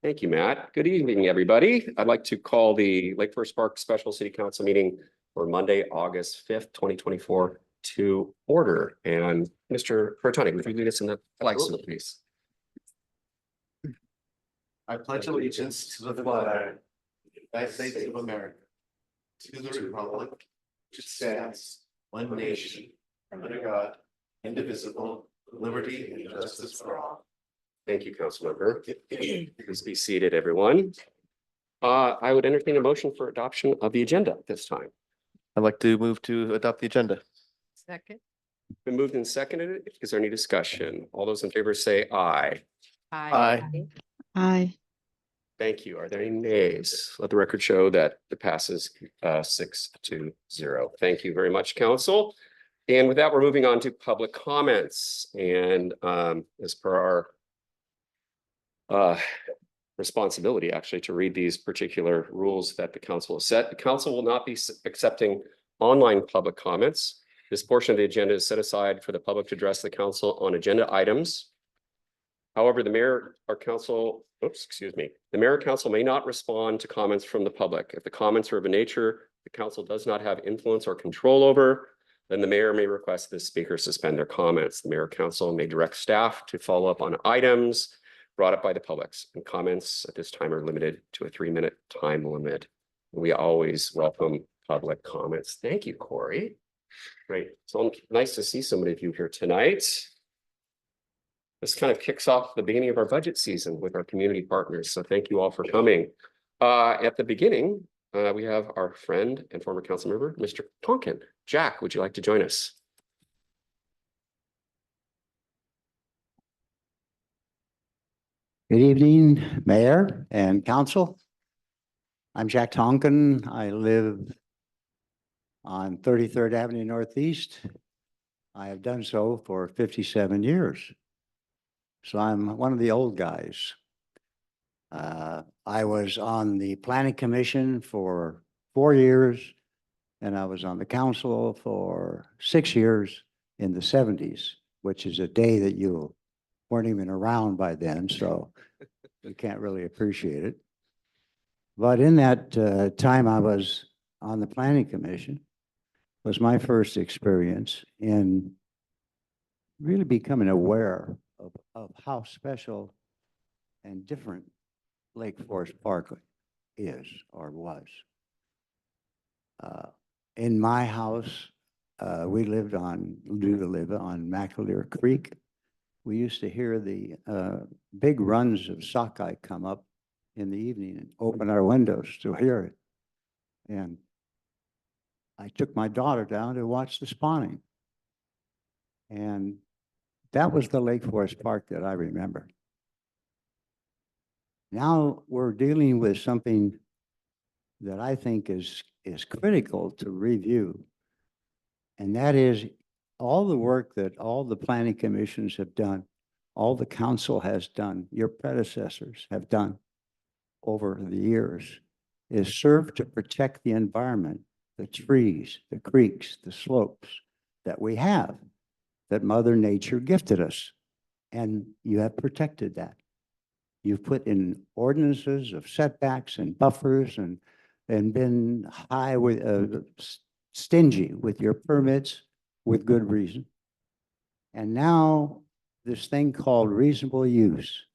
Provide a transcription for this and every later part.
Thank you, Matt. Good evening, everybody. I'd like to call the Lake Forest Park Special City Council meeting for Monday, August 5th, 2024 to order. And Mr. Bertoni, would you lead us in the flag salute, please? I pledge allegiance to the flag of the United States of America, to the republic which stands one nation under God, indivisible, with liberty and justice for all. Thank you, Councilmember. Please be seated, everyone. I would entertain a motion for adoption of the agenda at this time. I'd like to move to adopt the agenda. Second. Been moved and seconded. Is there any discussion? All those in favor say aye. Aye. Aye. Thank you. Are there any nays? Let the record show that it passes 6-0. Thank you very much, Council. And with that, we're moving on to public comments. And as per our responsibility, actually, to read these particular rules that the council has set, the council will not be accepting online public comments. This portion of the agenda is set aside for the public to address the council on agenda items. However, the mayor or council, the mayor or council may not respond to comments from the public. If the comments are of a nature the council does not have influence or control over, then the mayor may request the speaker suspend their comments. The mayor or council may direct staff to follow up on items brought up by the public, and comments at this time are limited to a 3-minute time limit. We always welcome public comments. Thank you, Corey. Great. So nice to see so many of you here tonight. This kind of kicks off the beginning of our budget season with our community partners. So thank you all for coming. At the beginning, we have our friend and former council member, Mr. Tonkin. Jack, would you like to join us? Good evening, Mayor and Council. I'm Jack Tonkin. I live on 33rd Avenue Northeast. I have done so for 57 years. So I'm one of the old guys. I was on the Planning Commission for 4 years, and I was on the council for 6 years in the 70s, which is a day that you weren't even around by then, so we can't really appreciate it. But in that time I was on the Planning Commission was my first experience in really becoming aware of how special and different Lake Forest Park is or was. In my house, we lived on McAleer Creek. We used to hear the big runs of sockeye come up in the evening and open our windows to hear it. And I took my daughter down to watch the spawning. And that was the Lake Forest Park that I remember. Now we're dealing with something that I think is critical to review. And that is all the work that all the planning commissions have done, all the council has done, your predecessors have done over the years, is serve to protect the environment, the trees, the creeks, the slopes that we have, that Mother Nature gifted us. And you have protected that. You've put in ordinances of setbacks and buffers and been high with stingy with your permits with good reason. And now this thing called reasonable use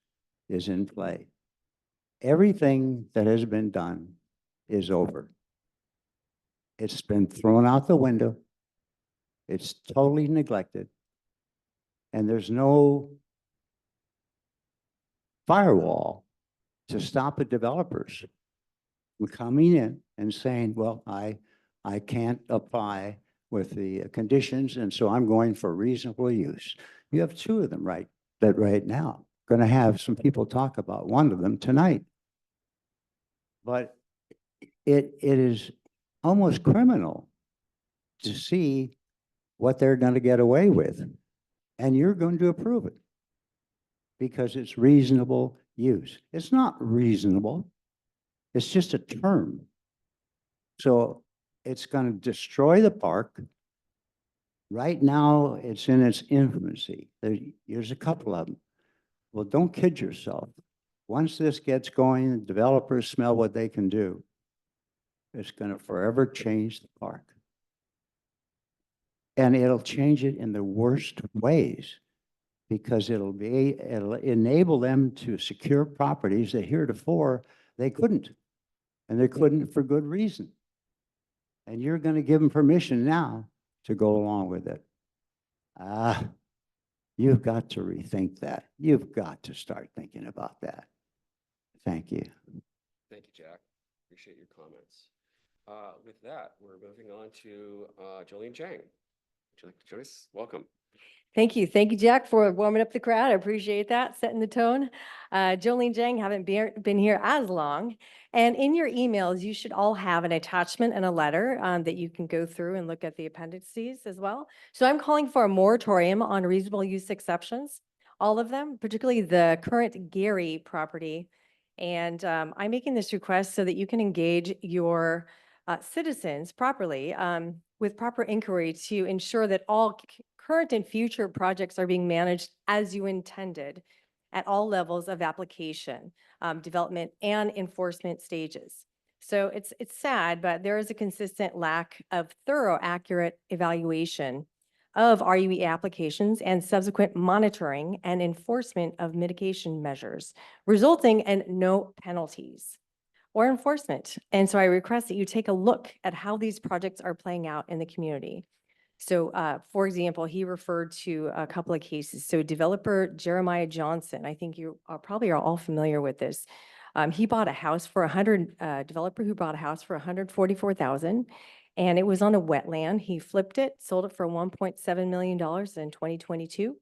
is in play. Everything that has been done is over. It's been thrown out the window. It's totally neglected. And there's no firewall to stop the developers from coming in and saying, well, I can't apply with the conditions, and so I'm going for reasonable use. You have two of them right now. Going to have some people talk about one of them tonight. But it is almost criminal to see what they're going to get away with. And you're going to approve it because it's reasonable use. It's not reasonable. It's just a term. So it's going to destroy the park. Right now, it's in its infancy. There's a couple of them. Well, don't kid yourself. Once this gets going, developers smell what they can do. It's going to forever change the park. And it'll change it in the worst ways because it'll enable them to secure properties that heretofore they couldn't. And they couldn't for good reason. And you're going to give them permission now to go along with it. You've got to rethink that. You've got to start thinking about that. Thank you. Thank you, Jack. Appreciate your comments. With that, we're moving on to Jolene Jang. Would you like to join us? Welcome. Thank you. Thank you, Jack, for warming up the crowd. I appreciate that, setting the tone. Jolene Jang, haven't been here as long. And in your emails, you should all have an attachment and a letter that you can go through and look at the appendices as well. So I'm calling for a moratorium on reasonable use exceptions, all of them, particularly the current Gary property. And I'm making this request so that you can engage your citizens properly with proper inquiry to ensure that all current and future projects are being managed as you intended at all levels of application, development, and enforcement stages. So it's sad, but there is a consistent lack of thorough, accurate evaluation of RUE applications and subsequent monitoring and enforcement of mitigation measures, resulting in no penalties or enforcement. And so I request that you take a look at how these projects are playing out in the community. So, for example, he referred to a couple of cases. So developer Jeremiah Johnson, I think you probably are all familiar with this. He bought a house for developer who bought a house for $144,000, and it was on a wetland. He flipped it, sold it for $1.7 million in 2022.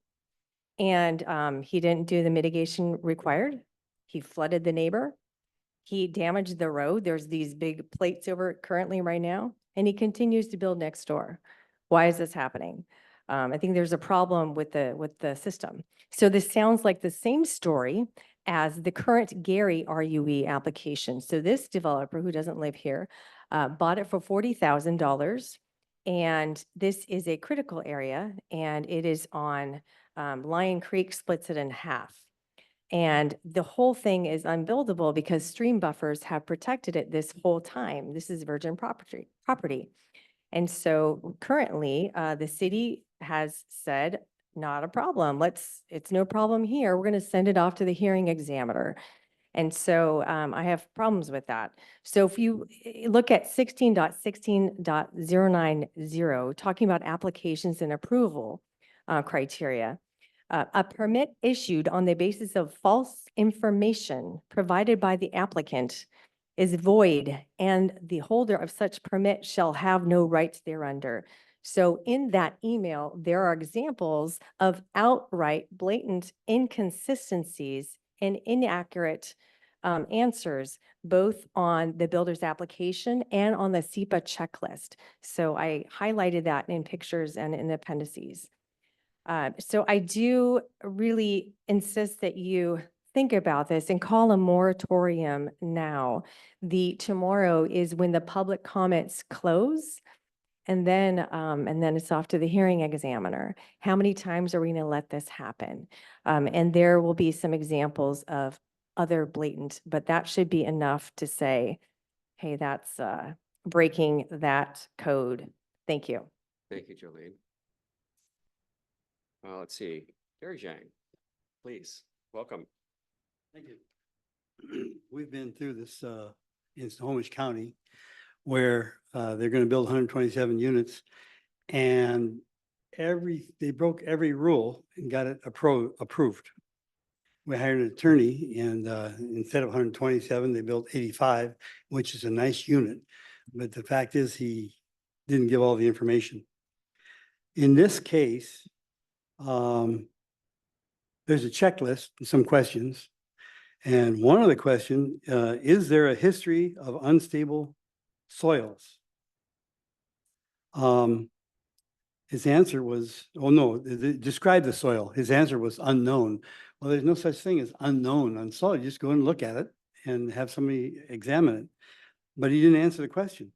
And he didn't do the mitigation required. He flooded the neighbor. He damaged the road. There's these big plates over it currently right now, and he continues to build next door. Why is this happening? I think there's a problem with the system. So this sounds like the same story as the current Gary RUE application. So this developer who doesn't live here bought it for $40,000, and this is a critical area, and it is on Lion Creek, splits it in half. And the whole thing is unbuildable because stream buffers have protected it this whole time. This is virgin property. And so currently, the city has said, not a problem. It's no problem here. We're going to send it off to the hearing examiner. And so I have problems with that. So if you look at 16.16.090, talking about applications and approval criteria, a permit issued on the basis of false information provided by the applicant is void, and the holder of such permit shall have no rights thereunder. So in that email, there are examples of outright blatant inconsistencies and inaccurate answers, both on the builder's application and on the SEPA checklist. So I highlighted that in pictures and in the appendices. So I do really insist that you think about this and call a moratorium now. Tomorrow is when the public comments close, and then it's off to the hearing examiner. How many times are we going to let this happen? And there will be some examples of other blatant, but that should be enough to say, hey, that's breaking that code. Thank you. Thank you, Jolene. Let's see. Gary Zhang, please, welcome. Thank you. We've been through this in Snohomish County where they're going to build 127 units, and they broke every rule and got it approved. We hired an attorney, and instead of 127, they built 85, which is a nice unit. But the fact is, he didn't give all the information. In this case, there's a checklist and some questions. And one of the questions, is there a history of unstable soils? His answer was, oh no, describe the soil. His answer was unknown. Well, there's no such thing as unknown on soil. You just go and look at it and have somebody examine it. But he didn't answer the question.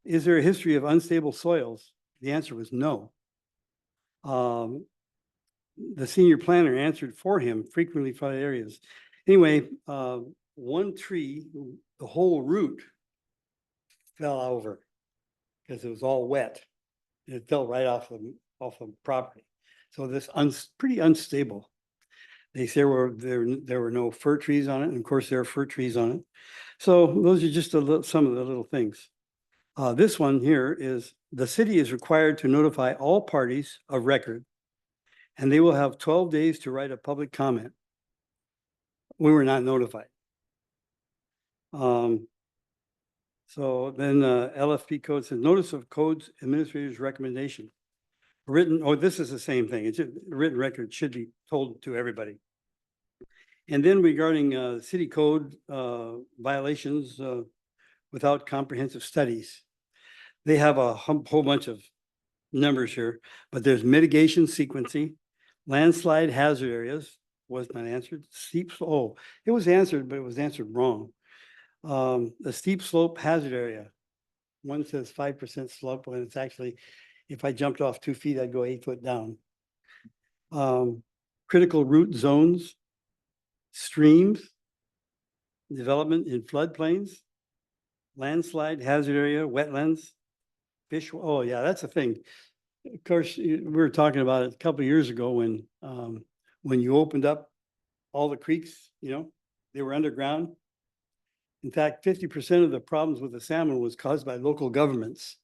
Is there a history of unstable soils? The answer was no. The senior planner answered for him frequently flooded areas. Anyway, one tree, the whole root fell over because it was all wet. It fell right off of property. So this pretty unstable. They say there were no fir trees on it, and of course there are fir trees on it. So those are just some of the little things. This one here is, the city is required to notify all parties of record, and they will have 12 days to write a public comment. We were not notified. So then LFP code says, notice of codes administrator's recommendation. Written, oh, this is the same thing. It's a written record should be told to everybody. And then regarding city code violations without comprehensive studies, they have a whole bunch of numbers here, but there's mitigation sequencing, landslide hazard areas was not answered, it was answered, but it was answered wrong. The steep slope hazard area, one says 5% slope, when it's actually, if I jumped off 2 feet, I'd go 8 foot down. Critical root zones, streams, development in floodplains, landslide hazard area, wetlands, fish. Oh yeah, that's a thing. Of course, we were talking about it a couple of years ago when you opened up all the creeks, they were underground. In fact, 50% of the problems with the salmon was caused by local governments.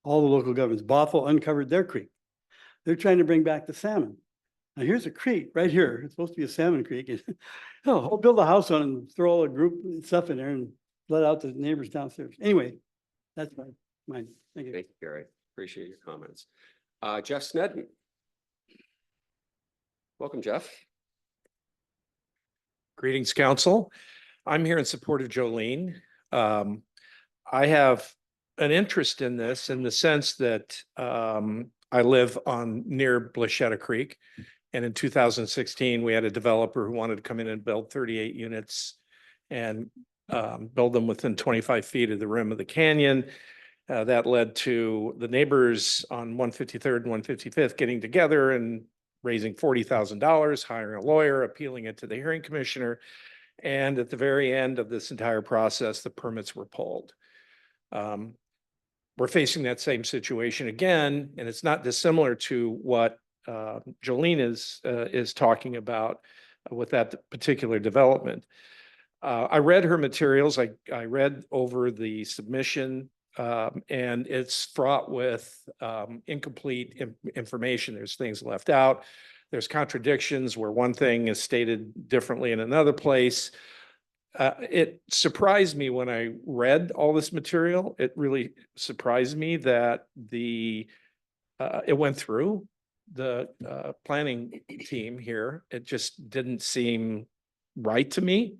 All the local governments. Bothell uncovered their creek. They're trying to bring back the salmon. Now here's a creek right here. It's supposed to be a salmon creek. I'll build a house on it and throw all the group stuff in there and let out the neighbors downstairs. Anyway, that's mine. Thank you. Thank you, Gary. Appreciate your comments. Jeff Snedden. Welcome, Jeff. Greetings, council. I'm here in support of Jolene. I have an interest in this in the sense that I live near Blachetta Creek. And in 2016, we had a developer who wanted to come in and build 38 units and build them within 25 feet of the rim of the canyon. That led to the neighbors on 153rd and 155th getting together and raising $40,000, hiring a lawyer, appealing it to the hearing commissioner. And at the very end of this entire process, the permits were pulled. We're facing that same situation again, and it's not dissimilar to what Jolene is talking about with that particular development. I read her materials. I read over the submission, and it's fraught with incomplete information. There's things left out. There's contradictions where one thing is stated differently in another place. It surprised me when I read all this material. It really surprised me that it went through the planning team here. It just didn't seem right to me.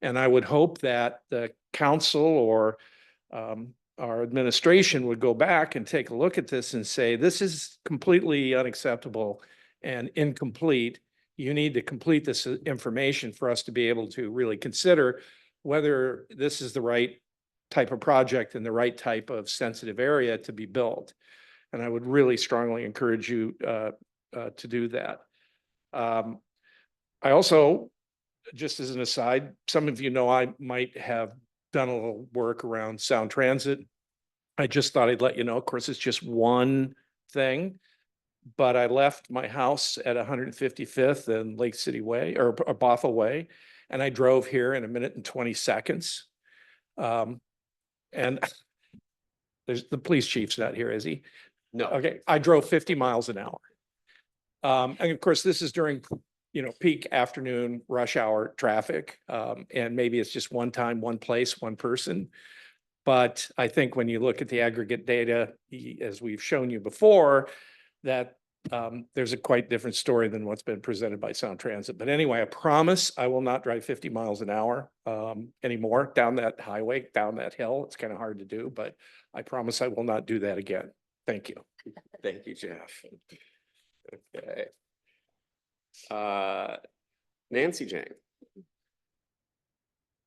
And I would hope that the council or our administration would go back and take a look at this and say, this is completely unacceptable and incomplete. You need to complete this information for us to be able to really consider whether this is the right type of project and the right type of sensitive area to be built. And I would really strongly encourage you to do that. I also, just as an aside, some of you know I might have done a little work around Sound Transit. I just thought I'd let you know. Of course, it's just one thing, but I left my house at 155th and Lake City Way or Bothell Way, and I drove here in 1 minute and 20 seconds. And there's the police chief's not here, is he? No. Okay, I drove 50 miles an hour. And of course, this is during, peak afternoon rush hour traffic. And maybe it's just one time, one place, one person. But I think when you look at the aggregate data, as we've shown you before, that there's a quite different story than what's been presented by Sound Transit. But anyway, I promise I will not drive 50 miles an hour anymore down that highway, down that hill. It's kind of hard to do, but I promise I will not do that again. Thank you. Thank you, Jeff. Okay. Nancy Jang.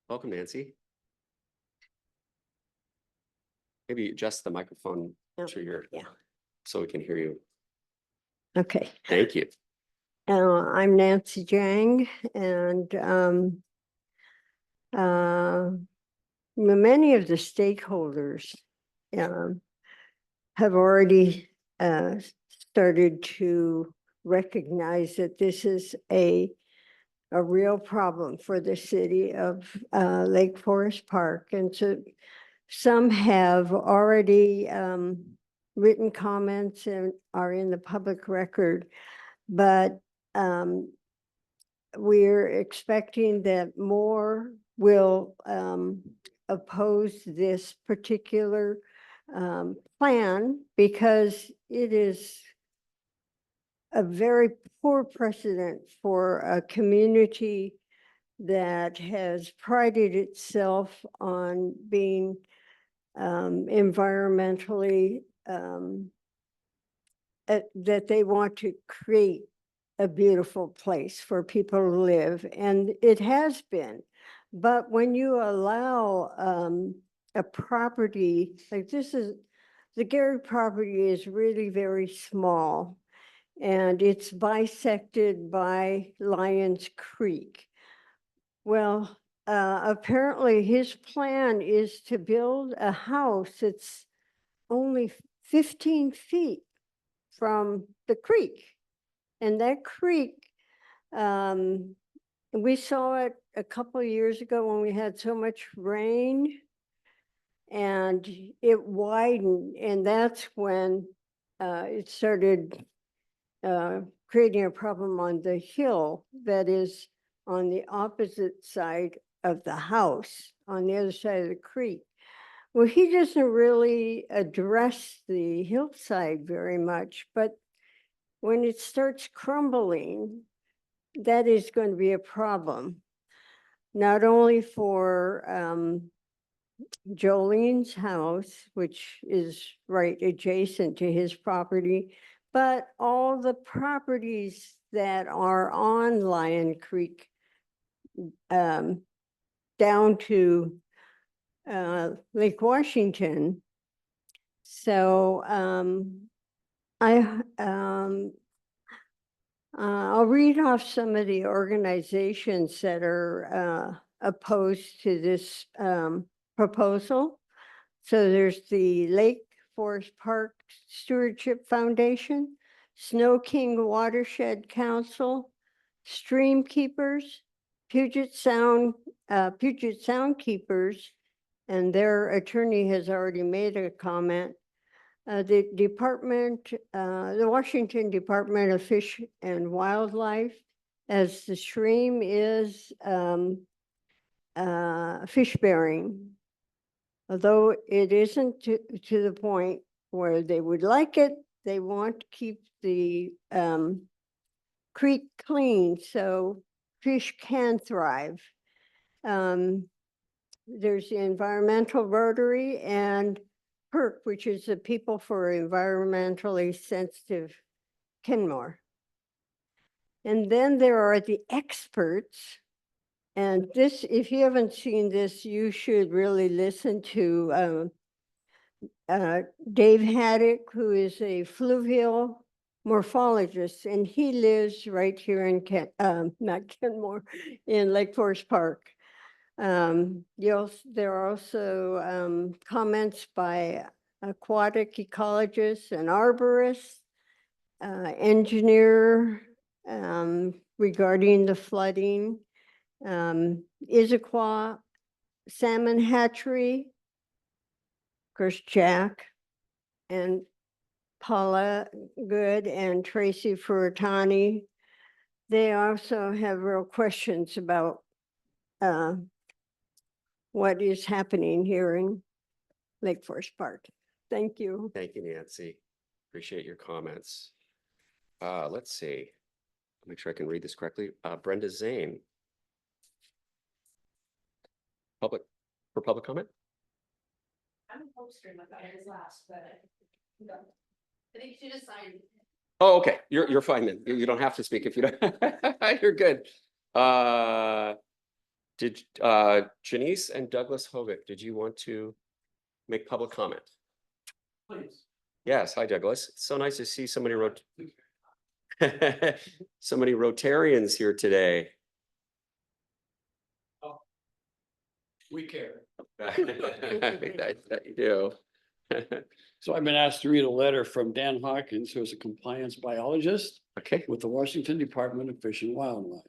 Welcome, Nancy. Maybe adjust the microphone to your, so we can hear you. Okay, Thank you. I'm Nancy Jang, and Many of the stakeholders have already started to recognize that this is a real problem for the city of Lake Forest Park. And so some have already written comments and are in the public record, but we're expecting that more will oppose this particular plan because it is a very poor precedent for a community that has prided itself on being environmentally that they want to create a beautiful place for people to live, and it has been. But when you allow a property like this, is the Gary property is really very small, and it's bisected by Lions Creek. Well, apparently his plan is to build a house that's only 15 feet from the creek. And that creek, we saw it a couple of years ago when we had so much rain, and it widened, and that's when it started creating a problem on the hill that is on the opposite side of the house, on the other side of the creek. Well, he doesn't really address the hillside very much, but when it starts crumbling, that is going to be a problem, not only for Jolene's house, which is right adjacent to his property, but all the properties that are on Lion Creek down to Lake Washington. So I'll read off some of the organizations that are opposed to this proposal. So there's the Lake Forest Park Stewardship Foundation, Snow King Watershed Council, Stream Keepers, Puget Sound Keepers, and their attorney has already made a comment. The Washington Department of Fish and Wildlife, as the stream is fish bearing. Although it isn't to the point where they would like it, they want to keep the creek clean so fish can thrive. There's the Environmental Rotary and PERC, which is the People for Environmentally Sensitive Kenmore. And then there are the experts. And this, if you haven't seen this, you should really listen to Dave Haddock, who is a fluvial morphologist, and he lives right here in not Kenmore, in Lake Forest Park. There are also comments by aquatic ecologists and arborists, engineer regarding the flooding, Issaquah Salmon Hatchery, of course, Jack and Paula Good and Tracy Furutani. They also have real questions about what is happening here in Lake Forest Park. Thank you. Thank you, Nancy. Appreciate your comments. Let's see. Make sure I can read this correctly. Brenda Zane. Public comment? I'm a Hopestream, I thought it was last, but I think she just signed. Oh, okay. You're fine then. You don't have to speak if you don't. You're good. Did Janice and Douglas Hovick, did you want to make public comment? Please. Yes. Hi, Douglas. It's so nice to see so many so many Rotarians here today. We care. That you do. So I've been asked to read a letter from Dan Hawkins, who is a compliance biologist Okay, with the Washington Department of Fish and Wildlife.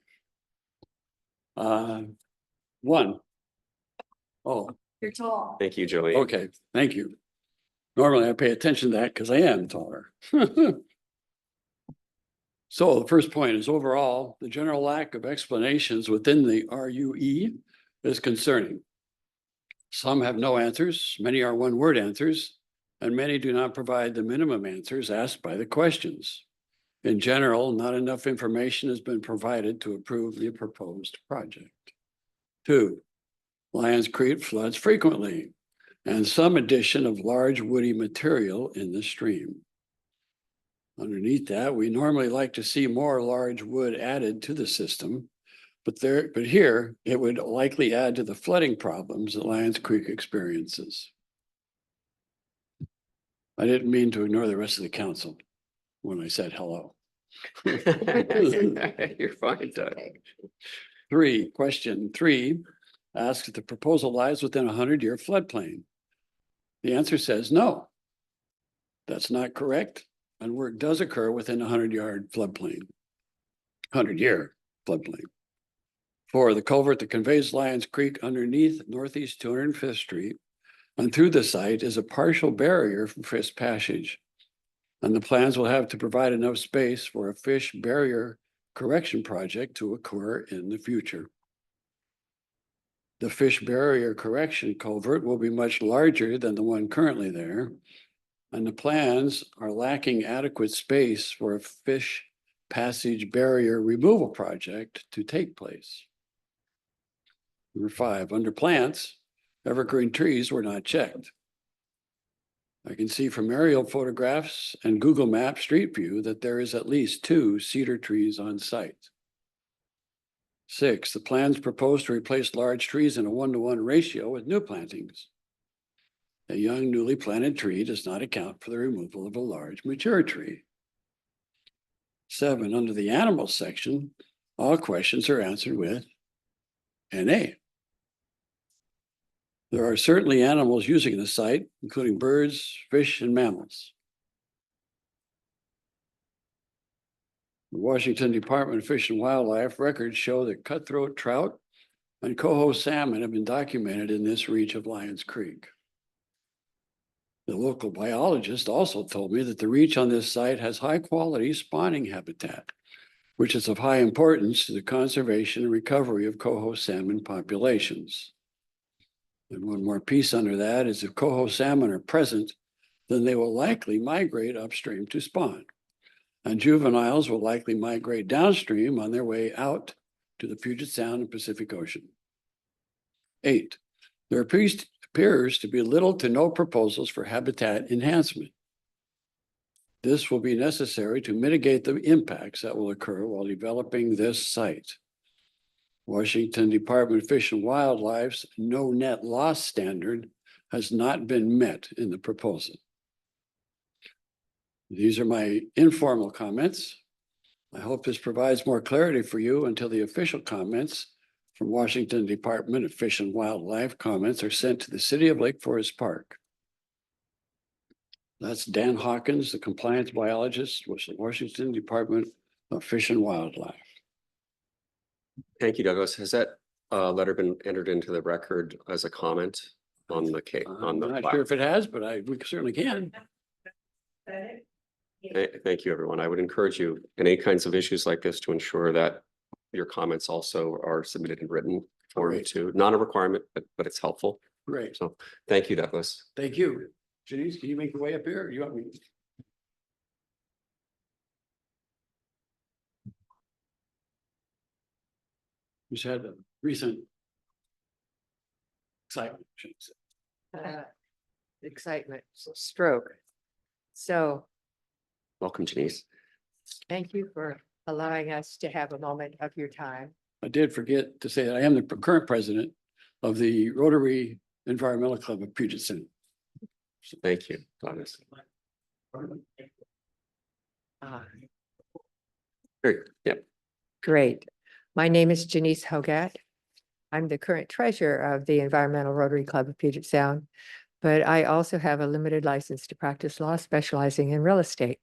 One. Oh, You're tall. thank you, Joey. okay, thank you. Normally I pay attention to that because I am taller. So the first point is overall, the general lack of explanations within the RUE is concerning. Some have no answers, many are one-word answers, and many do not provide the minimum answers asked by the questions. In general, not enough information has been provided to approve the proposed project. 2, Lions Creek floods frequently, and some addition of large woody material in the stream. Underneath that, we normally like to see more large wood added to the system, but here it would likely add to the flooding problems that Lions Creek experiences. I didn't mean to ignore the rest of the council when I said hello. You're fine, Doug. 3, question 3 asks if the proposal lies within a 100-year floodplain. The answer says no. That's not correct, and work does occur within a 100-yard floodplain, 100-year floodplain. 4, the culvert that conveys Lions Creek underneath Northeast 205th Street and through the site is a partial barrier from fish passage, and the plans will have to provide enough space for a fish barrier correction project to occur in the future. The fish barrier correction culvert will be much larger than the one currently there, and the plans are lacking adequate space for a fish passage barrier removal project to take place. Number 5, under plants, evergreen trees were not checked. I can see from aerial photographs and Google Maps Street View that there is at least 2 cedar trees on site. 6, the plans propose to replace large trees in a 1-to-1 ratio with new plantings. A young newly planted tree does not account for the removal of a large mature tree. 7, under the animals section, all questions are answered with NA. There are certainly animals using the site, including birds, fish, and mammals. The Washington Department of Fish and Wildlife records show that cutthroat trout and coho salmon have been documented in this reach of Lions Creek. The local biologist also told me that the reach on this site has high-quality spawning habitat, which is of high importance to the conservation and recovery of coho salmon populations. And one more piece under that is if coho salmon are present, then they will likely migrate upstream to spawn, and juveniles will likely migrate downstream on their way out to the Puget Sound and Pacific Ocean. 8, there appears to be little to no proposals for habitat enhancement. This will be necessary to mitigate the impacts that will occur while developing this site. Washington Department of Fish and Wildlife's no net loss standard has not been met in the proposal. These are my informal comments. I hope this provides more clarity for you until the official comments from Washington Department of Fish and Wildlife comments are sent to the City of Lake Forest Park. That's Dan Hawkins, the compliance biologist with the Washington Department of Fish and Wildlife. Thank you, Douglas. Has that letter been entered into the record as a comment on the case? I'm not sure if it has, but we certainly can. Thank you, everyone. I would encourage you in any kinds of issues like this to ensure that your comments also are submitted in written form Great. too. Not a requirement, but it's helpful. Great. So thank you, Douglas. Thank you. Janice, can you make your way up here? Or you want me? Just had a recent excitement. Excitement, stroke. So Welcome, Janice. thank you for allowing us to have a moment of your time. I did forget to say that I am the current president of the Rotary Environmental Club of Puget Sound. Thank you, Douglas. Very, yep. Great. My name is Janice Hogat. I'm the current treasurer of the Environmental Rotary Club of Puget Sound, but I also have a limited license to practice law specializing in real estate.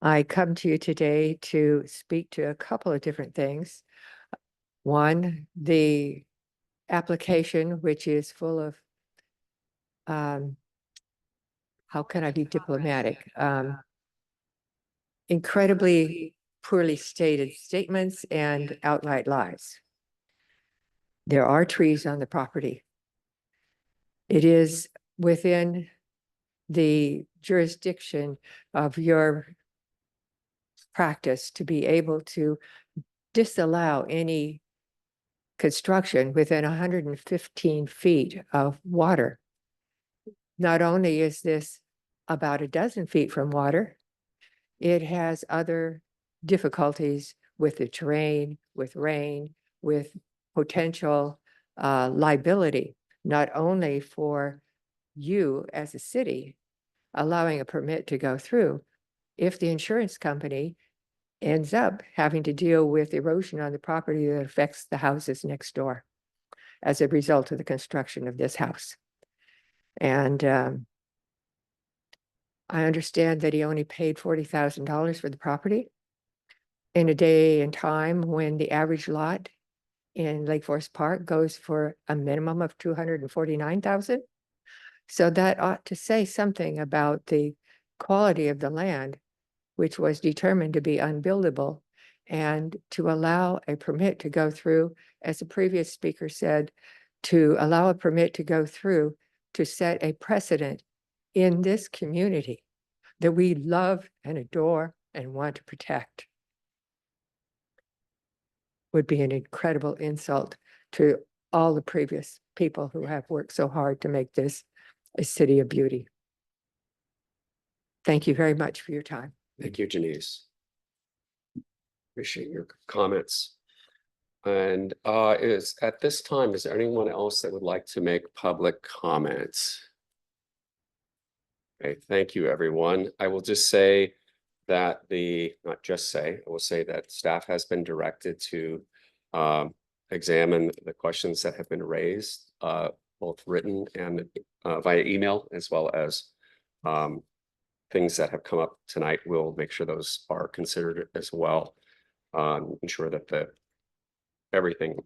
I come to you today to speak to a couple of different things. One, the application, which is full of, how can I be diplomatic? Incredibly poorly stated statements and outright lies. There are trees on the property. It is within the jurisdiction of your practice to be able to disallow any construction within 115 feet of water. Not only is this about a dozen feet from water, it has other difficulties with the terrain, with rain, with potential liability, not only for you as a city allowing a permit to go through, if the insurance company ends up having to deal with erosion on the property that affects the houses next door as a result of the construction of this house. And I understand that he only paid $40,000 for the property in a day and time when the average lot in Lake Forest Park goes for a minimum of $249,000. So that ought to say something about the quality of the land, which was determined to be unbuildable, and to allow a permit to go through, as the previous speaker said, to allow a permit to go through to set a precedent in this community that we love and adore and want to protect would be an incredible insult to all the previous people who have worked so hard to make this a city of beauty. Thank you very much for your time. Thank you, Janice. Appreciate your comments. And at this time, is there anyone else that would like to make public comments? Okay, thank you, everyone. I will just say that I will say that staff has been directed to examine the questions that have been raised, both written and via email, as well as things that have come up tonight. We'll make sure those are considered as well. Ensure that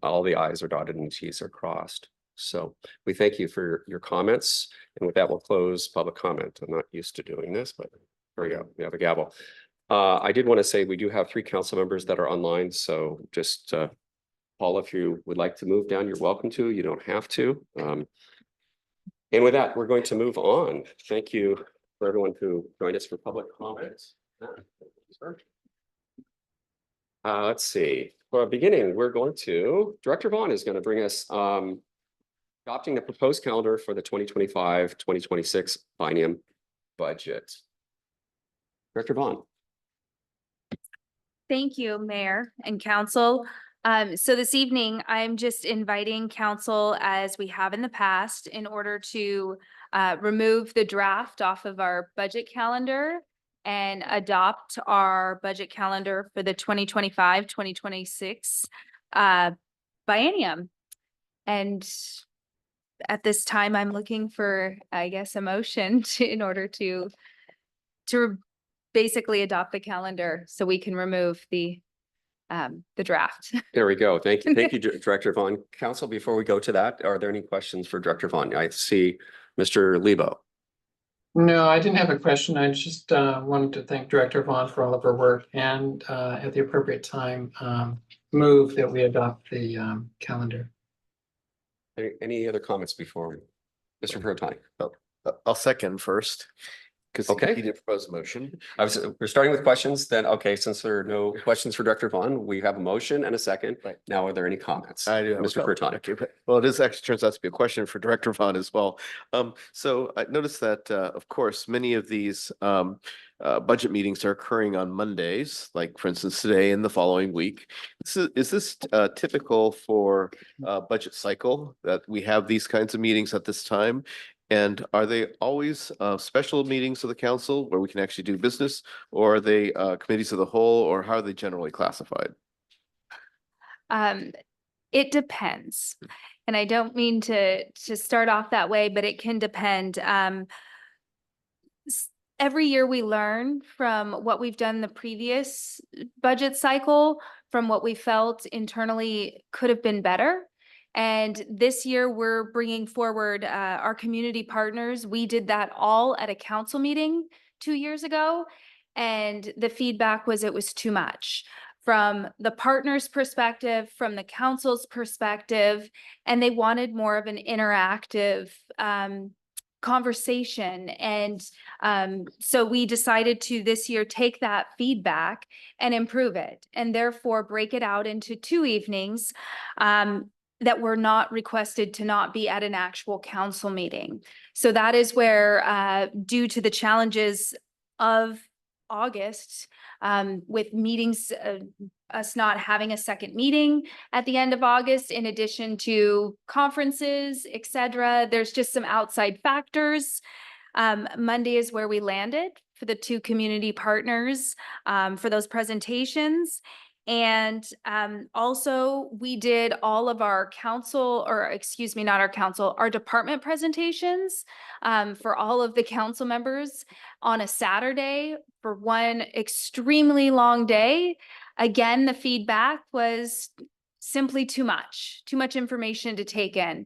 all the I's are dotted and T's are crossed. So we thank you for your comments. And with that, we'll close public comment. I'm not used to doing this, but here we go. We have a gavel. I did want to say we do have 3 council members that are online. So just Paul, if you would like to move down, you're welcome to. You don't have to. And with that, we're going to move on. Thank you for everyone who joined us for public comments. Let's see. For a beginning, Director Vaughn is going to bring us adopting the proposed calendar for the 2025-2026 Biennium Budget. Director Vaughn. Thank you, Mayor and Council. So this evening, I'm just inviting Council, as we have in the past, in order to remove the draft off of our budget calendar and adopt our budget calendar for the 2025-2026 biennium. And at this time, I'm looking for, I guess, a motion in order to basically adopt the calendar so we can remove the draft. There we go. Thank you. Thank you, Director Vaughn. Council, before we go to that, are there any questions for Director Vaughn? I see Mr. Lebo. No, I didn't have a question. I just wanted to thank Director Vaughn for all of her work and at the appropriate time, move that we adopt the calendar. Any other comments before Mr. Protani? I'll second first. Because Okay. he did propose a motion. We're starting with questions then. Okay, since there are no questions for Director Vaughn, we have a motion and a second. Right. Now, are there any comments? I do have Mr. Protani. Okay, well, it actually turns out to be a question for Director Vaughn as well. So I noticed that, of course, many of these budget meetings are occurring on Mondays, like for instance, today and the following week. Is this typical for budget cycle that we have these kinds of meetings at this time? And are they always special meetings of the council where we can actually do business, or are they committees of the whole, or how are they generally classified? It depends. And I don't mean to start off that way, but it can depend. Every year we learn from what we've done the previous budget cycle, from what we felt internally could have been better. And this year we're bringing forward our community partners. We did that all at a council meeting 2 years ago. And the feedback was it was too much from the partner's perspective, from the council's perspective, and they wanted more of an interactive conversation. And so we decided to this year take that feedback and improve it, and therefore break it out into 2 evenings that were not requested to not be at an actual council meeting. So that is where, due to the challenges of August, with meetings, us not having a second meeting at the end of August, in addition to conferences, et cetera, there's just some outside factors. Monday is where we landed for the 2 community partners for those presentations. And also we did all of our council, or excuse me, not our council, our department presentations for all of the council members on a Saturday for one extremely long day. Again, the feedback was simply too much information to take in.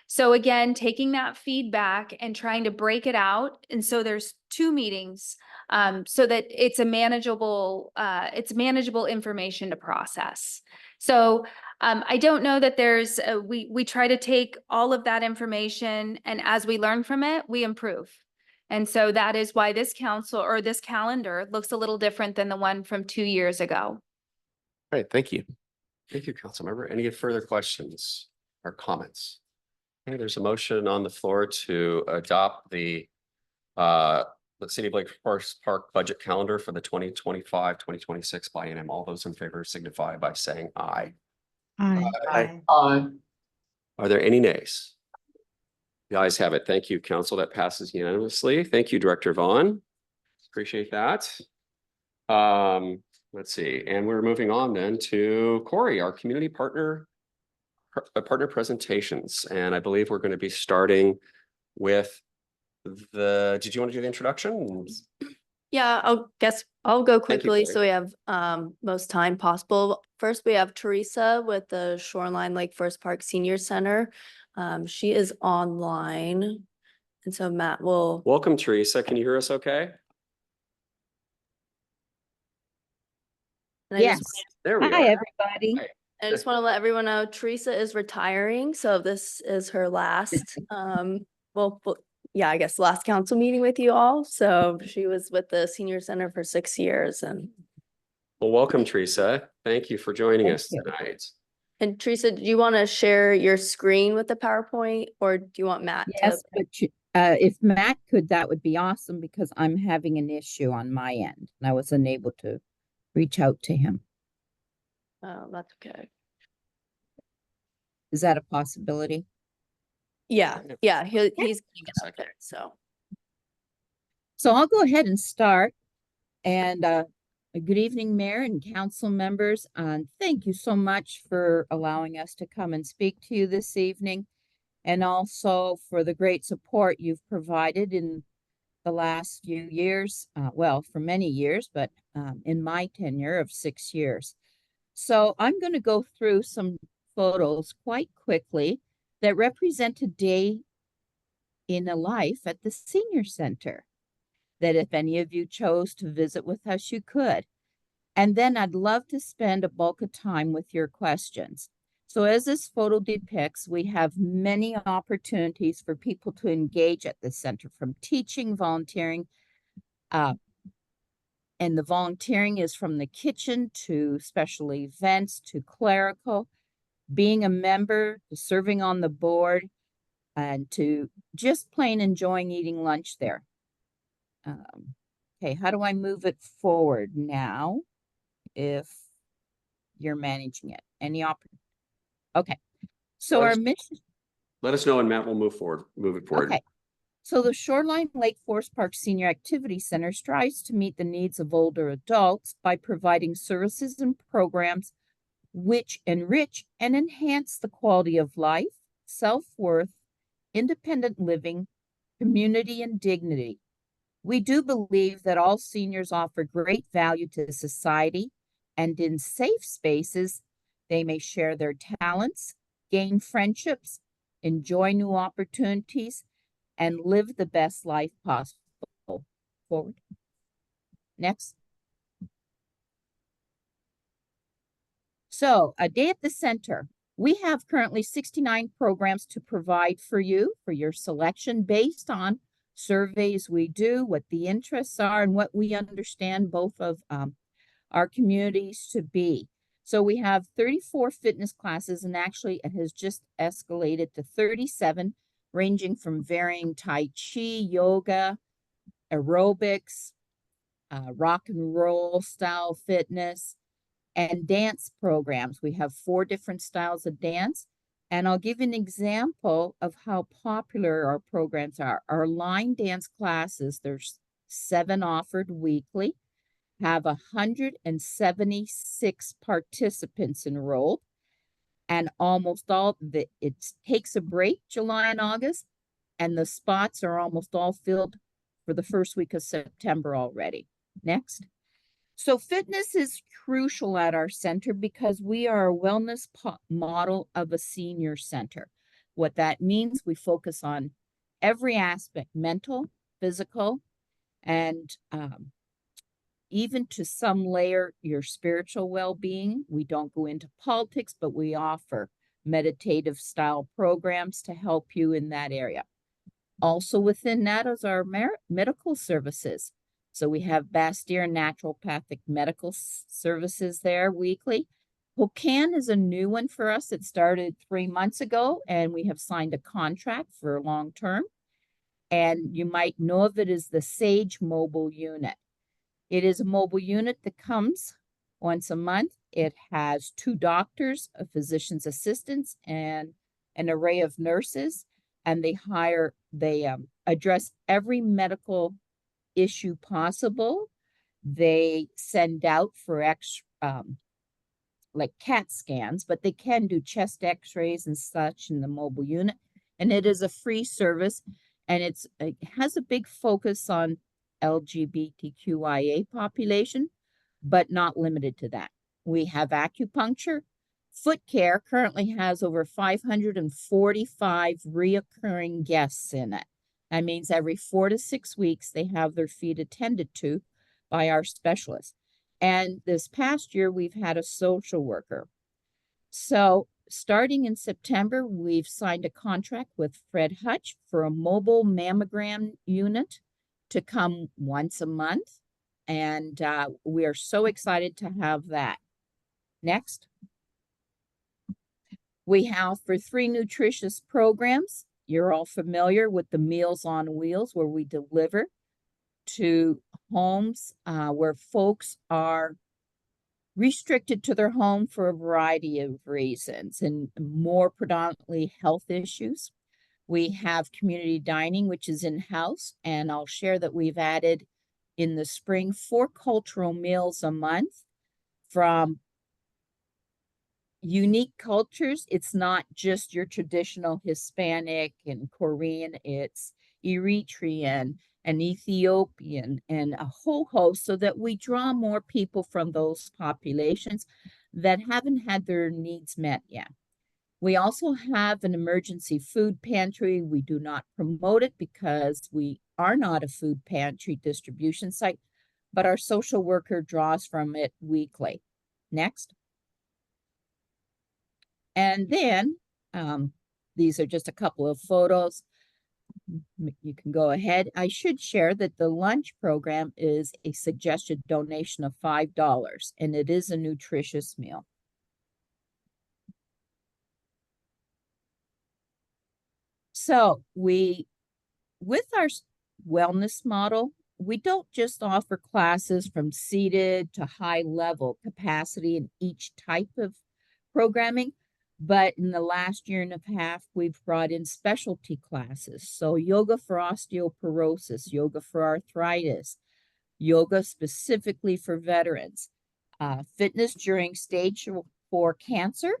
So again, taking that feedback and trying to break it out. And so there's 2 meetings so that it's manageable information to process. So I don't know that there's, we try to take all of that information, and as we learn from it, we improve. And so that is why this council, or this calendar, looks a little different than the one from 2 years ago. All right, thank you. Thank you, Councilmember. Any further questions or comments? Okay, there's a motion on the floor to adopt the City of Lake Forest Park budget calendar for the 2025-2026 biennium. All those in favor signify by saying aye. Aye. Are there any nays? The ayes have it. Thank you, Council. That passes unanimously. Thank you, Director Vaughn. Appreciate that. Let's see, and we're moving on then to Corey, our community partner presentations. And I believe we're going to be starting with did you want to do the introduction? Yeah, I'll go Thank you, quickly Corey. so we have most time possible. First, we have Teresa with the Shoreline Lake Forest Park Senior Center. She is online. And so Matt will. Welcome, Teresa. Can you hear us okay? and I just- There we Hi, are. everybody. Hi. I just want to let everyone know Teresa is retiring, so this is her last, yeah, I guess last council meeting with you all. So she was with the Senior Center for 6 years, and Welcome, Teresa. Thank you for joining Thank us you. tonight. Teresa, do you want to share your screen with the PowerPoint, or do you want Matt to? Yes, but if Matt could, that would be awesome, because I'm having an issue on my end and I was unable to reach out to him. Oh, that's okay. Is that a possibility? Yeah, he's gonna get up Second. there, so. So I'll go ahead and start. And good evening, Mayor and council members. Thank you so much for allowing us to come and speak to you this evening, and also for the great support you've provided in the last few years, well, for many years, but in my tenure of 6 years. So I'm going to go through some photos quite quickly that represent a day in a life at the senior center, that if any of you chose to visit with us, you could. And then I'd love to spend a bulk of time with your questions. So as this photo depicts, we have many opportunities for people to engage at the center, from teaching, volunteering, and the volunteering is from the kitchen to special events to clerical, being a member, to serving on the board, and to just plain enjoying eating lunch there. Okay, how do I move it forward now if you're managing it? Okay, so our mission. Let us know and Matt will move it forward. Okay. So the Shoreline Lake Forest Park Senior Activity Center strives to meet the needs of older adults by providing services and programs which enrich and enhance the quality of life, self-worth, independent living, community, and dignity. We do believe that all seniors offer great value to society, and in safe spaces, they may share their talents, gain friendships, enjoy new opportunities, and live the best life possible. Forward. Next. So, a day at the center. We have currently 69 programs to provide for you for your selection based on surveys we do, what the interests are, and what we understand both of our communities to be. So we have 34 fitness classes, and actually it has just escalated to 37, ranging from varying Tai Chi, yoga, aerobics, rock and roll style fitness, and dance programs. We have 4 different styles of dance. And I'll give you an example of how popular our programs are. Our line dance classes, there's 7 offered weekly, have 176 participants enrolled. And almost all, it takes a break July and August, and the spots are almost all filled for the first week of September already. Next. So fitness is crucial at our center because we are a wellness model of a senior center. What that means, we focus on every aspect, mental, physical, and even to some layer, your spiritual well-being. We don't go into politics, but we offer meditative style programs to help you in that area. Also within that is our medical services. So we have Bastyr naturopathic medical services there weekly. Hokan is a new one for us. It started 3 months ago, and we have signed a contract for long term. And you might know of it as the Sage mobile unit. It is a mobile unit that comes once a month. It has 2 doctors, a physician's assistants, and an array of nurses. And they address every medical issue possible. They send out for like CAT scans, but they can do chest x-rays and such in the mobile unit. And it is a free service, and it has a big focus on LGBTQIA population, but not limited to that. We have acupuncture. Foot Care currently has over 545 reoccurring guests in it. That means every 4 to 6 weeks, they have their feet attended to by our specialists. And this past year, we've had a social worker. So starting in September, we've signed a contract with Fred Hutch for a mobile mammogram unit to come once a month. And we are so excited to have that. Next. We have for 3 nutritious programs. You're all familiar with the Meals on Wheels, where we deliver to homes where folks are restricted to their home for a variety of reasons, and more predominantly health issues. We have community dining, which is in-house, and I'll share that we've added in the spring 4 cultural meals a month from unique cultures. It's not just your traditional Hispanic and Korean, it's Eritrean and Ethiopian and a whole host, so that we draw more people from those populations that haven't had their needs met yet. We also have an emergency food pantry. We do not promote it because we are not a food pantry distribution site, but our social worker draws from it weekly. Next. And then these are just a couple of photos. You can go ahead. I should share that the lunch program is a suggested donation of $5, and it is a nutritious meal. So with our wellness model, we don't just offer classes from seated to high level capacity in each type of programming, but in the last year and a half, we've brought in specialty classes. So yoga for osteoporosis, yoga for arthritis, yoga specifically for veterans, fitness during stage for cancer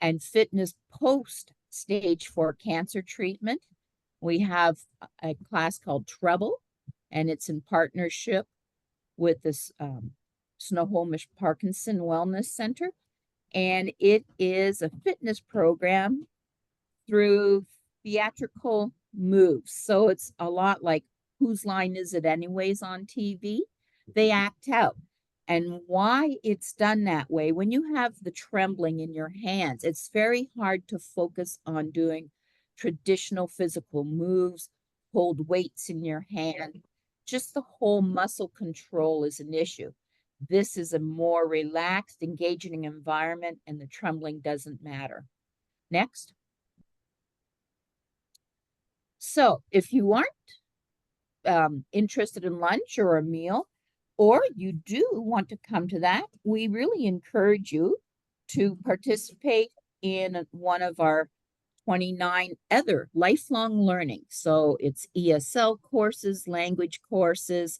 and fitness post stage 4 cancer treatment. We have a class called Treble, and it's in partnership with this Snohomish Parkinson Wellness Center. And it is a fitness program through theatrical moves. So it's a lot like Whose Line Is It Anyways on TV? They act out. And why it's done that way, when you have the trembling in your hands, it's very hard to focus on doing traditional physical moves, hold weights in your hand. Just the whole muscle control is an issue. This is a more relaxed, engaging environment, and the trembling doesn't matter. Next. So if you aren't interested in lunch or a meal, or you do want to come to that, we really encourage you to participate in one of our 29 other lifelong learning. So it's ESL courses, language courses,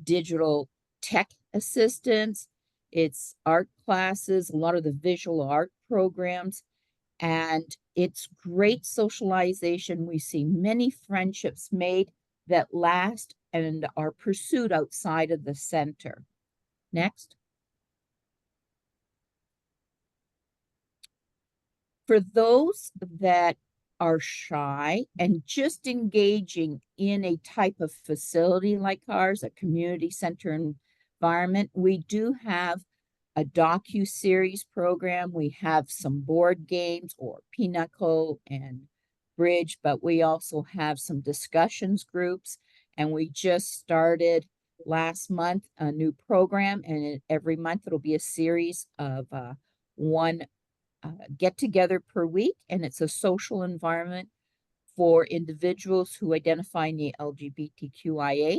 digital tech assistance, it's art classes, a lot of the visual art programs, and it's great socialization. We see many friendships made that last and are pursued outside of the center. Next. For those that are shy and just engaging in a type of facility like ours, a community center environment, we do have a docu-series program. We have some board games or Pinochle and Bridge, but we also have some discussions groups. And we just started last month a new program, and every month it'll be a series of one get together per week, and it's a social environment for individuals who identify in the LGBTQIA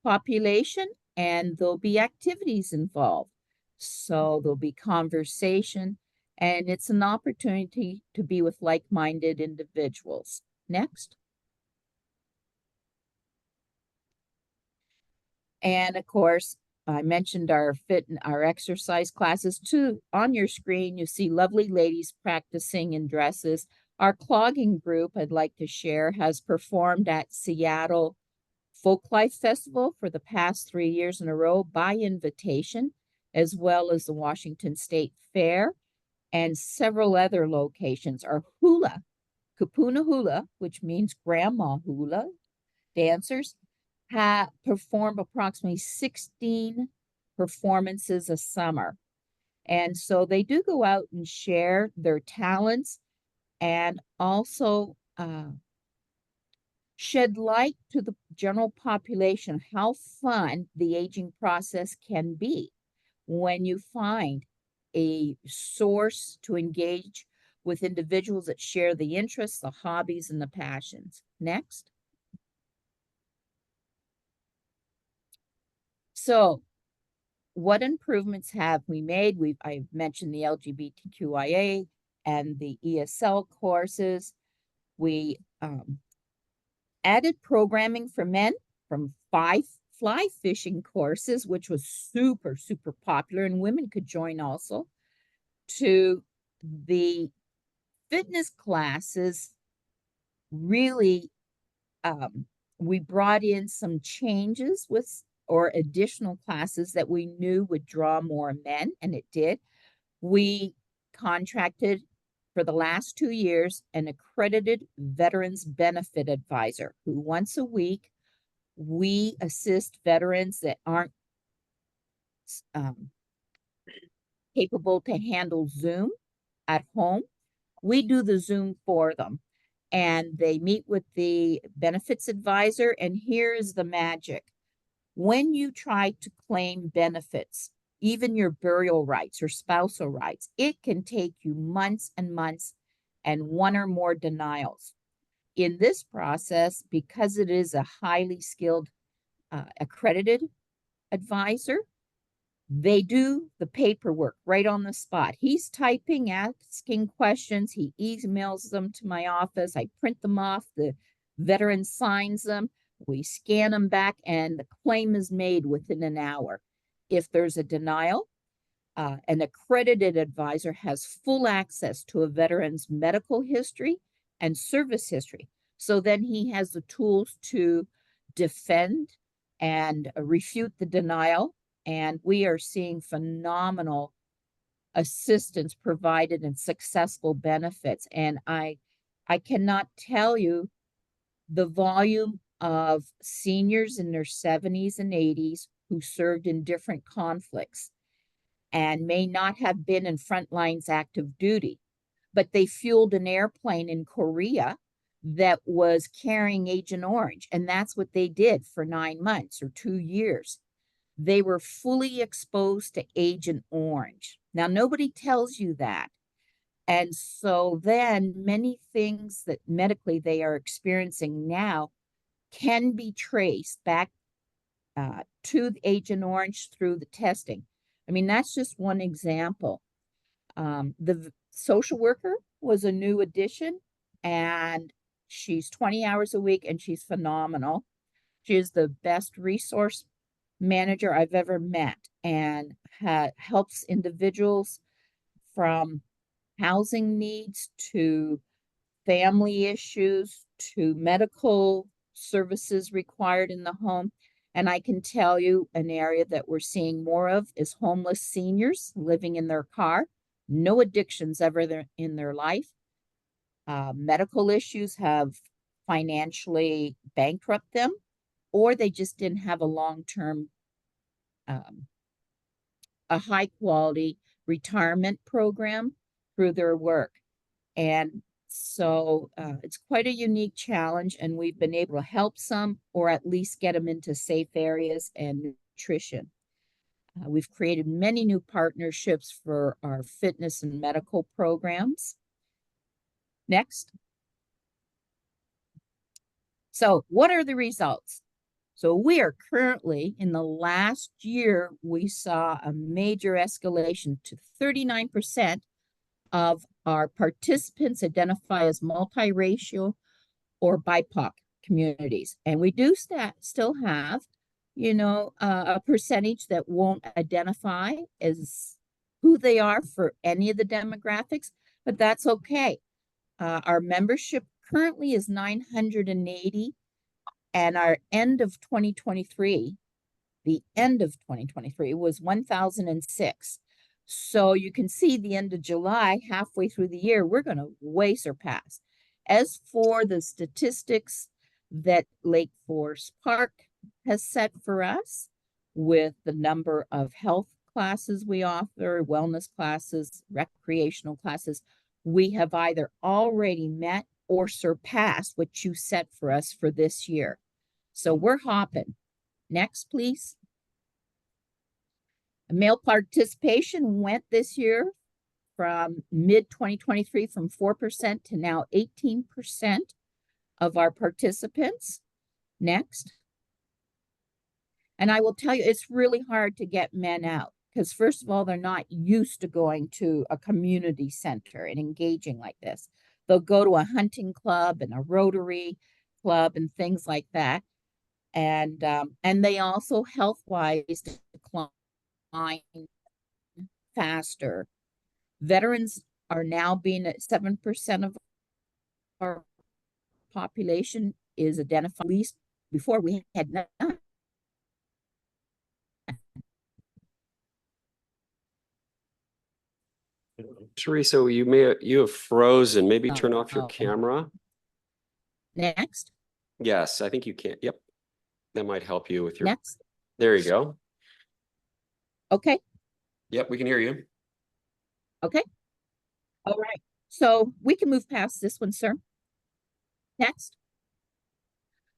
population, and there'll be activities involved. So there'll be conversation, and it's an opportunity to be with like-minded individuals. Next. And of course, I mentioned our exercise classes too. On your screen, you see lovely ladies practicing in dresses. Our clogging group, I'd like to share, has performed at Seattle Folklife Festival for the past 3 years in a row by invitation, as well as the Washington State Fair and several other locations. Our hula, Kupuna Hula, which means grandma hula dancers, have performed approximately 16 performances a summer. And so they do go out and share their talents and also shed light to the general population how fun the aging process can be when you find a source to engage with individuals that share the interests, the hobbies, and the passions. Next. So what improvements have we made? I've mentioned the LGBTQIA and the ESL courses. We added programming for men from 5 fly fishing courses, which was super, super popular, and women could join also, to the fitness classes. Really, we brought in some changes or additional classes that we knew would draw more men, and it did. We contracted for the last 2 years an accredited veterans benefit advisor who once a week we assist veterans that aren't capable to handle Zoom at home. We do the Zoom for them, and they meet with the benefits advisor. And here is the magic. When you try to claim benefits, even your burial rights or spousal rights, it can take you months and months and 1 or more denials. In this process, because it is a highly skilled accredited advisor, they do the paperwork right on the spot. He's typing, asking questions. He emails them to my office. I print them off. The veteran signs them. We scan them back, and the claim is made within an hour. If there's a denial, An accredited advisor has full access to a veteran's medical history and service history. So then he has the tools to defend and refute the denial. And we are seeing phenomenal assistance provided and successful benefits. And I cannot tell you the volume of seniors in their 70s and 80s who served in different conflicts and may not have been in front lines active duty, but they fueled an airplane in Korea that was carrying Agent Orange. And that's what they did for 9 months or 2 years. They were fully exposed to Agent Orange. Now, nobody tells you that. And so then many things that medically they are experiencing now can be traced back to Agent Orange through the testing. I mean, that's just one example. The social worker was a new addition, and she's 20 hours a week, and she's phenomenal. She is the best resource manager I've ever met, and helps individuals from housing needs to family issues to medical services required in the home. And I can tell you an area that we're seeing more of is homeless seniors living in their car, no addictions ever in their life. Medical issues have financially bankrupt them, or they just didn't have a long-term, a high-quality retirement program through their work. And so it's quite a unique challenge, and we've been able to help some, or at least get them into safe areas and nutrition. We've created many new partnerships for our fitness and medical programs. Next. So what are the results? So we are currently, in the last year, we saw a major escalation to 39% of our participants identify as multiracial or BIPOC communities. And we do still have, you know, a percentage that won't identify as who they are for any of the demographics, but that's okay. Our membership currently is 980, and our end of 2023, the end of 2023 was 1,006. So you can see the end of July, halfway through the year, we're going to way surpass. As for the statistics that Lake Forest Park has set for us, with the number of health classes we offer, wellness classes, recreational classes, we have either already met or surpassed what you set for us for this year. So we're hopping. Next, please. Male participation went this year from mid-2023 from 4% to now 18% of our participants. Next. And I will tell you, it's really hard to get men out because, first of all, they're not used to going to a community center and engaging like this. They'll go to a hunting club and a Rotary club and things like that. And they also health-wise decline faster. Veterans are now being at 7% of our population is identified. At least before we had none. Teresa, you have frozen. Maybe turn off your camera. Next. Yes, I think you can. Yep. That might help you with your. Next. There you go. Okay. Yep, we can hear you. Okay. All right. So we can move past this one, sir. Next.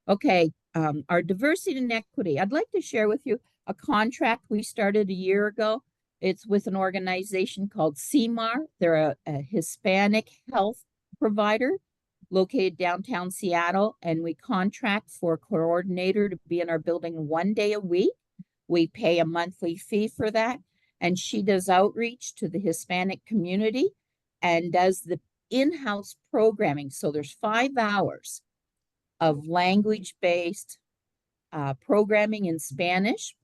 Okay. Our diversity and equity. I'd like to share with you a contract we started a year ago. It's with an organization called CMAR. They're a Hispanic health provider located downtown Seattle, and we contract for a coordinator to be in our building 1 day a week. We pay a monthly fee for that, and she does outreach to the Hispanic community and does the in-house programming. So there's 5 hours of language-based programming in Spanish.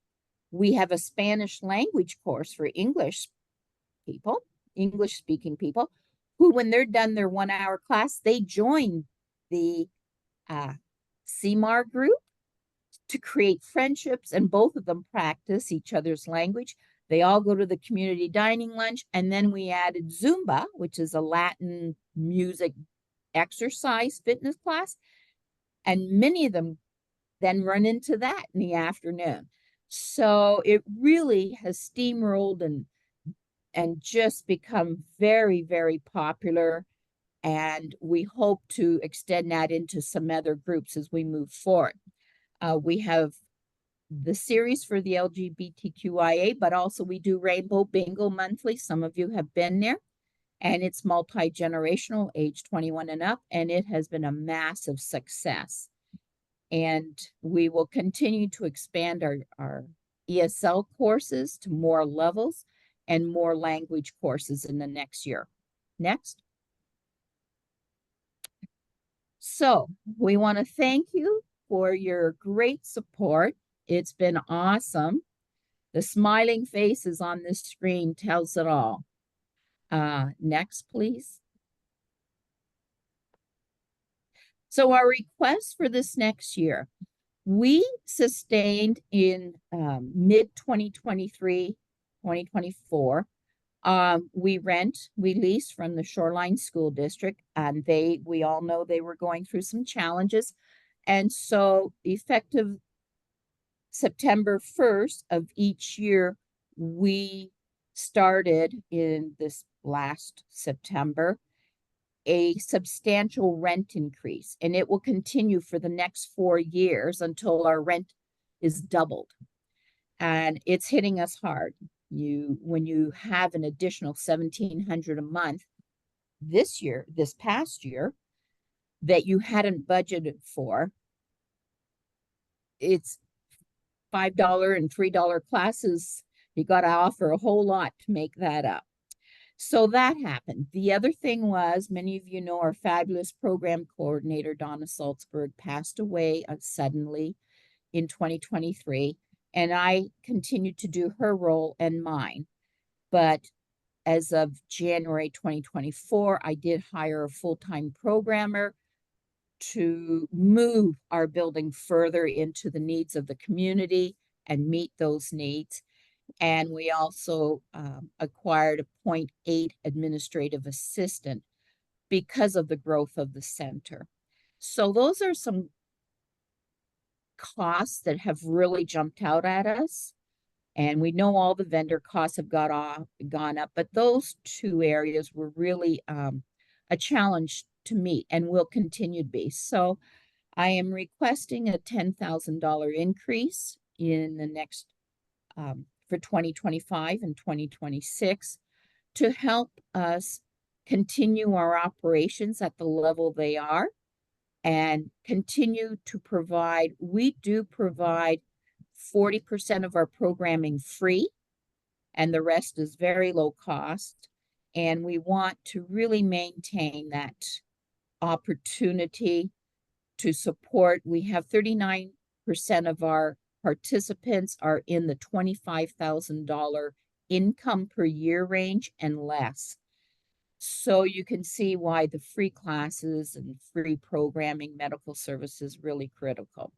We have a Spanish language course for English people, English-speaking people, who, when they're done their 1-hour class, they join the CMAR group to create friendships, and both of them practice each other's language. They all go to the community dining lunch, and then we added Zumba, which is a Latin music exercise fitness class, and many of them then run into that in the afternoon. So it really has steamrolled and just become very, very popular. And we hope to extend that into some other groups as we move forward. We have the series for the LGBTQIA, but also we do Rainbow Bingo monthly. Some of you have been there, and it's multi-generational, age 21 and up, and it has been a massive success. And we will continue to expand our ESL courses to more levels and more language courses in the next year. Next. So we want to thank you for your great support. It's been awesome. The smiling faces on this screen tells it all. Next, please. So our request for this next year, we sustained in mid-2023, 2024, we leased from the Shoreline School District, and we all know they were going through some challenges. And so effective September 1st of each year, we started in this last September a substantial rent increase, and it will continue for the next 4 years until our rent is doubled. And it's hitting us hard. When you have an additional $1,700 a month this past year, that you hadn't budgeted for, it's $5 and $3 classes. You got to offer a whole lot to make that up. So that happened. The other thing was, many of you know our fabulous program coordinator, Donna Salzberg, passed away suddenly in 2023, and I continued to do her role and mine. But as of January 2024, I did hire a full-time programmer to move our building further into the needs of the community and meet those needs. And we also acquired a 0.8 administrative assistant because of the growth of the center. So those are some costs that have really jumped out at us. And we know all the vendor costs have gone up, but those two areas were really a challenge to meet and will continue to be. So I am requesting a $10,000 increase in the next for 2025 and 2026 to help us continue our operations at the level they are and continue to provide. We do provide 40% of our programming free, and the rest is very low cost. And we want to really maintain that opportunity to support. We have 39% of our participants are in the $25,000 income per year range and less. So you can see why the free classes and free programming, medical services, really critical.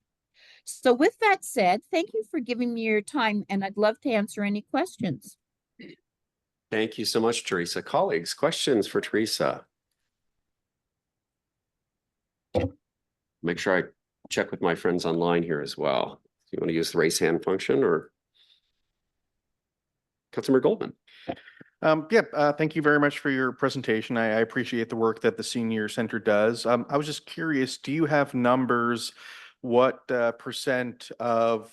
So with that said, thank you for giving me your time, and I'd love to answer any questions. Thank you so much, Teresa. Colleagues, questions for Teresa? Make sure I check with my friends online here as well. Do you want to use the raise hand function or? Councilmember Goldman. Thank you very much for your presentation. I appreciate the work that the senior center does. I was just curious, do you have numbers? What percent of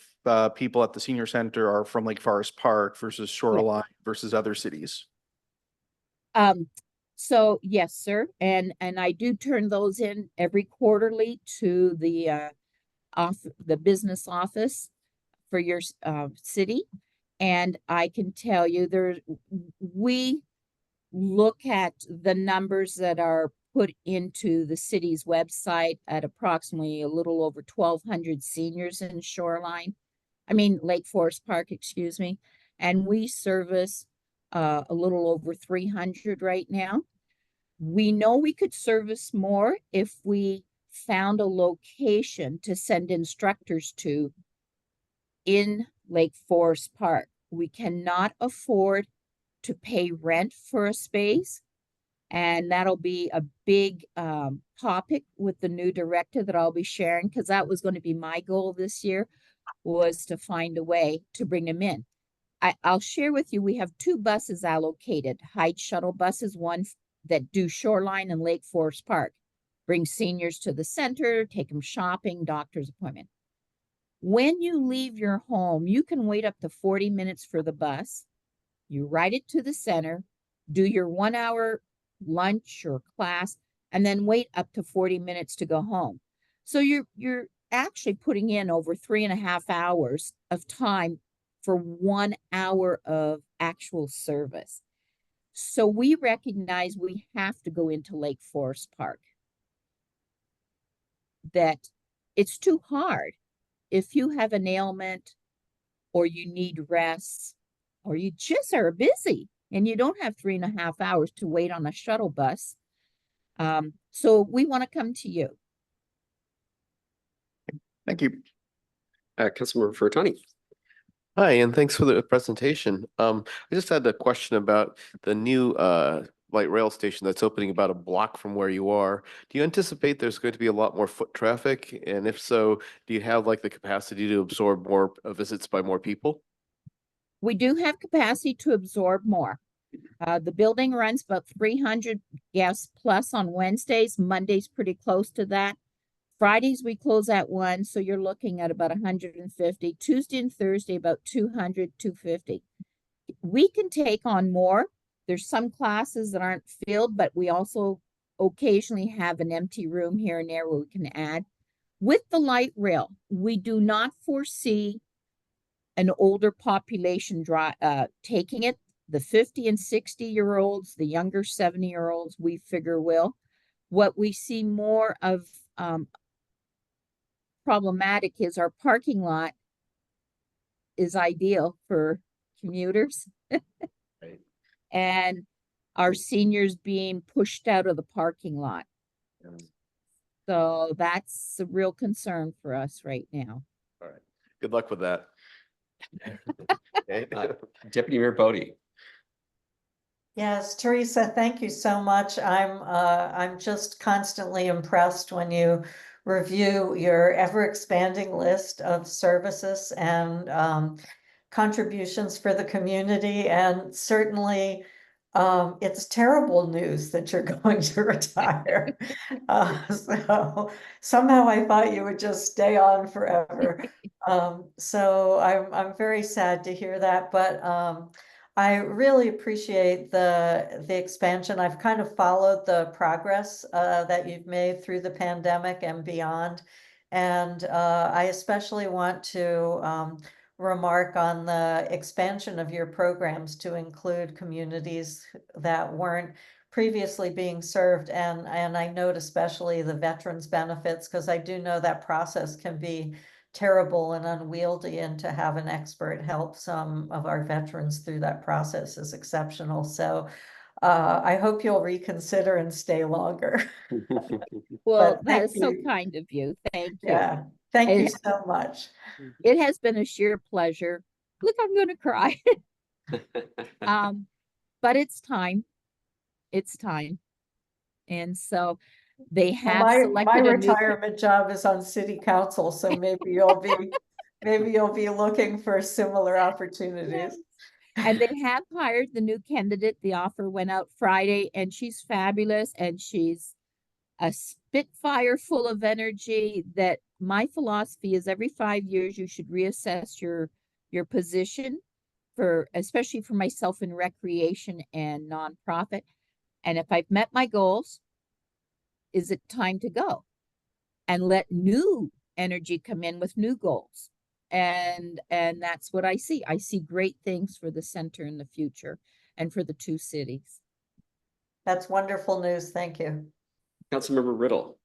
people at the senior center are from Lake Forest Park versus Shoreline versus other cities? So yes, sir. And I do turn those in every quarterly to the business office for your city. And I can tell you we look at the numbers that are put into the city's website at approximately a little over 1,200 seniors in Lake Forest Park, excuse me. And we service a little over 300 right now. We know we could service more if we found a location to send instructors to in Lake Forest Park. We cannot afford to pay rent for a space. And that'll be a big topic with the new director that I'll be sharing, because that was going to be my goal this year, was to find a way to bring them in. I'll share with you, we have 2 buses allocated, Heights shuttle buses, one that do Shoreline and Lake Forest Park, bring seniors to the center, take them shopping, doctor's appointment. When you leave your home, you can wait up to 40 minutes for the bus. You ride it to the center, do your 1 hour lunch or class, and then wait up to 40 minutes to go home. So you're actually putting in over 3.5 hours of time for 1 hour of actual service. So we recognize we have to go into Lake Forest Park. That it's too hard. If you have an ailment or you need rest or you just are busy and you don't have 3.5 hours to wait on a shuttle bus. So we want to come to you. Thank you. Councilmember Furtani. Hi, and thanks for the presentation. I just had a question about the new light rail station that's opening about a block from where you are. Do you anticipate there's going to be a lot more foot traffic? And if so, do you have like the capacity to absorb more visits by more people? We do have capacity to absorb more. The building runs about 300 guests plus on Wednesdays. Mondays pretty close to that. Fridays we close at 1, so you're looking at about 150. Tuesday and Thursday about 200, 250. We can take on more. There's some classes that aren't filled, but we also occasionally have an empty room here and there where we can add. With the light rail, we do not foresee an older population taking it. The 50 and 60-year-olds, the younger 70-year-olds, we figure will. What we see more of problematic is our parking lot is ideal for commuters. Right. And our seniors being pushed out of the parking lot. Yeah. So that's a real concern for us right now. All right. Good luck with that. Okay. Deputy Mayor Bodie. Yes, Teresa, thank you so much. I'm just constantly impressed when you review your ever-expanding list of services and contributions for the community. And certainly, it's terrible news that you're going to retire. So somehow I thought you would just stay on forever. So I'm very sad to hear that, but I really appreciate the expansion. I've kind of followed the progress that you've made through the pandemic and beyond. And I especially want to remark on the expansion of your programs to include communities that weren't previously being served. And I note especially the veterans benefits, because I do know that process can be terrible and unwieldy, and to have an expert help some of our veterans through that process is exceptional. So I hope you'll reconsider and stay longer. Well, But that is so you. kind of you. Thank you. Yeah, thank you so much. It has been a sheer pleasure. Look, I'm going to cry. But it's time. It's time. And so they have My selected a new. retirement job is on city council, so maybe you'll be looking for similar opportunities. And they have hired the new candidate. The offer went out Friday, and she's fabulous, and she's a spitfire full of energy. That my philosophy is every 5 years you should reassess your position, for especially for myself in recreation and nonprofit. And if I've met my goals, is it time to go and let new energy come in with new goals? And that's what I see. I see great things for the center in the future and for the 2 cities. That's wonderful news. Thank you. Councilmember Riddle.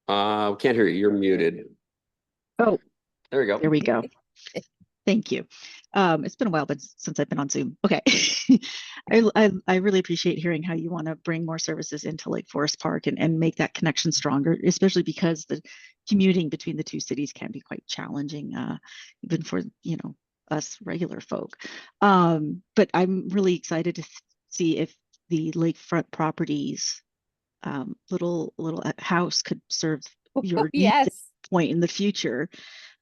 Can't hear you. You're muted. Oh, there we go. there we go. Thank you. It's been a while, but since I've been on Zoom. Okay. I really appreciate hearing how you want to bring more services into Lake Forest Park and make that connection stronger, especially because the commuting between the two cities can be quite challenging, even for, you know, us regular folk. But I'm really excited to see if the lakefront properties little house could serve your needs at Yes. point in the future.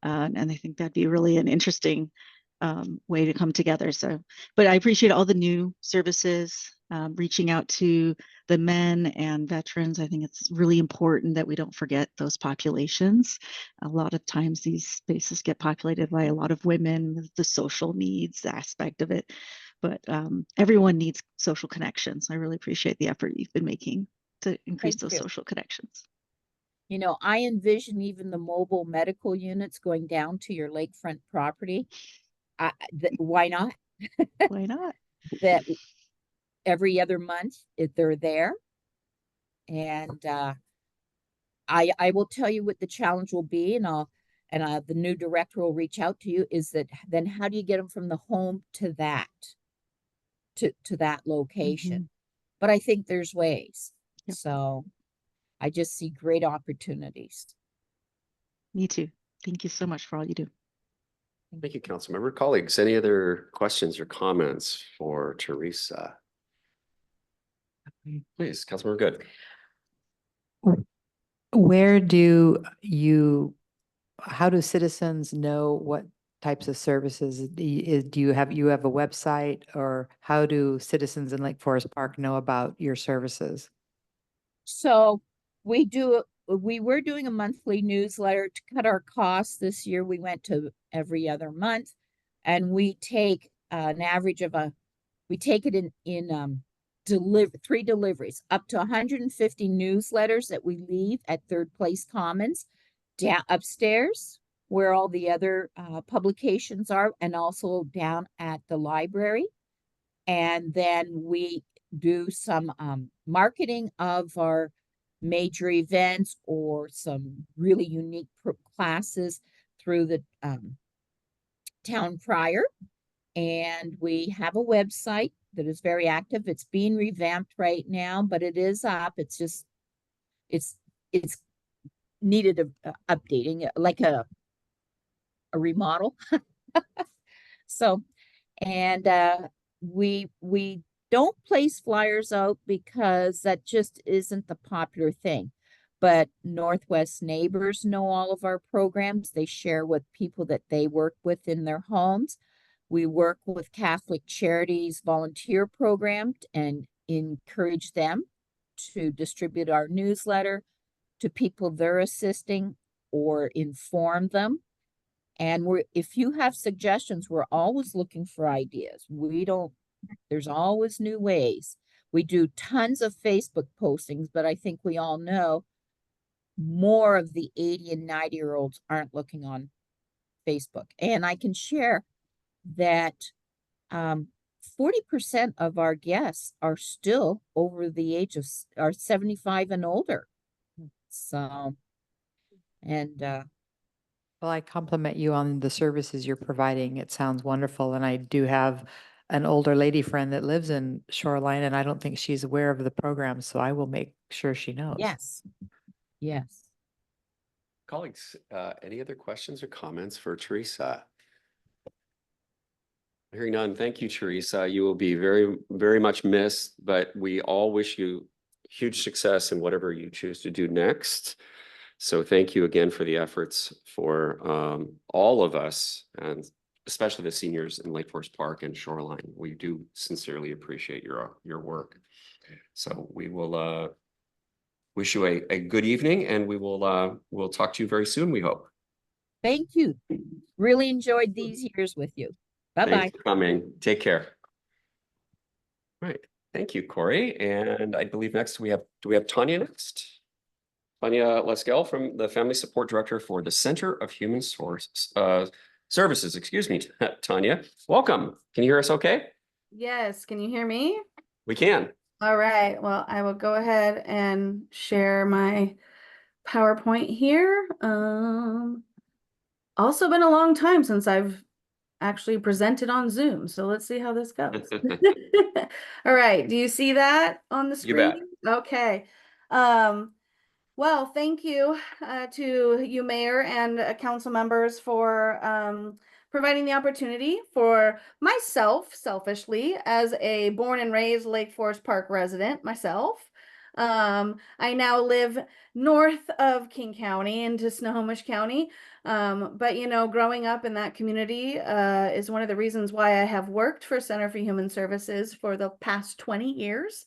And I think that'd be really an interesting way to come together. So, but I appreciate all the new services, reaching out to the men and veterans. I think it's really important that we don't forget those populations. A lot of times these spaces get populated by a lot of women, the social needs aspect of it. But everyone needs social connections. I really appreciate the effort you've been making to increase Thank those you. social connections. You know, I envision even the mobile medical units going down to your lakefront property. Why not? Why not? That every other month if they're there. And I will tell you what the challenge will be, and the new director will reach out to you, is that then how do you get them from the home to that location? But I think there's ways. Yep. So I just see great opportunities. Me too. Thank you so much for all you do. Thank you, Councilmember. Colleagues, any other questions or comments for Teresa? Please, Councilmember Good. Where do you, how do citizens know what types of services? Do you have a website, or how do citizens in Lake Forest Park know about your services? So we were doing a monthly newsletter to cut our costs. This year we went to every other month, and we take an average of we take it in 3 deliveries, up to 150 newsletters that we leave at Third Place Commons, down upstairs where all the other publications are, and also down at the library. And then we do some marketing of our major events or some really unique classes through the town crier. And we have a website that is very active. It's being revamped right now, but it is up. It's just, it's needed updating, like a remodel. So, and we don't place flyers out because that just isn't the popular thing. But Northwest neighbors know all of our programs. They share with people that they work with in their homes. We work with Catholic Charities volunteer program and encourage them to distribute our newsletter to people they're assisting or inform them. And if you have suggestions, we're always looking for ideas. There's always new ways. We do tons of Facebook postings, but I think we all know more of the 80 and 90-year-olds aren't looking on Facebook. And I can share that 40% of our guests are still over the age of 75 and older. So, and well, I compliment you on the services you're providing. It sounds wonderful. And I do have an older lady friend that lives in Shoreline, and I don't think she's aware of the program. So I will make sure she knows. yes. Yes. Colleagues, any other questions or comments for Teresa? Hearing none, thank you, Teresa. You will be very, very much missed, but we all wish you huge success in whatever you choose to do next. So thank you again for the efforts for all of us, and especially the seniors in Lake Forest Park and Shoreline. We do sincerely appreciate your work. So we will wish you a good evening, and we'll talk to you very soon, we hope. Thank you. Really enjoyed these years with you. Bye-bye. Thanks for coming. Take care. All right. Thank you, Corey. And I believe next do we have Tanya next? Tanya Lesgell from the Family Support Director for the Center of Human Services. Excuse me, Tanya. Welcome. Can you hear us okay? Yes, can you hear me? We can. All right, well, I will go ahead and share my PowerPoint here. Also been a long time since I've actually presented on Zoom. So let's see how this goes. All right. Do you see that on the You bet. screen? Okay. Well, thank you to you, Mayor, and council members for providing the opportunity for myself, selfishly, as a born and raised Lake Forest Park resident myself. I now live north of King County into Snohomish County. But you know, growing up in that community is one of the reasons why I have worked for Center for Human Services for the past 20 years.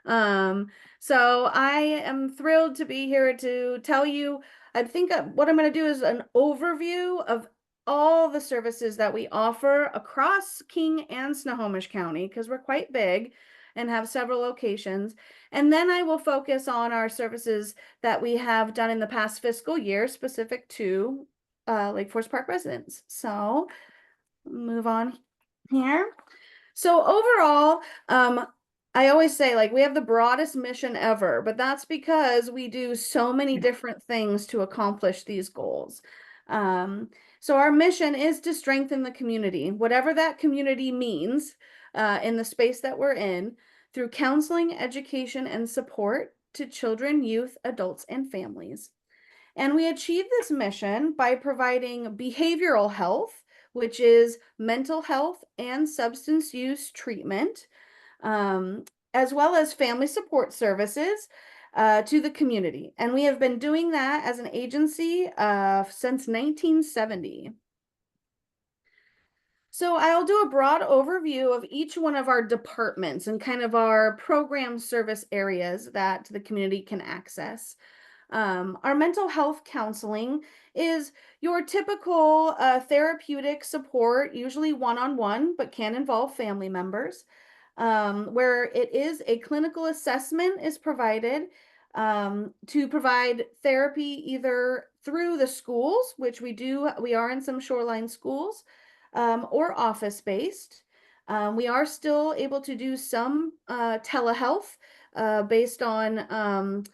So I am thrilled to be here to tell you, I think what I'm going to do is an overview of all the services that we offer across King and Snohomish County, because we're quite big and have several locations. And then I will focus on our services that we have done in the past fiscal year specific to Lake Forest Park residents. So move on here. So overall, I always say, like, we have the broadest mission ever, but that's because we do so many different things to accomplish these goals. So our mission is to strengthen the community, whatever that community means, in the space that we're in, through counseling, education, and support to children, youth, adults, and families. And we achieve this mission by providing behavioral health, which is mental health and substance use treatment, as well as family support services to the community. And we have been doing that as an agency since 1970. So I'll do a broad overview of each one of our departments and kind of our program service areas that the community can access. Our mental health counseling is your typical therapeutic support, usually one-on-one, but can involve family members, where it is a clinical assessment is provided to provide therapy either through the schools, which we are in some Shoreline schools, or office-based. We are still able to do some telehealth based on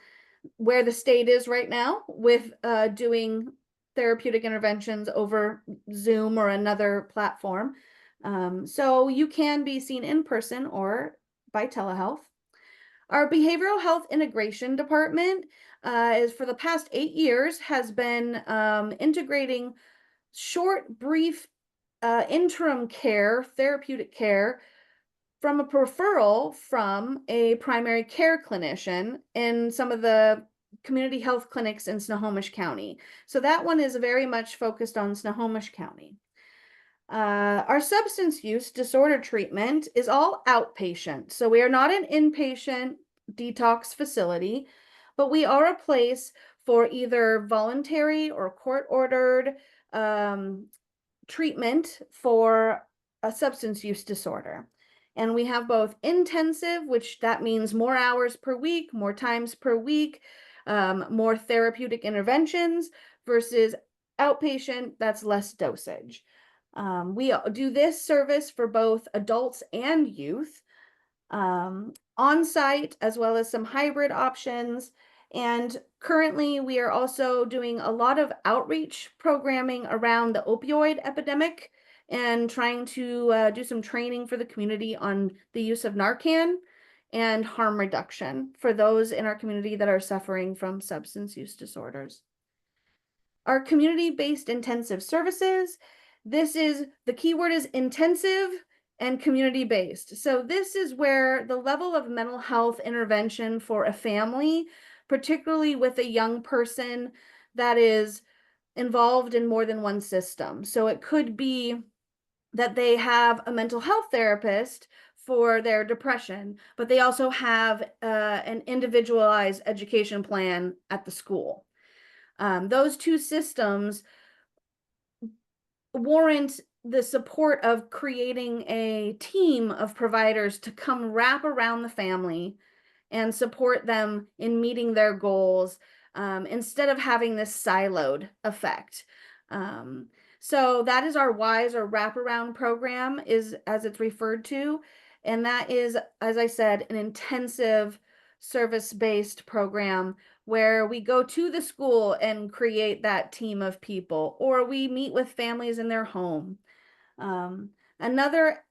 where the state is right now with doing therapeutic interventions over Zoom or another platform. So you can be seen in person or by telehealth. Our behavioral health integration department is for the past 8 years has been integrating short, brief interim care, therapeutic care from a referral from a primary care clinician in some of the community health clinics in Snohomish County. So that one is very much focused on Snohomish County. Our substance use disorder treatment is all outpatient. So we are not an inpatient detox facility, but we are a place for either voluntary or court-ordered treatment for a substance use disorder. And we have both intensive, which that means more hours per week, more times per week, more therapeutic interventions, versus outpatient, that's less dosage. We do this service for both adults and youth, on-site, as well as some hybrid options. And currently, we are also doing a lot of outreach programming around the opioid epidemic and trying to do some training for the community on the use of Narcan and harm reduction for those in our community that are suffering from substance use disorders. Our community-based intensive services, the keyword is intensive and community-based. So this is where the level of mental health intervention for a family, particularly with a young person that is involved in more than one system. So it could be that they have a mental health therapist for their depression, but they also have an individualized education plan at the school. Those two systems warrant the support of creating a team of providers to come wrap around the family and support them in meeting their goals, instead of having this siloed effect. So that is our WISE, or wraparound program, is as it's referred to. And that is, as I said, an intensive service-based program where we go to the school and create that team of people, or we meet with families in their home. Another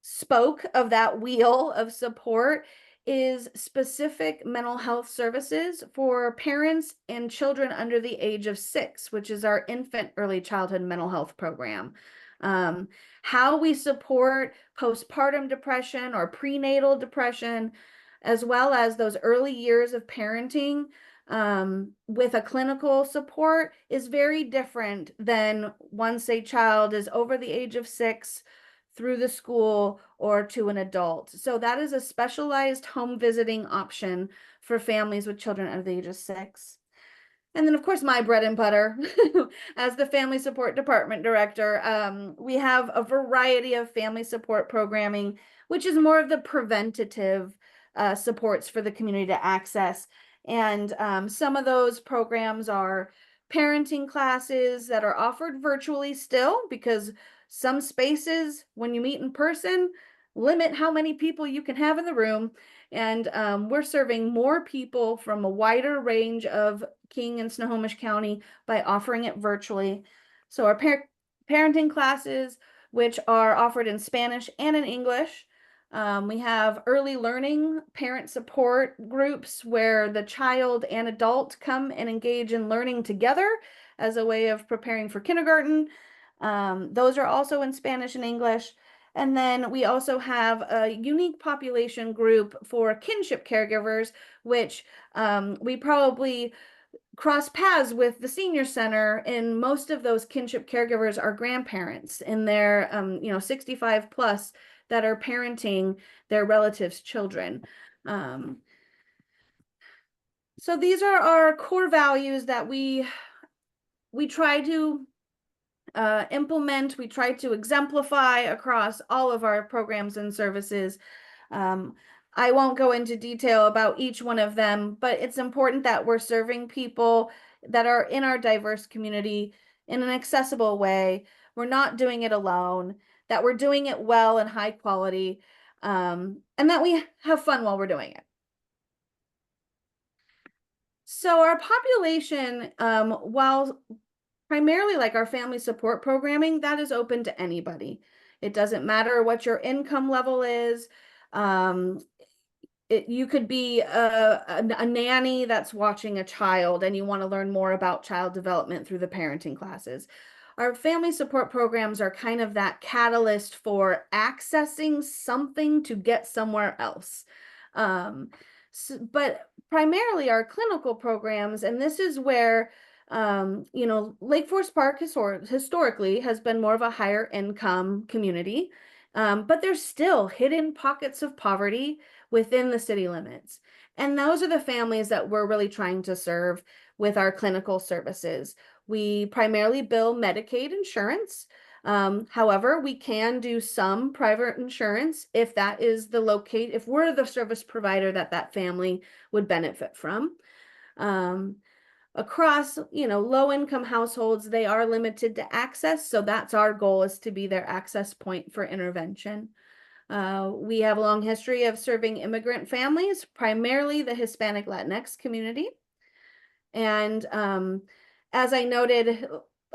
spoke of that wheel of support is specific mental health services for parents and children under the age of 6, which is our infant early childhood mental health program. How we support postpartum depression or prenatal depression, as well as those early years of parenting with a clinical support is very different than once a child is over the age of 6 through the school or to an adult. So that is a specialized home visiting option for families with children under the age of 6. And then, of course, my bread and butter as the Family Support Department Director, we have a variety of family support programming, which is more of the preventative supports for the community to access. And some of those programs are parenting classes that are offered virtually still, because some spaces, when you meet in person, limit how many people you can have in the room. And we're serving more people from a wider range of King and Snohomish County by offering it virtually. So our parenting classes, which are offered in Spanish and in English. We have early learning parent support groups where the child and adult come and engage in learning together as a way of preparing for kindergarten. Those are also in Spanish and English. And then we also have a unique population group for kinship caregivers, which we probably cross paths with the senior center. And most of those kinship caregivers are grandparents in their 65 plus that are parenting their relatives' children. So these are our core values that we try to implement, we try to exemplify across all of our programs and services. I won't go into detail about each one of them, but it's important that we're serving people that are in our diverse community in an accessible way. We're not doing it alone, that we're doing it well and high quality, and that we have fun while we're doing it. So our population, while primarily like our family support programming, that is open to anybody. It doesn't matter what your income level is. You could be a nanny that's watching a child and you want to learn more about child development through the parenting classes. Our family support programs are kind of that catalyst for accessing something to get somewhere else. But primarily our clinical programs, and this is where Lake Forest Park historically has been more of a higher income community, but there's still hidden pockets of poverty within the city limits. And those are the families that we're really trying to serve with our clinical services. We primarily bill Medicaid insurance. However, we can do some private insurance if that is if we're the service provider that family would benefit from. Across, low income households, they are limited to access. So that's our goal, is to be their access point for intervention. We have a long history of serving immigrant families, primarily the Hispanic Latinx community. And as I noted,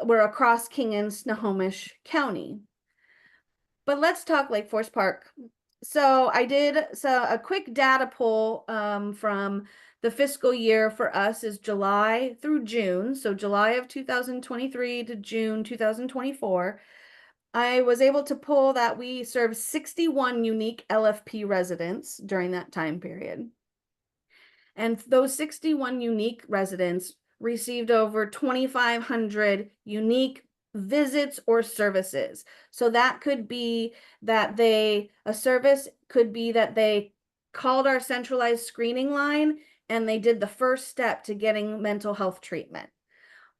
we're across King and Snohomish County. But let's talk Lake Forest Park. So I did a quick data poll from the fiscal year for us is July through June. So July of 2023 to June 2024. I was able to pull that we served 61 unique LFP residents during that time period. And those 61 unique residents received over 2,500 unique visits or services. So that could be that a service could be that they called our centralized screening line and they did the first step to getting mental health treatment.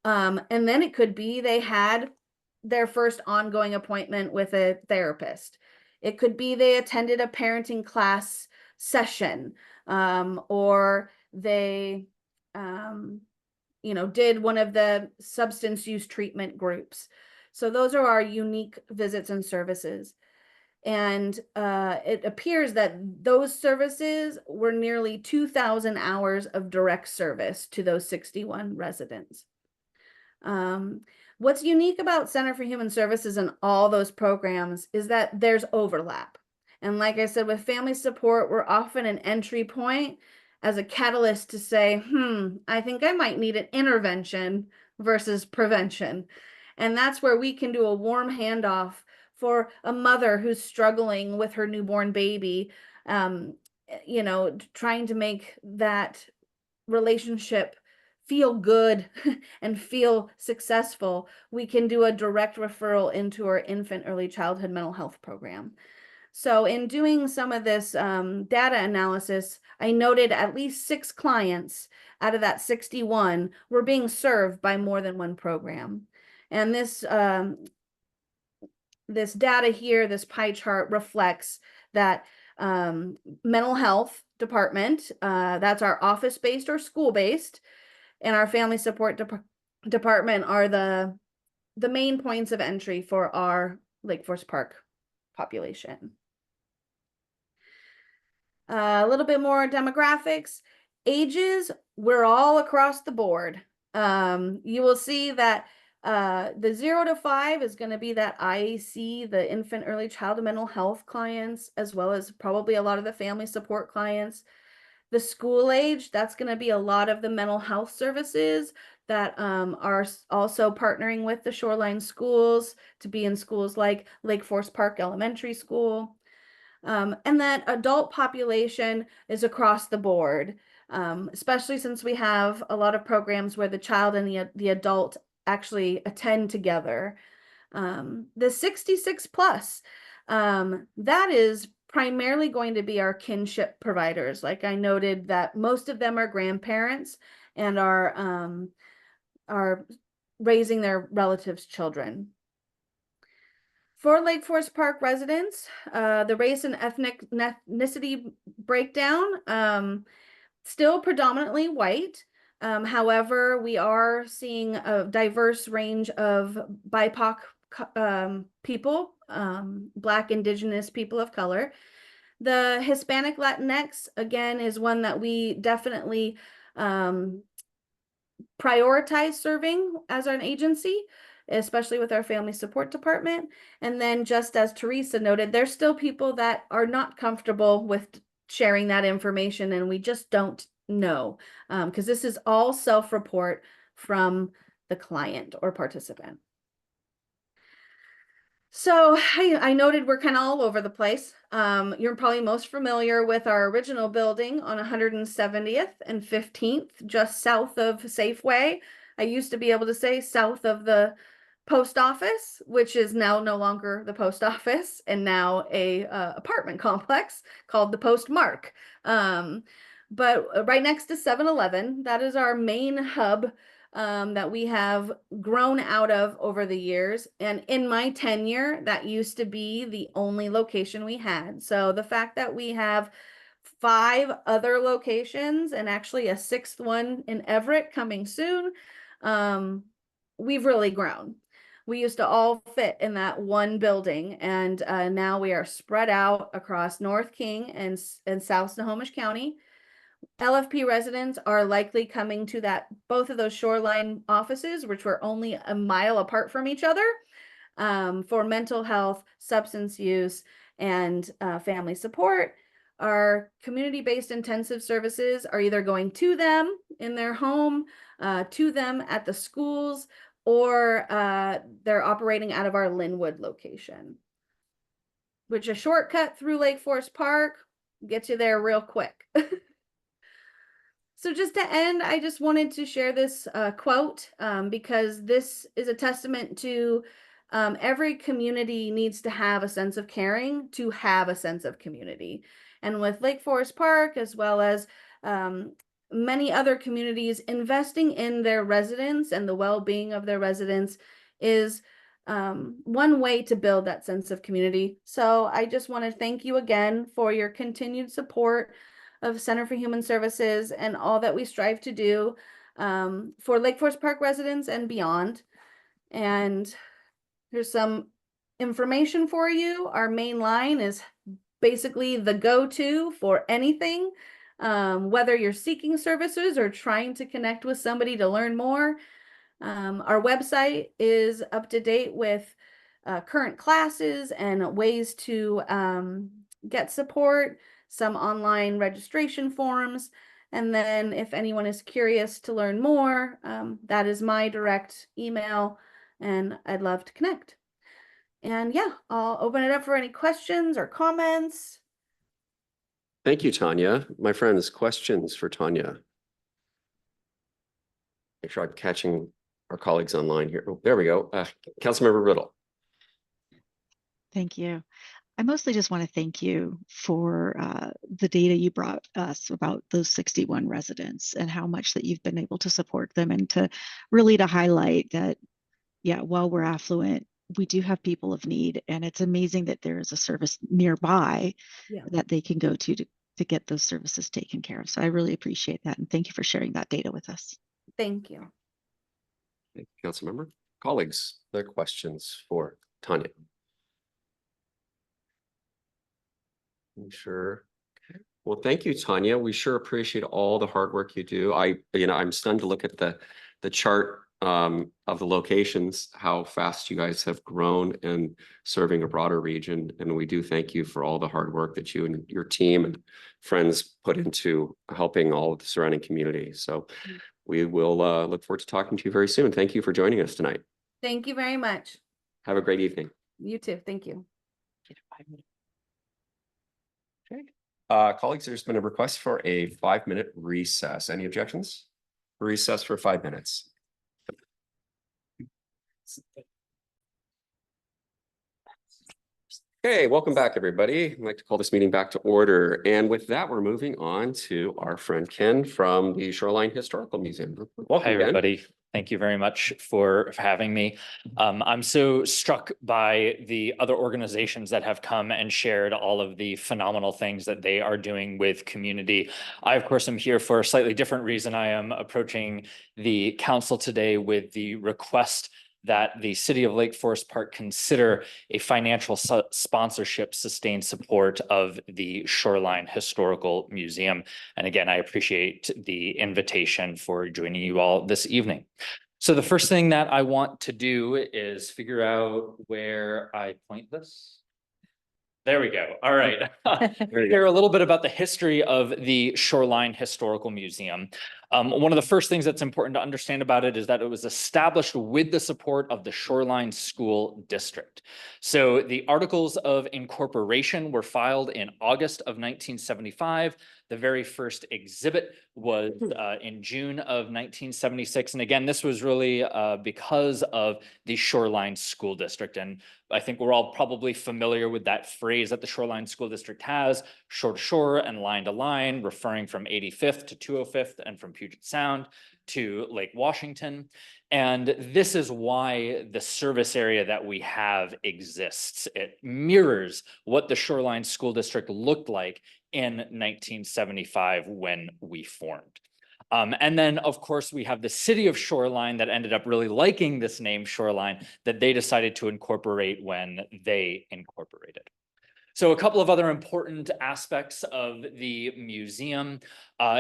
And then it could be they had their first ongoing appointment with a therapist. It could be they attended a parenting class session, or they, did one of the substance use treatment groups. So those are our unique visits and services. And it appears that those services were nearly 2,000 hours of direct service to those 61 residents. What's unique about Center for Human Services and all those programs is that there's overlap. And like I said, with family support, we're often an entry point as a catalyst to say, I think I might need an intervention versus prevention. And that's where we can do a warm handoff for a mother who's struggling with her newborn baby, you know, trying to make that relationship feel good and feel successful. We can do a direct referral into our infant early childhood mental health program. So in doing some of this data analysis, I noted at least 6 clients out of that 61 were being served by more than one program. And this this data here, this pie chart reflects that mental health department, that's our office-based or school-based, and our family support department are the main points of entry for our Lake Forest Park population. A little bit more demographics. Ages, we're all across the board. You will see that the 0 to 5 is going to be that IAC, the infant early childhood mental health clients, as well as probably a lot of the family support clients. The school age, that's going to be a lot of the mental health services that are also partnering with the Shoreline schools to be in schools like Lake Forest Park Elementary School. And that adult population is across the board, especially since we have a lot of programs where the child and the adult actually attend together. The 66 plus, that is primarily going to be our kinship providers. Like I noted that most of them are grandparents and are raising their relatives' children. For Lake Forest Park residents, the race and ethnicity breakdown, still predominantly white. However, we are seeing a diverse range of BIPOC people, Black, Indigenous, people of color. The Hispanic Latinx, again, is one that we definitely prioritize serving as an agency, especially with our family support department. And then just as Teresa noted, there's still people that are not comfortable with sharing that information, and we just don't know, because this is all self-report from the client or participant. So I noted we're kind of all over the place. You're probably most familiar with our original building on 170th and 15th, just south of Safeway. I used to be able to say south of the post office, which is now no longer the post office and now a apartment complex called the Postmark. But right next to 7-Eleven, that is our main hub that we have grown out of over the years. And in my tenure, that used to be the only location we had. So the fact that we have 5 other locations and actually a 6th one in Everett coming soon, we've really grown. We used to all fit in that one building, and now we are spread out across North King and South Snohomish County. LFP residents are likely coming to both of those Shoreline offices, which were only a mile apart from each other, for mental health, substance use, and family support. Our community-based intensive services are either going to them in their home, to them at the schools, or they're operating out of our Linwood location, which a shortcut through Lake Forest Park gets you there real quick. So just to end, I just wanted to share this quote because this is a testament to every community needs to have a sense of caring to have a sense of community. And with Lake Forest Park, as well as many other communities, investing in their residents and the well-being of their residents is one way to build that sense of community. So I just want to thank you again for your continued support of Center for Human Services and all that we strive to do for Lake Forest Park residents and beyond. And here's some information for you. Our main line is basically the go-to for anything, whether you're seeking services or trying to connect with somebody to learn more. Our website is up to date with current classes and ways to get support, some online registration forms. And then if anyone is curious to learn more, that is my direct email, and I'd love to connect. And yeah, I'll open it up for any questions or comments. Thank you, Tanya. My friends, questions for Tanya? Make sure I'm catching our colleagues online here. Oh, there we go. Councilmember Riddle. Thank you. I mostly just want to thank you for the data you brought us about those 61 residents and how much that you've been able to support them, and to really to highlight that, yeah, while we're affluent, we do have people of need, and it's amazing that there is a service nearby that they can go to get those services taken care of. So I really appreciate that, and thank you for sharing that data with us. Thank you. Thank you, Councilmember. Colleagues, other questions for Tanya? Sure. Okay. Well, thank you, Tanya. We sure appreciate all the hard work you do. I'm stunned to look at the chart of the locations, how fast you guys have grown and serving a broader region. And we do thank you for all the hard work that you and your team and friends put into helping all of the surrounding community. So we will look forward to talking to you very soon. Thank you for joining us tonight. Thank you very much. Have a great evening. You too. Thank you. Okay. Colleagues, there's been a request for a 5-minute recess. Any objections? Recess for 5 minutes. Okay, welcome back, everybody. I'd like to call this meeting back to order. And with that, we're moving on to our friend Ken from the Shoreline Historical Museum. Welcome, Hi, Ken. everybody. Thank you very much for having me. I'm so struck by the other organizations that have come and shared all of the phenomenal things that they are doing with community. I, of course, am here for a slightly different reason. I am approaching the council today with the request that the city of Lake Forest Park consider a financial sponsorship, sustained support of the Shoreline Historical Museum. And again, I appreciate the invitation for joining you all this evening. So the first thing that I want to do is figure out where I point this. There we go. All right. Share a little bit about the history of the Shoreline Historical Museum. One of the first things that's important to understand about it is that it was established with the support of the Shoreline School District. So the Articles of Incorporation were filed in August of 1975. The very first exhibit was in June of 1976. And again, this was really because of the Shoreline School District. And I think we're all probably familiar with that phrase that the Shoreline School District has, shore to shore and line to line, referring from 85th to 205th and from Puget Sound to Lake Washington. And this is why the service area that we have exists. It mirrors what the Shoreline School District looked like in 1975 when we formed. And then, of course, we have the city of Shoreline that ended up really liking this name Shoreline that they decided to incorporate when they incorporated. So a couple of other important aspects of the museum.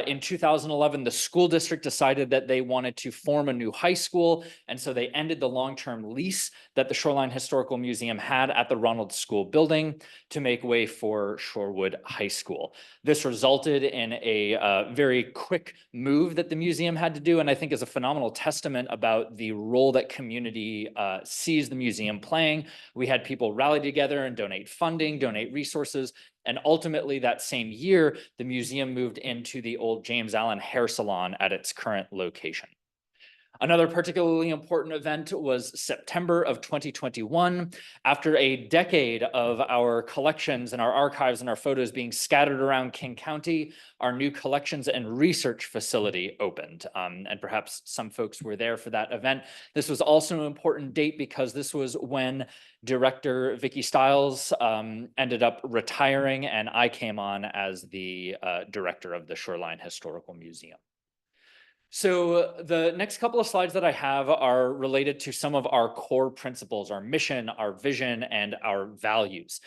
In 2011, the school district decided that they wanted to form a new high school. And so they ended the long-term lease that the Shoreline Historical Museum had at the Ronald School building to make way for Shorewood High School. This resulted in a very quick move that the museum had to do, and I think is a phenomenal testament about the role that community sees the museum playing. We had people rally together and donate funding, donate resources, and ultimately that same year, the museum moved into the old James Allen Hair Salon at its current location. Another particularly important event was September of 2021. After a decade of our collections and our archives and our photos being scattered around King County, our new collections and research facility opened. And perhaps some folks were there for that event. This was also an important date because this was when Director Vicki Stiles ended up retiring, and I came on as the director of the Shoreline Historical Museum. So the next couple of slides that I have are related to some of our core principles, our mission, our vision, and our values.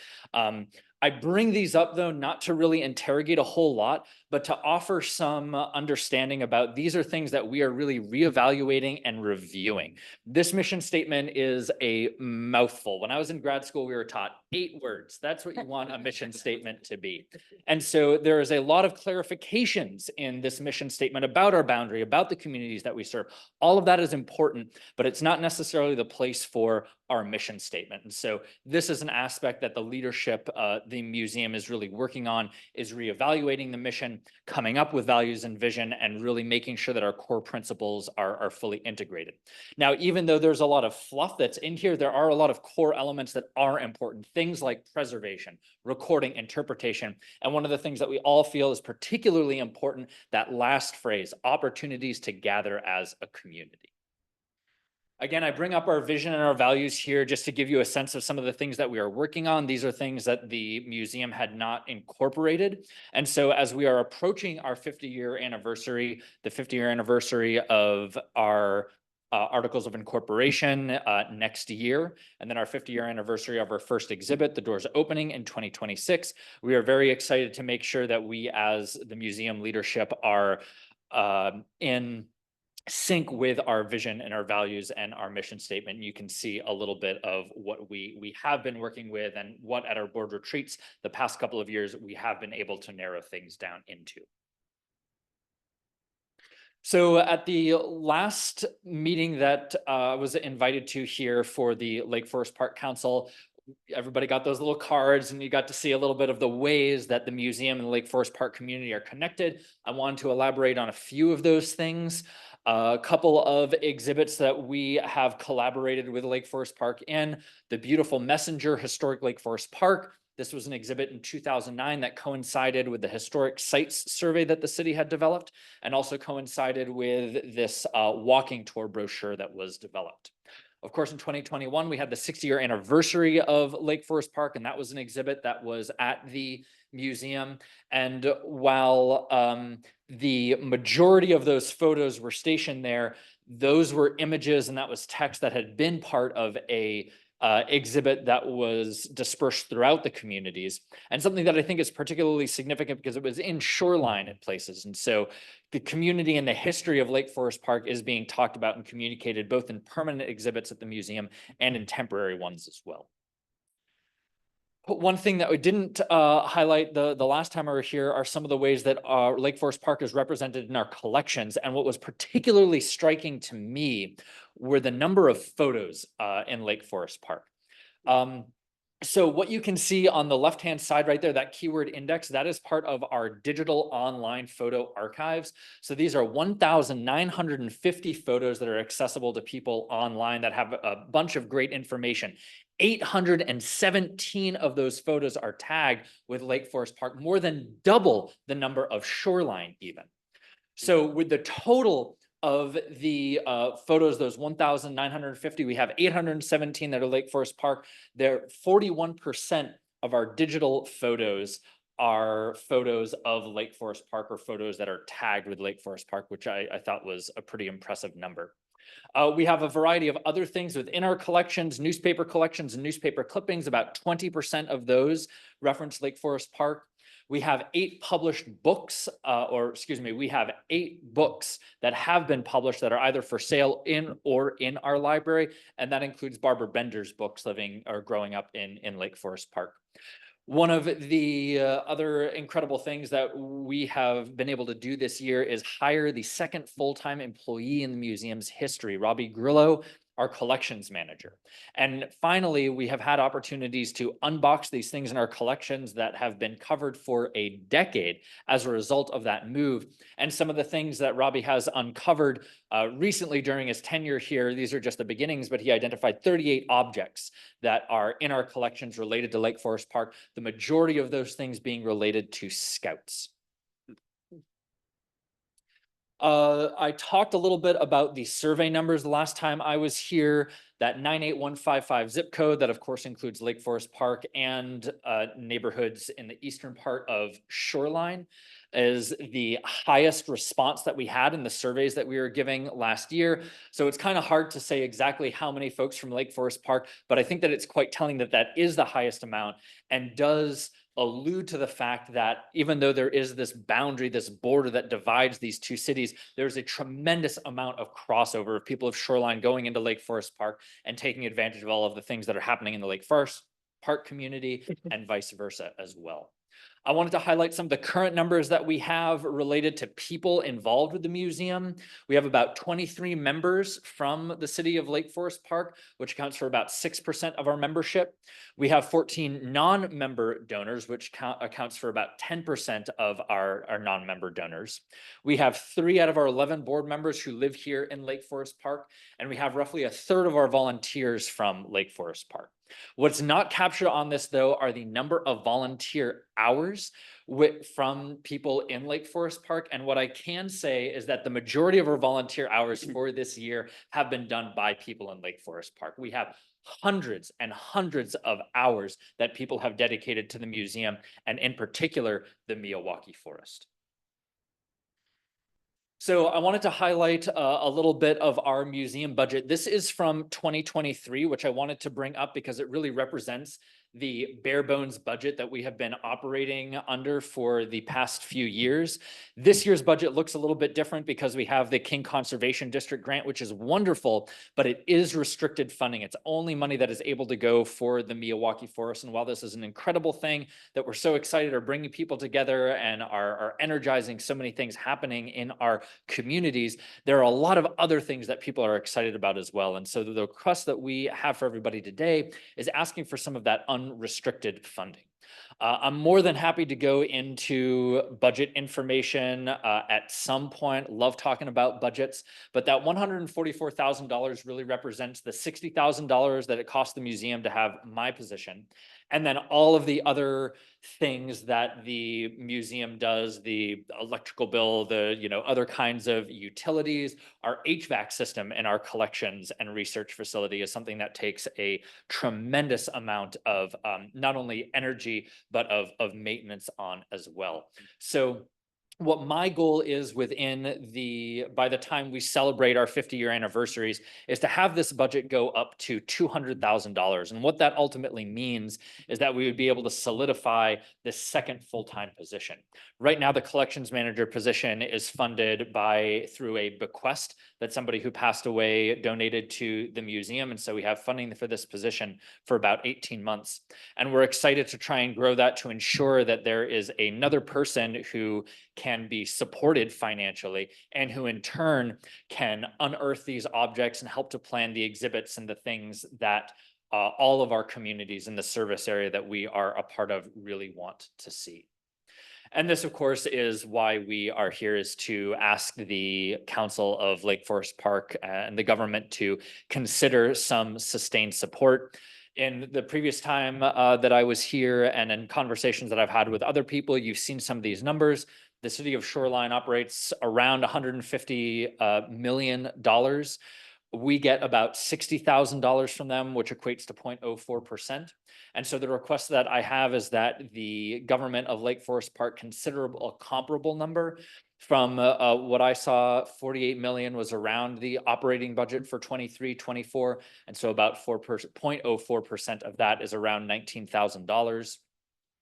I bring these up though, not to really interrogate a whole lot, but to offer some understanding about these are things that we are really reevaluating and reviewing. This mission statement is a mouthful. When I was in grad school, we were taught 8 words. That's what you want a mission statement to be. And so there is a lot of clarifications in this mission statement about our boundary, about the communities that we serve. All of that is important, but it's not necessarily the place for our mission statement. And so this is an aspect that the leadership, the museum is really working on, is reevaluating the mission, coming up with values and vision, and really making sure that our core principles are fully integrated. Now, even though there's a lot of fluff that's in here, there are a lot of core elements that are important, things like preservation, recording, interpretation. And one of the things that we all feel is particularly important, that last phrase, opportunities to gather as a community. Again, I bring up our vision and our values here just to give you a sense of some of the things that we are working on. These are things that the museum had not incorporated. And so as we are approaching our 50-year anniversary, the 50-year anniversary of our Articles of Incorporation next year, and then our 50-year anniversary of our first exhibit, the doors opening in 2026, we are very excited to make sure that we as the museum leadership are in sync with our vision and our values and our mission statement. You can see a little bit of what we have been working with and what at our board retreats the past couple of years we have been able to narrow things down into. So at the last meeting that I was invited to here for the Lake Forest Park Council, everybody got those little cards and you got to see a little bit of the ways that the museum and the Lake Forest Park community are connected. I wanted to elaborate on a few of those things. A couple of exhibits that we have collaborated with Lake Forest Park in: the beautiful Messenger Historic Lake Forest Park. This was an exhibit in 2009 that coincided with the historic sites survey that the city had developed, and also coincided with this walking tour brochure that was developed. Of course, in 2021, we had the 60-year anniversary of Lake Forest Park, and that was an exhibit that was at the museum. And while the majority of those photos were stationed there, those were images and that was text that had been part of a exhibit that was dispersed throughout the communities, and something that I think is particularly significant because it was in Shoreline in places. And so the community and the history of Lake Forest Park is being talked about and communicated both in permanent exhibits at the museum and in temporary ones as well. But one thing that we didn't highlight the last time we were here are some of the ways that Lake Forest Park is represented in our collections. And what was particularly striking to me were the number of photos in Lake Forest Park. So what you can see on the left-hand side right there, that keyword index, that is part of our digital online photo archives. So these are 1,950 photos that are accessible to people online that have a bunch of great information. 817 of those photos are tagged with Lake Forest Park, more than double the number of Shoreline even. So with the total of the photos, those 1,950, we have 817 that are Lake Forest Park. There, 41% of our digital photos are photos of Lake Forest Park or photos that are tagged with Lake Forest Park, which I thought was a pretty impressive number. We have a variety of other things within our collections, newspaper collections and newspaper clippings. About 20% of those reference Lake Forest Park. We have 8 published books, we have 8 books that have been published that are either for sale in our library. And that includes Barbara Bender's books, living or growing up in Lake Forest Park. One of the other incredible things that we have been able to do this year is hire the second full-time employee in the museum's history, Robbie Grillo, our collections manager. And finally, we have had opportunities to unbox these things in our collections that have been covered for a decade as a result of that move. And some of the things that Robbie has uncovered recently during his tenure here, these are just the beginnings, but he identified 38 objects that are in our collections related to Lake Forest Park, the majority of those things being related to Scouts. I talked a little bit about the survey numbers the last time I was here. That 98155 zip code, that of course includes Lake Forest Park and neighborhoods in the eastern part of Shoreline, is the highest response that we had in the surveys that we were giving last year. So it's kind of hard to say exactly how many folks from Lake Forest Park, but I think that it's quite telling that that is the highest amount and does allude to the fact that even though there is this boundary, this border that divides these two cities, there's a tremendous amount of crossover of people of Shoreline going into Lake Forest Park and taking advantage of all of the things that are happening in the Lake Forest Park community and vice versa as well. I wanted to highlight some of the current numbers that we have related to people involved with the museum. We have about 23 members from the city of Lake Forest Park, which accounts for about 6% of our membership. We have 14 non-member donors, which accounts for about 10% of our non-member donors. We have 3 out of our 11 board members who live here in Lake Forest Park, and we have roughly a third of our volunteers from Lake Forest Park. What's not captured on this, though, are the number of volunteer hours from people in Lake Forest Park. And what I can say is that the majority of our volunteer hours for this year have been done by people in Lake Forest Park. We have hundreds and hundreds of hours that people have dedicated to the museum, and in particular, the Miyawaki Forest. So I wanted to highlight a little bit of our museum budget. This is from 2023, which I wanted to bring up because it really represents the bare bones budget that we have been operating under for the past few years. This year's budget looks a little bit different because we have the King Conservation District grant, which is wonderful, but it is restricted funding. It's only money that is able to go for the Miyawaki Forest. And while this is an incredible thing that we're so excited are bringing people together and are energizing so many things happening in our communities, there are a lot of other things that people are excited about as well. And so the request that we have for everybody today is asking for some of that unrestricted funding. I'm more than happy to go into budget information at some point. Love talking about budgets, but that $144,000 really represents the $60,000 that it cost the museum to have my position. And then all of the other things that the museum does, the electrical bill, the other kinds of utilities, our HVAC system in our collections and research facility is something that takes a tremendous amount of not only energy, but of maintenance on as well. So what my goal is by the time we celebrate our 50-year anniversaries is to have this budget go up to $200,000. And what that ultimately means is that we would be able to solidify this second full-time position. Right now, the collections manager position is funded through a bequest that somebody who passed away donated to the museum. And so we have funding for this position for about 18 months. And we're excited to try and grow that to ensure that there is another person who can be supported financially and who in turn can unearth these objects and help to plan the exhibits and the things that all of our communities in the service area that we are a part of really want to see. And this, of course, is why we are here, is to ask the Council of Lake Forest Park and the government to consider some sustained support. In the previous time that I was here and in conversations that I've had with other people, you've seen some of these numbers. The city of Shoreline operates around $150 million. We get about $60,000 from them, which equates to 0.04%. And so the request that I have is that the government of Lake Forest Park consider a comparable number. From what I saw, 48 million was around the operating budget for 23-24. And so about 0.04% of that is around $19,000.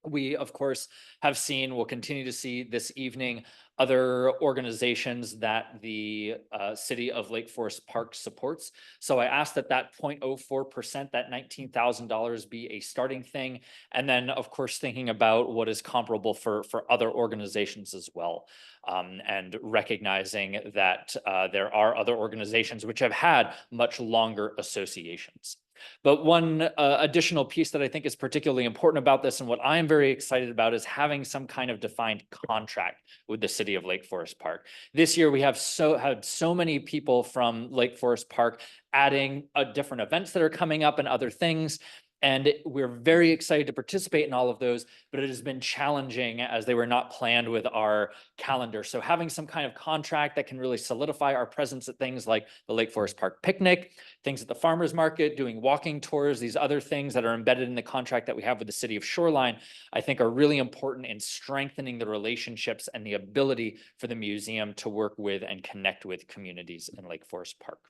We, of course, will continue to see this evening other organizations that the city of Lake Forest Park supports. So I asked that 0.04%, that $19,000 be a starting thing. And then, of course, thinking about what is comparable for other organizations as well. And recognizing that there are other organizations which have had much longer associations. But one additional piece that I think is particularly important about this and what I'm very excited about is having some kind of defined contract with the city of Lake Forest Park. This year, we have had so many people from Lake Forest Park adding different events that are coming up and other things. And we're very excited to participate in all of those, but it has been challenging as they were not planned with our calendar. So having some kind of contract that can really solidify our presence at things like the Lake Forest Park picnic, things at the farmers market, doing walking tours, these other things that are embedded in the contract that we have with the city of Shoreline, I think are really important in strengthening the relationships and the ability for the museum to work with and connect with communities in Lake Forest Park.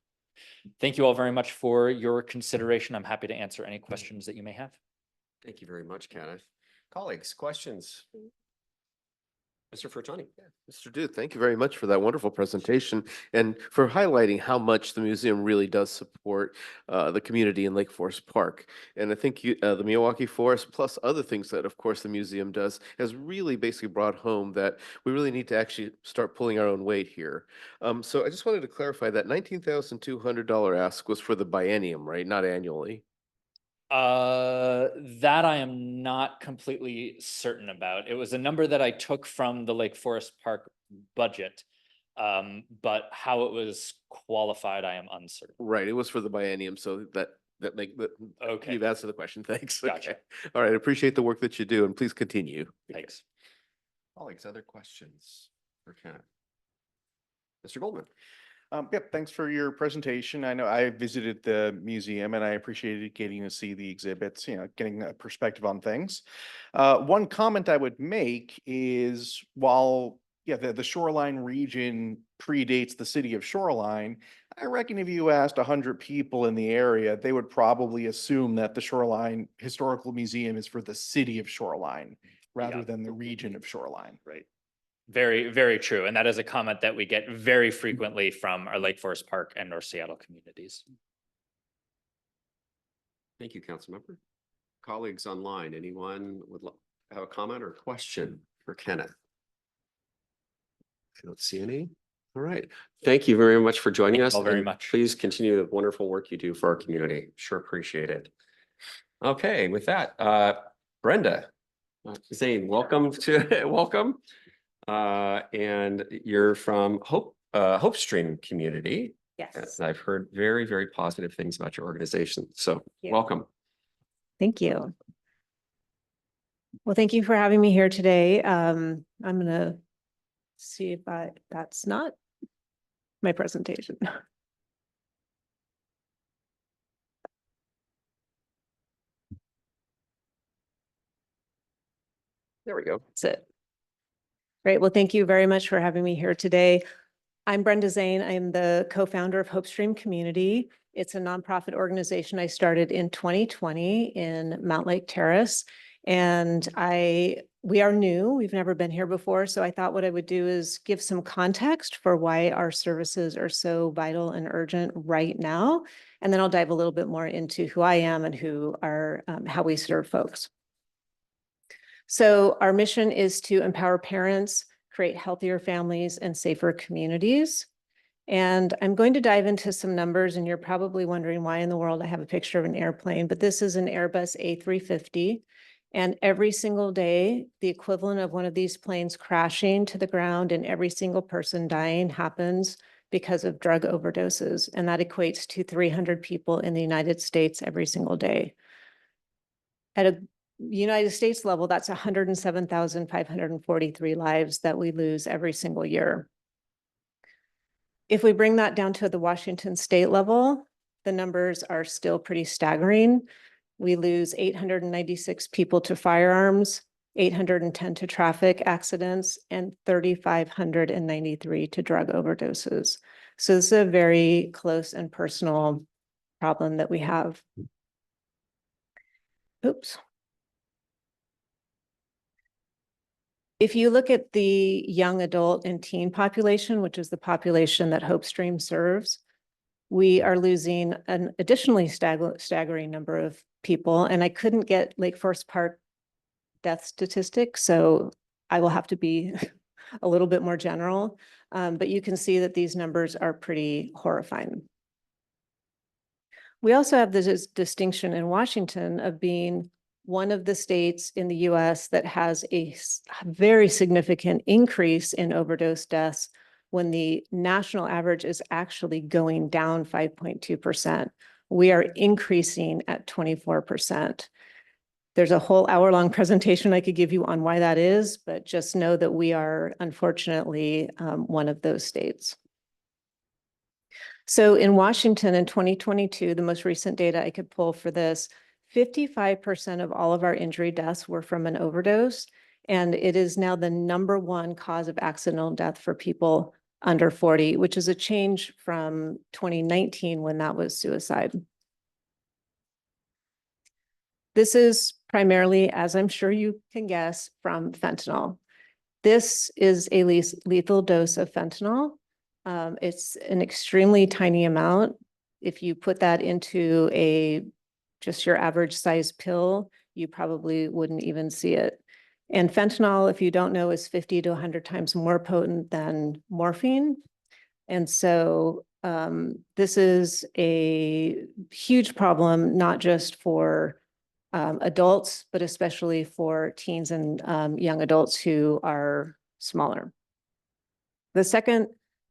Thank you all very much for your consideration. I'm happy to answer any questions that you may have. Thank you very much, Kenneth. Colleagues, questions? Mr. Furtani. Mr. Dude, thank you very much for that wonderful presentation and for highlighting how much the museum really does support the community in Lake Forest Park. And I think the Milwaukee Forest, plus other things that, of course, the museum does, has really basically brought home that we really need to actually start pulling our own weight here. So I just wanted to clarify that $19,200 ask was for the biennium, right? Not annually. That I am not completely certain about. It was a number that I took from the Lake Forest Park budget. But how it was qualified, I am uncertain. Right, it was for the biennium, so that Okay. you've answered the question. Thanks. Gotcha. Okay. All right, I appreciate the work that you do, and please continue. Thanks. Colleagues, other questions for Kenneth? Mr. Goldman. Yep, thanks for your presentation. I know I visited the museum and I appreciated getting to see the exhibits, getting a perspective on things. One comment I would make is while, the Shoreline region predates the city of Shoreline, I reckon if you asked 100 people in the area, they would probably assume that the Shoreline Historical Museum is for the city of Shoreline rather than the region of Shoreline. Right. Very, very true. And that is a comment that we get very frequently from our Lake Forest Park and North Seattle communities. Thank you, Councilmember. Colleagues online, anyone would have a comment or question for Kenneth? I don't see any. All right. Thank you very much for joining us. Thank you all very and much. Please continue the wonderful work you do for our community. Sure appreciate it. Okay, with that, Brenda Zane, welcome. And you're from Hopestream Community. Yes. I've heard very, very positive things about your organization. So you. welcome. Thank you. Well, thank you for having me here today. I'm gonna see if that's not my presentation. There we go. That's it. Great. Well, thank you very much for having me here today. I'm Brenda Zane. I am the co-founder of Hopestream Community. It's a nonprofit organization I started in 2020 in Mount Lake Terrace. And we are new. We've never been here before. So I thought what I would do is give some context for why our services are so vital and urgent right now. And then I'll dive a little bit more into who I am and how we serve folks. So our mission is to empower parents, create healthier families and safer communities. And I'm going to dive into some numbers, and you're probably wondering why in the world I have a picture of an airplane, but this is an Airbus A350. And every single day, the equivalent of one of these planes crashing to the ground and every single person dying happens because of drug overdoses. And that equates to 300 people in the United States every single day. At a United States level, that's 107,543 lives that we lose every single year. If we bring that down to the Washington state level, the numbers are still pretty staggering. We lose 896 people to firearms, 810 to traffic accidents, and 3,593 to drug overdoses. So this is a very close and personal problem that we have. Oops. If you look at the young adult and teen population, which is the population that Hopestream serves, we are losing an additionally staggering number of people. And I couldn't get Lake Forest Park death statistics, so I will have to be a little bit more general. But you can see that these numbers are pretty horrifying. We also have this distinction in Washington of being one of the states in the US that has a very significant increase in overdose deaths when the national average is actually going down 5.2%. We are increasing at 24%. There's a whole hour-long presentation I could give you on why that is, but just know that we are unfortunately one of those states. So in Washington in 2022, the most recent data I could pull for this, 55% of all of our injury deaths were from an overdose, and it is now the #1 cause of accidental death for people under 40, which is a change from 2019 when that was suicide. This is primarily, as I'm sure you can guess, from fentanyl. This is a lethal dose of fentanyl. It's an extremely tiny amount. If you put that into just your average size pill, you probably wouldn't even see it. And fentanyl, if you don't know, is 50 to 100 times more potent than morphine. And so this is a huge problem, not just for adults, but especially for teens and young adults who are smaller. The second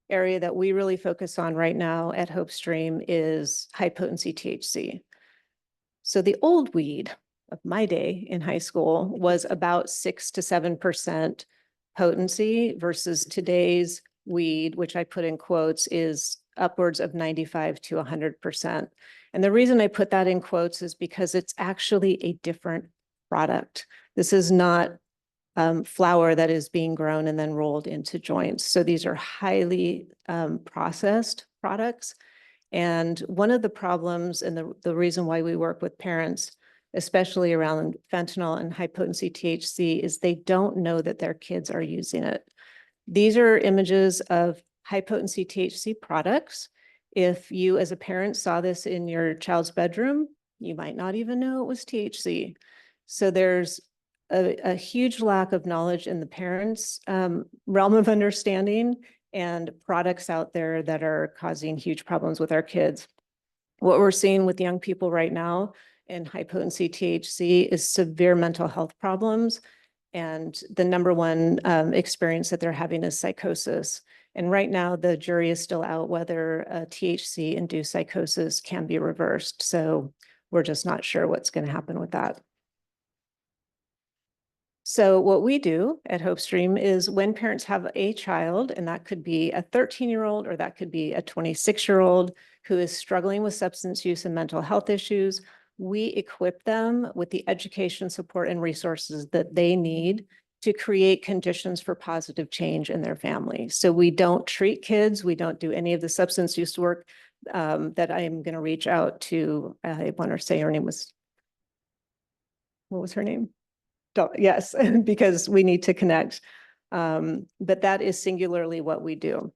area that we really focus on right now at Hopestream is high potency THC. So the old weed of my day in high school was about 6 to 7% potency versus today's weed, which I put in quotes, is upwards of 95 to 100%. And the reason I put that in quotes is because it's actually a different product. This is not flour that is being grown and then rolled into joints. So these are highly processed products. And one of the problems and the reason why we work with parents, especially around fentanyl and high potency THC, is they don't know that their kids are using it. These are images of high potency THC products. If you as a parent saw this in your child's bedroom, you might not even know it was THC. So there's a huge lack of knowledge in the parents' realm of understanding and products out there that are causing huge problems with our kids. What we're seeing with young people right now in high potency THC is severe mental health problems. And the number one experience that they're having is psychosis. And right now, the jury is still out whether a THC-induced psychosis can be reversed. So we're just not sure what's going to happen with that. So what we do at Hopestream is when parents have a child, and that could be a 13-year-old or that could be a 26-year-old who is struggling with substance use and mental health issues, we equip them with the education, support, and resources that they need to create conditions for positive change in their family. So we don't treat kids. We don't do any of the substance use work that I am going to reach out to. I want to say her name was, what was her name? Yes, because we need to connect. But that is singularly what we do.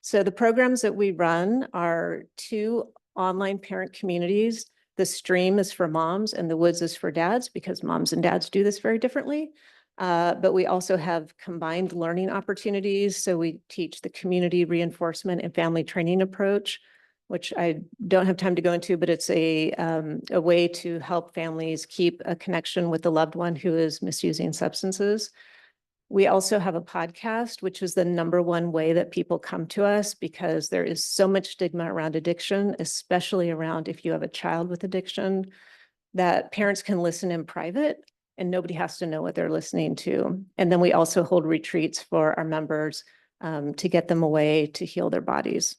So the programs that we run are 2 online parent communities. The Stream is for moms and the Woods is for dads, because moms and dads do this very differently. But we also have combined learning opportunities. So we teach the community reinforcement and family training approach, which I don't have time to go into, but it's a way to help families keep a connection with the loved one who is misusing substances. We also have a podcast, which is the #1 way that people come to us, because there is so much stigma around addiction, especially around if you have a child with addiction, that parents can listen in private and nobody has to know what they're listening to. And then we also hold retreats for our members to get them away to heal their bodies.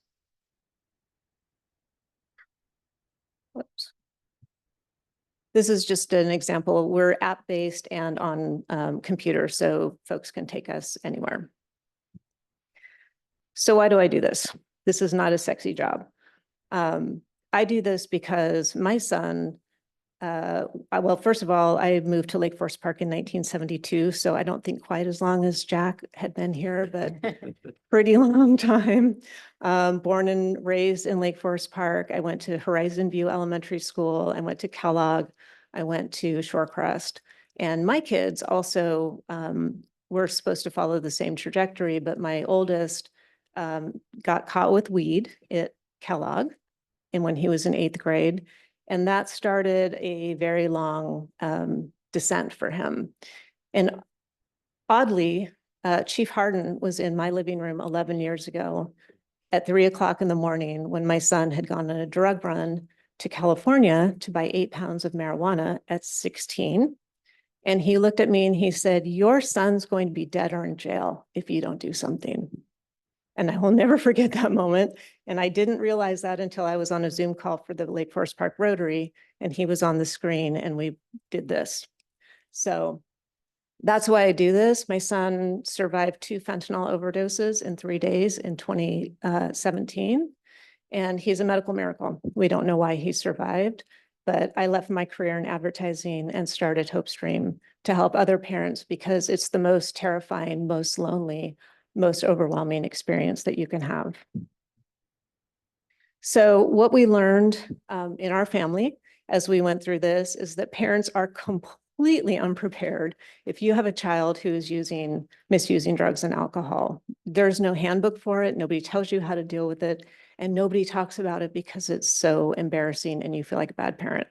Whoops. This is just an example. We're app-based and on computer, so folks can take us anywhere. So why do I do this? This is not a sexy job. I do this because my son, well, first of all, I moved to Lake Forest Park in 1972, so I don't think quite as long as Jack had been here, but pretty long time. Born and raised in Lake Forest Park. I went to Horizon View Elementary School. I went to Kellogg. I went to Shorecrest. And my kids also were supposed to follow the same trajectory, but my oldest got caught with weed at Kellogg, and when he was in 8th grade. And that started a very long descent for him. And oddly, Chief Harden was in my living room 11 years ago at 3 o'clock in the morning when my son had gone on a drug run to California to buy 8 pounds of marijuana at 16. And he looked at me and he said, "Your son's going to be dead or in jail if you don't do something." And I will never forget that moment. And I didn't realize that until I was on a Zoom call for the Lake Forest Park Rotary, and he was on the screen and we did this. So that's why I do this. My son survived 2 fentanyl overdoses in 3 days in 2017. And he's a medical miracle. We don't know why he survived. but I left my career in advertising and started Hopestream to help other parents because it's the most terrifying, most lonely, most overwhelming experience that you can have. So what we learned in our family as we went through this is that parents are completely unprepared if you have a child who is misusing drugs and alcohol. There's no handbook for it. Nobody tells you how to deal with it. And nobody talks about it because it's so embarrassing and you feel like a bad parent.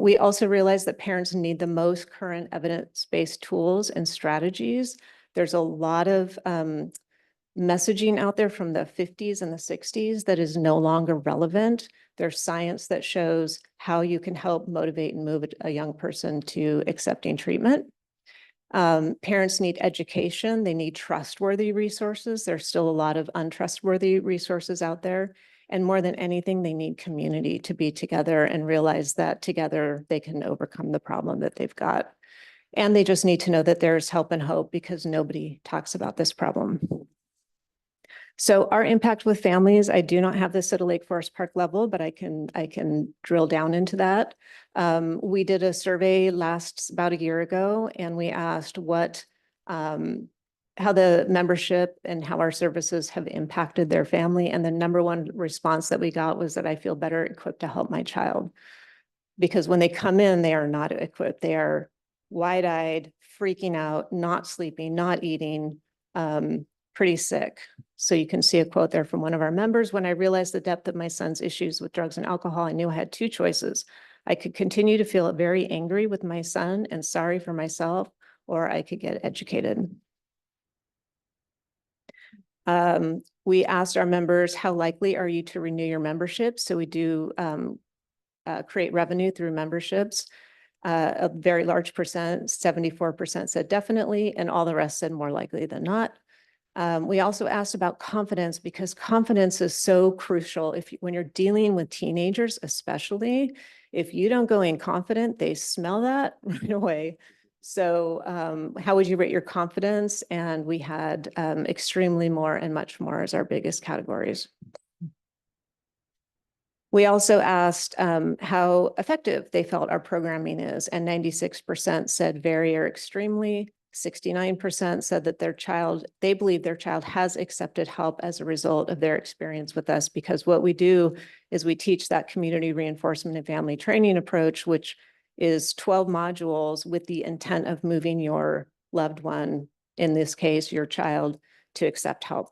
We also realize that parents need the most current evidence-based tools and strategies. There's a lot of messaging out there from the 50s and the 60s that is no longer relevant. There's science that shows how you can help motivate and move a young person to accepting treatment. Parents need education. They need trustworthy resources. There's still a lot of untrustworthy resources out there. And more than anything, they need community to be together and realize that together they can overcome the problem that they've got. And they just need to know that there's help and hope because nobody talks about this problem. So our impact with families, I do not have this at a Lake Forest Park level, but I can drill down into that. We did a survey about a year ago, and we asked how the membership and how our services have impacted their family. And the number one response that we got was that I feel better equipped to help my child. Because when they come in, they are not equipped. They are wide-eyed, freaking out, not sleeping, not eating, pretty sick. So you can see a quote there from one of our members. When I realized the depth of my son's issues with drugs and alcohol, I knew I had two choices. I could continue to feel very angry with my son and sorry for myself, or I could get educated. We asked our members, how likely are you to renew your membership? So we do create revenue through memberships. A very large percent, 74% said definitely, and all the rest said more likely than not. We also asked about confidence because confidence is so crucial. When you're dealing with teenagers, especially, if you don't go in confident, they smell that right away. So how would you rate your confidence? And we had extremely more and much more as our biggest categories. We also asked how effective they felt our programming is, and 96% said very or extremely. 69% said that they believe their child has accepted help as a result of their experience with us, because what we do is we teach that community reinforcement and family training approach, which is 12 modules with the intent of moving your loved one, in this case, your child, to accept help.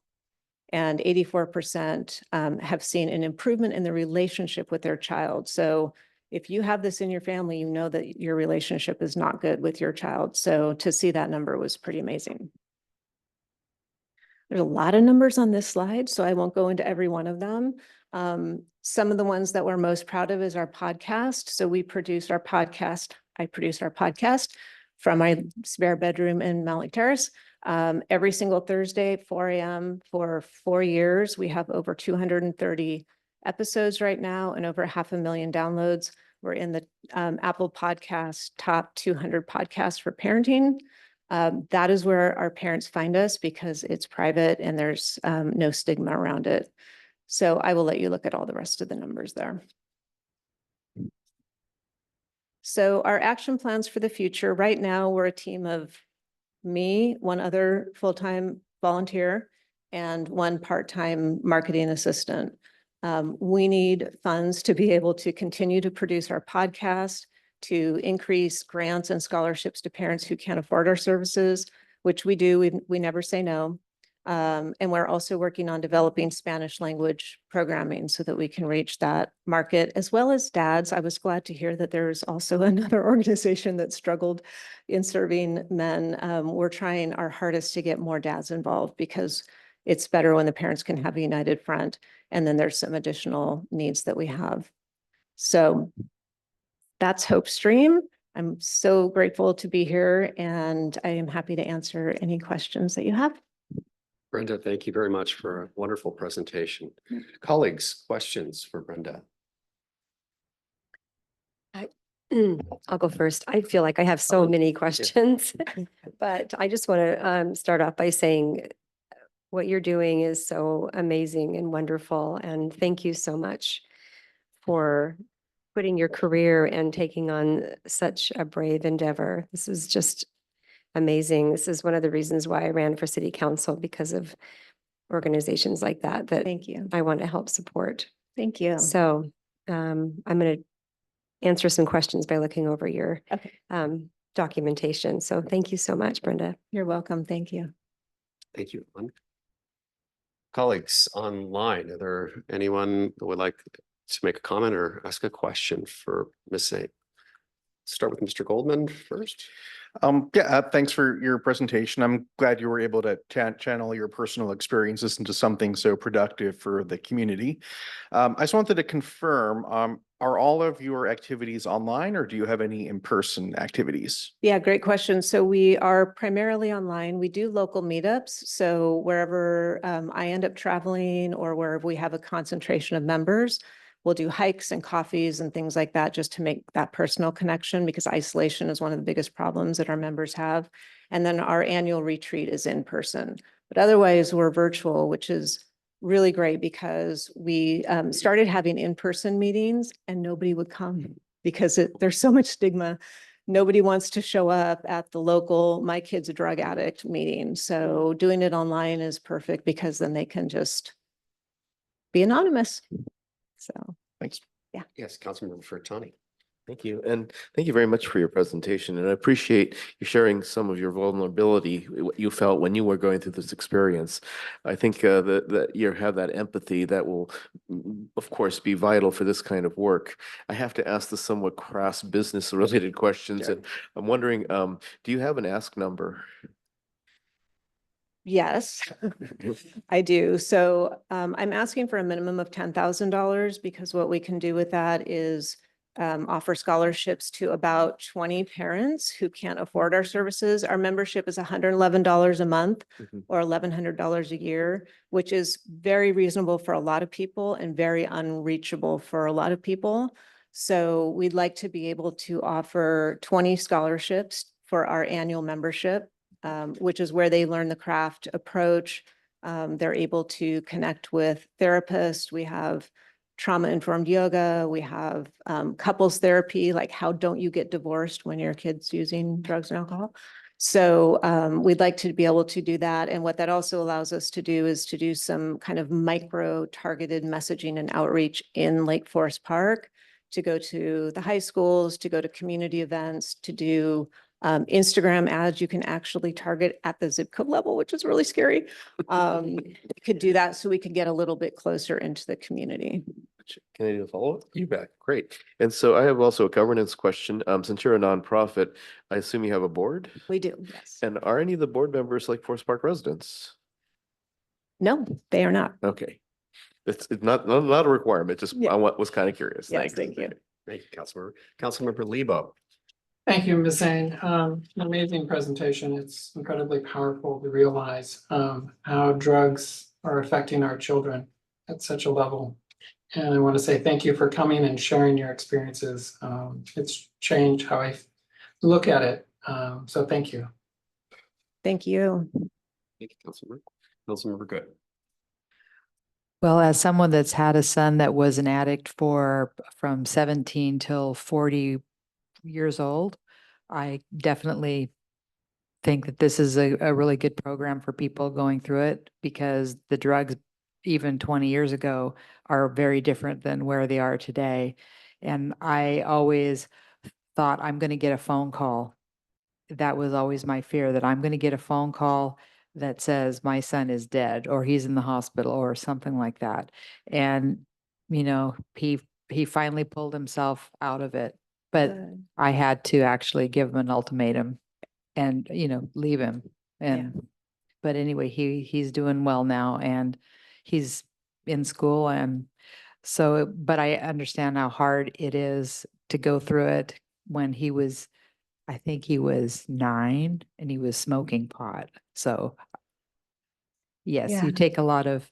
And 84% have seen an improvement in the relationship with their child. So if you have this in your family, you know that your relationship is not good with your child. So to see that number was pretty amazing. There's a lot of numbers on this slide, so I won't go into every one of them. Some of the ones that we're most proud of is our podcast. So we produced our podcast. I produced our podcast from my spare bedroom in Mount Lake Terrace. Every single Thursday at 4 a.m. for 4 years. We have over 230 episodes right now and over 500,000 downloads. We're in the Apple Podcast top 200 podcasts for parenting. That is where our parents find us because it's private and there's no stigma around it. So I will let you look at all the rest of the numbers there. So our action plans for the future, right now we're a team of me, one other full-time volunteer, and one part-time marketing assistant. We need funds to be able to continue to produce our podcast, to increase grants and scholarships to parents who can't afford our services, which we do. We never say no. And we're also working on developing Spanish language programming so that we can reach that market, as well as dads. I was glad to hear that there's also another organization that struggled in serving men. We're trying our hardest to get more dads involved because it's better when the parents can have a united front. And then there's some additional needs that we have. So that's Hopestream. I'm so grateful to be here, and I am happy to answer any questions that you have. Brenda, thank you very much for a wonderful presentation. Colleagues, questions for Brenda? I'll go first. I feel like I have so many questions, but I just want to start off by saying what you're doing is so amazing and wonderful. And thank you so much for putting your career and taking on such a brave endeavor. This is just amazing. This is one of the reasons why I ran for city council, because of organizations like that, that Thank you. I want to help support. Thank you. So I'm going to answer some questions by looking over your Okay. documentation. So thank you so much, Brenda. You're welcome. Thank you. Thank you. Colleagues online, are there anyone that would like to make a comment or ask a question for Ms. Saint? Start with Mr. Goldman first. Thanks for your presentation. I'm glad you were able to channel your personal experiences into something so productive for the community. I just wanted to confirm, are all of your activities online, or do you have any in-person activities? Yeah, great question. So we are primarily online. We do local meetups. So wherever I end up traveling or wherever we have a concentration of members, we'll do hikes and coffees and things like that just to make that personal connection, because isolation is one of the biggest problems that our members have. And then our annual retreat is in person. But otherwise, we're virtual, which is really great because we started having in-person meetings and nobody would come because there's so much stigma. Nobody wants to show up at the local, my kid's a drug addict meeting. So doing it online is perfect because then they can just be anonymous. So, thanks. Yeah. Yes, Councilmember Furtani. Thank you. And thank you very much for your presentation. And I appreciate you sharing some of your vulnerability, what you felt when you were going through this experience. I think that you have that empathy that will, of course, be vital for this kind of work. I have to ask the somewhat crass business related questions. Yeah. And I'm wondering, do you have an ask number? Yes, I do. So I'm asking for a minimum of $10,000 because what we can do with that is offer scholarships to about 20 parents who can't afford our services. Our membership is $111 a month or $1,100 a year, which is very reasonable for a lot of people and very unreachable for a lot of people. So we'd like to be able to offer 20 scholarships for our annual membership, which is where they learn the craft approach. They're able to connect with therapists. We have trauma-informed yoga. We have couples therapy, like how don't you get divorced when your kid's using drugs and alcohol? So we'd like to be able to do that. And what that also allows us to do is to do some kind of micro targeted messaging and outreach in Lake Forest Park, to go to the high schools, to go to community events, to do Instagram ads. You can actually target at the zip code level, which is really scary. Could do that so we could get a little bit closer into the community. Can I do a follow-up? You bet. Great. And so I have also a governance question. Since you're a nonprofit, I assume you have a board? We do, yes. And are any of the board members Lake Forest Park residents? No, they are not. Okay. It's not a requirement, just Yeah. I was kind of curious. Yes, Thanks. thank you. Thank you, Councilmember. Councilmember Lebo. Thank you, Ms. Zhang. An amazing presentation. It's incredibly powerful to realize how drugs are affecting our children at such a level. And I want to say thank you for coming and sharing your experiences. It's changed how I look at it. So thank you. Thank you. Thank you, Councilmember. Councilmember Good. Well, as someone that's had a son that was an addict from 17 till 40 years old, I definitely think that this is a really good program for people going through it, because the drugs, even 20 years ago, are very different than where they are today. And I always thought, I'm going to get a phone call. That was always my fear, that I'm going to get a phone call that says my son is dead or he's in the hospital or something like that. And, you know, he finally pulled himself out of it, but Good. I had to actually give him an ultimatum and, you know, leave him. And, but anyway, he's doing well now and he's in school. And so, but I understand how hard it is to go through it. When he was, I think he was 9 and he was smoking pot. So yes, Yeah. you take a lot of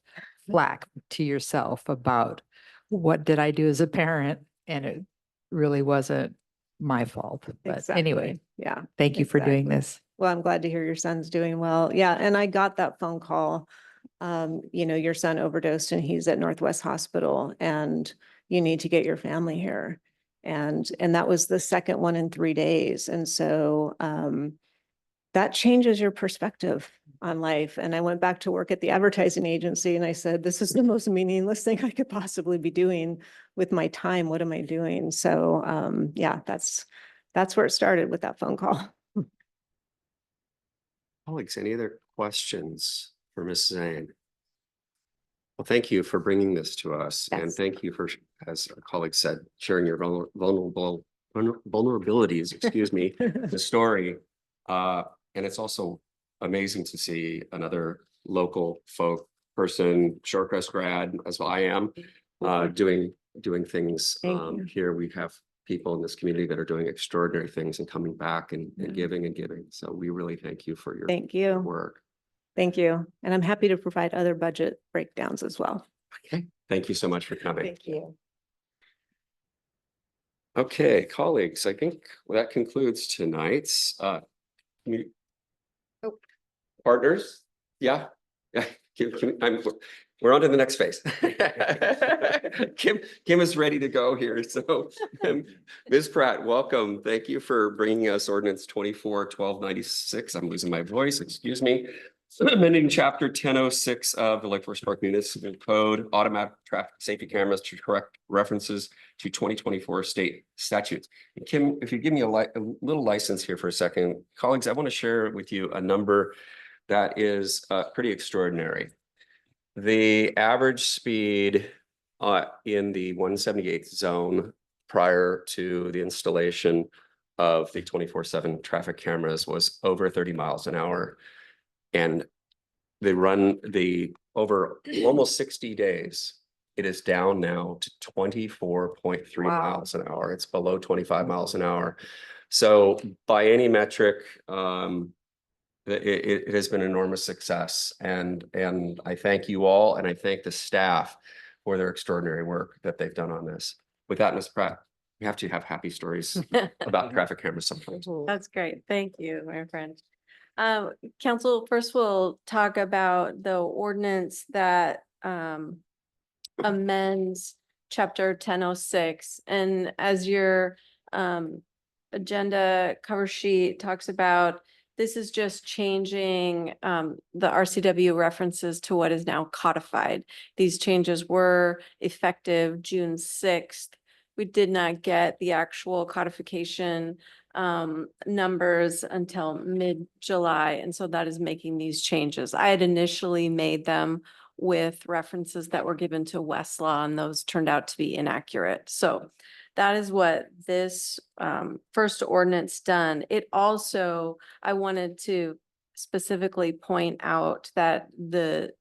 flack to yourself about what did I do as a parent, and it really wasn't my fault. But anyway, Exactly. Yeah. thank you for doing this. Well, I'm glad to hear your son's doing well. Yeah. And I got that phone call. You know, your son overdosed and he's at Northwest Hospital and you need to get your family here. And that was the second one in 3 days. And so that changes your perspective on life. And I went back to work at the advertising agency and I said, this is the most meaningless thing I could possibly be doing with my time. What am I doing? So yeah, that's where it started with that phone call. Colleagues, any other questions for Ms. Zane? Well, thank you for bringing this to us. And Yes. thank you for, as our colleague said, sharing your vulnerabilities, excuse me, the story. And it's also amazing to see another local person, Shorecrest grad, as well I am, doing things Thank you. here. We have people in this community that are doing extraordinary things and coming back and Yeah. giving and giving. So we really thank you for your Thank you. work. Thank you. And I'm happy to provide other budget breakdowns as well. Okay, thank you so much for coming. Thank you. Okay, colleagues, I think that concludes tonight's partners. Yeah. We're on to the next phase. Kim is ready to go here. So Ms. Pratt, welcome. Thank you for bringing us ordinance 24-1296. I'm losing my voice, excuse me. Amending chapter 1006 of the Lake Forest Park Municipal Code, automatic traffic safety cameras to correct references to 2024 state statutes. And Kim, if you give me a little license here for a second, colleagues, I want to share with you a number that is pretty extraordinary. The average speed in the 178th zone prior to the installation of the 24/7 traffic cameras was over 30 miles an hour. And they run over almost 60 days. It is down now to 24.3 miles an hour. It's below 25 miles an hour. So by any metric, it has been an enormous success. And I thank you all, and I thank the staff for their extraordinary work that they've done on this. With that, Ms. Pratt, we have to have happy stories about traffic cameras sometimes. That's great. Thank you, my friend. Council, first we'll talk about the ordinance that amends chapter 1006. And as your agenda cover sheet talks about, this is just changing the RCW references to what is now codified. These changes were effective June 6th. We did not get the actual codification numbers until mid-July. And so that is making these changes. I had initially made them with references that were given to Westlaw, and those turned out to be inaccurate. So that is what this first ordinance done. It also, I wanted to specifically point out that the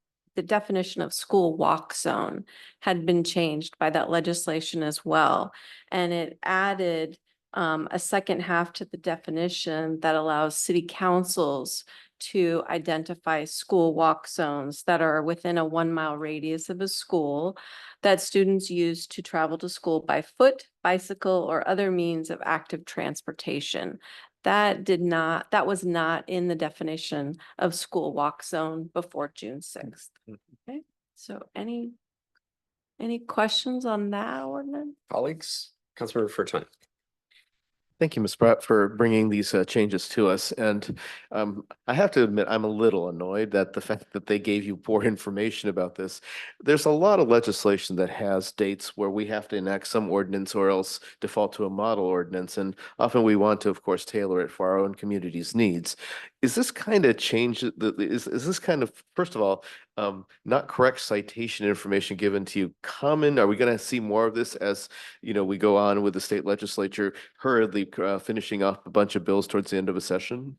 definition of school walk zone had been changed by that legislation as well. And it added a second half to the definition that allows city councils to identify school walk zones that are within a 1 mile radius of a school that students use to travel to school by foot, bicycle, or other means of active transportation. That was not in the definition of school walk zone before June 6th. Okay, so any questions on that ordinance? Colleagues, Councilmember Furton. Thank you, Ms. Pratt, for bringing these changes to us. And I have to admit, I'm a little annoyed that the fact that they gave you poor information about this. There's a lot of legislation that has dates where we have to enact some ordinance or else default to a model ordinance. And often we want to, of course, tailor it for our own community's needs. Is this kind of change, is this kind of, first of all, not correct citation information given to you common? Are we going to see more of this as, we go on with the state legislature hurriedly finishing up a bunch of bills towards the end of a session?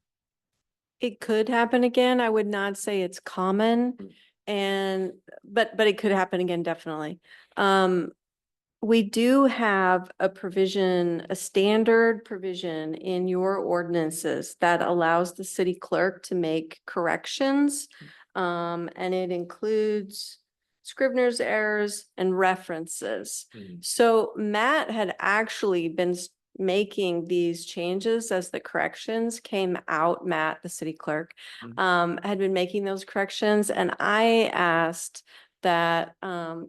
It could happen again. I would not say it's common, but it could happen again, definitely. We do have a provision, a standard provision in your ordinances that allows the city clerk to make corrections. And it includes Scrivener's errors and references. So Matt had actually been making these changes as the corrections came out. Matt, the city clerk, had been making those corrections. And I asked that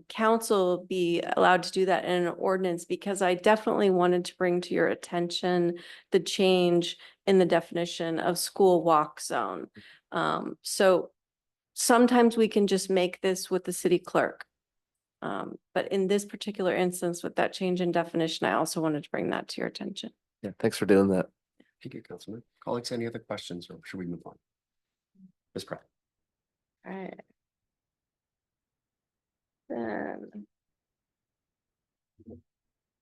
council be allowed to do that in an ordinance, because I definitely wanted to bring to your attention the change in the definition of school walk zone. So sometimes we can just make this with the city clerk. But in this particular instance, with that change in definition, I also wanted to bring that to your attention. Yeah, thanks for doing that. Thank you, Councilman. Colleagues, any other questions, or should we move on? Ms. Pratt. All right. Then,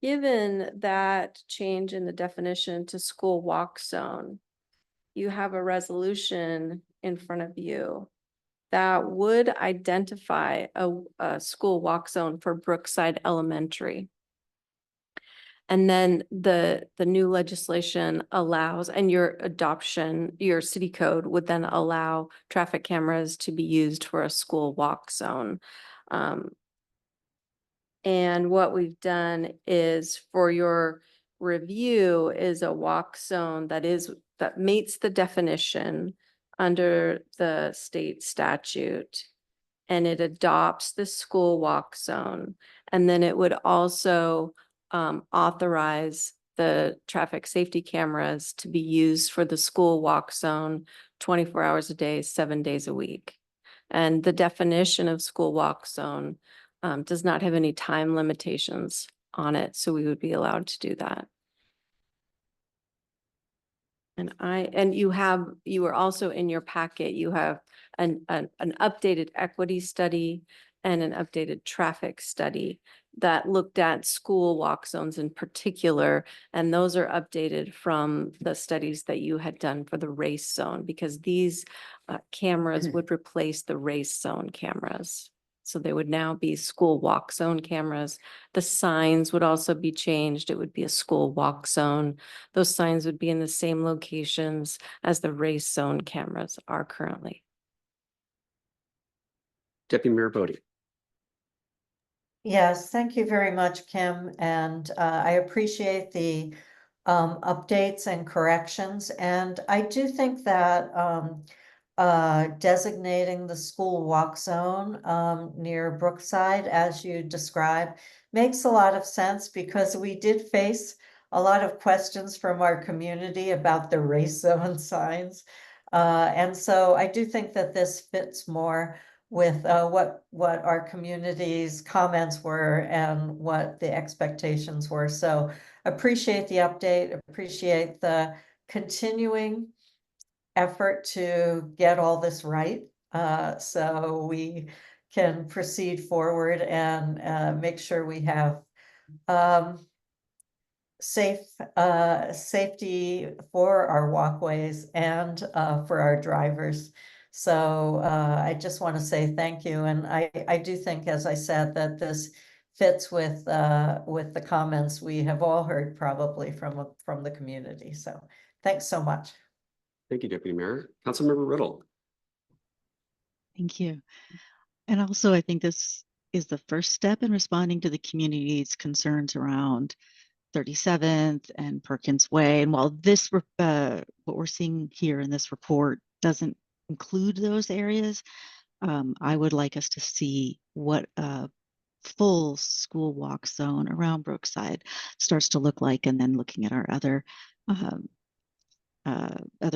given that change in the definition to school walk zone, you have a resolution in front of you that would identify a school walk zone for Brookside Elementary. And then the new legislation allows, and your adoption, your city code would then allow traffic cameras to be used for a school walk zone. And what we've done is, for your review, is a walk zone that meets the definition under the state statute. And it adopts the school walk zone. And then it would also authorize the traffic safety cameras to be used for the school walk zone 24 hours a day, 7 days a week. And the definition of school walk zone does not have any time limitations on it, so we would be allowed to do that. And you are also in your packet, you have an updated equity study and an updated traffic study that looked at school walk zones in particular. And those are updated from the studies that you had done for the race zone, because these cameras would replace the race zone cameras. So they would now be school walk zone cameras. The signs would also be changed. It would be a school walk zone. Those signs would be in the same locations as the race zone cameras are currently. Deputy Mayor Bodie. Yes, thank you very much, Kim. And I appreciate the updates and corrections. And I do think that designating the school walk zone near Brookside, as you described, makes a lot of sense, because we did face a lot of questions from our community about the race zone signs. And so I do think that this fits more with what our community's comments were and what the expectations were. So appreciate the update, appreciate the continuing effort to get all this right, so we can proceed forward and make sure we have safety for our walkways and for our drivers. So I just want to say thank you. And I do think, as I said, that this fits with the comments we have all heard probably from the community. So thanks so much. Thank you, Deputy Mayor. Councilmember Riddle. Thank you. And also, I think this is the first step in responding to the community's concerns around 37th and Perkins Way. And while this, what we're seeing here in this report doesn't include those areas, I would like us to see what a full school walk zone around Brookside starts to look like, and then looking at our other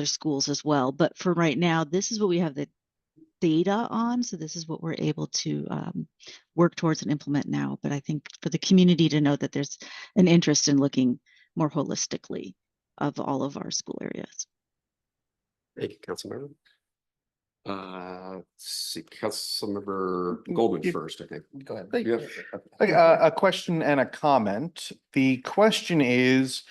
schools as well. But for right now, this is what we have the data on. So this is what we're able to work towards and implement now. But I think for the community to know that there's an interest in looking more holistically of all of our school areas. Thank you, Councilmember. See, Councilmember Goldman first, I think. Go ahead. A question and a comment. The question is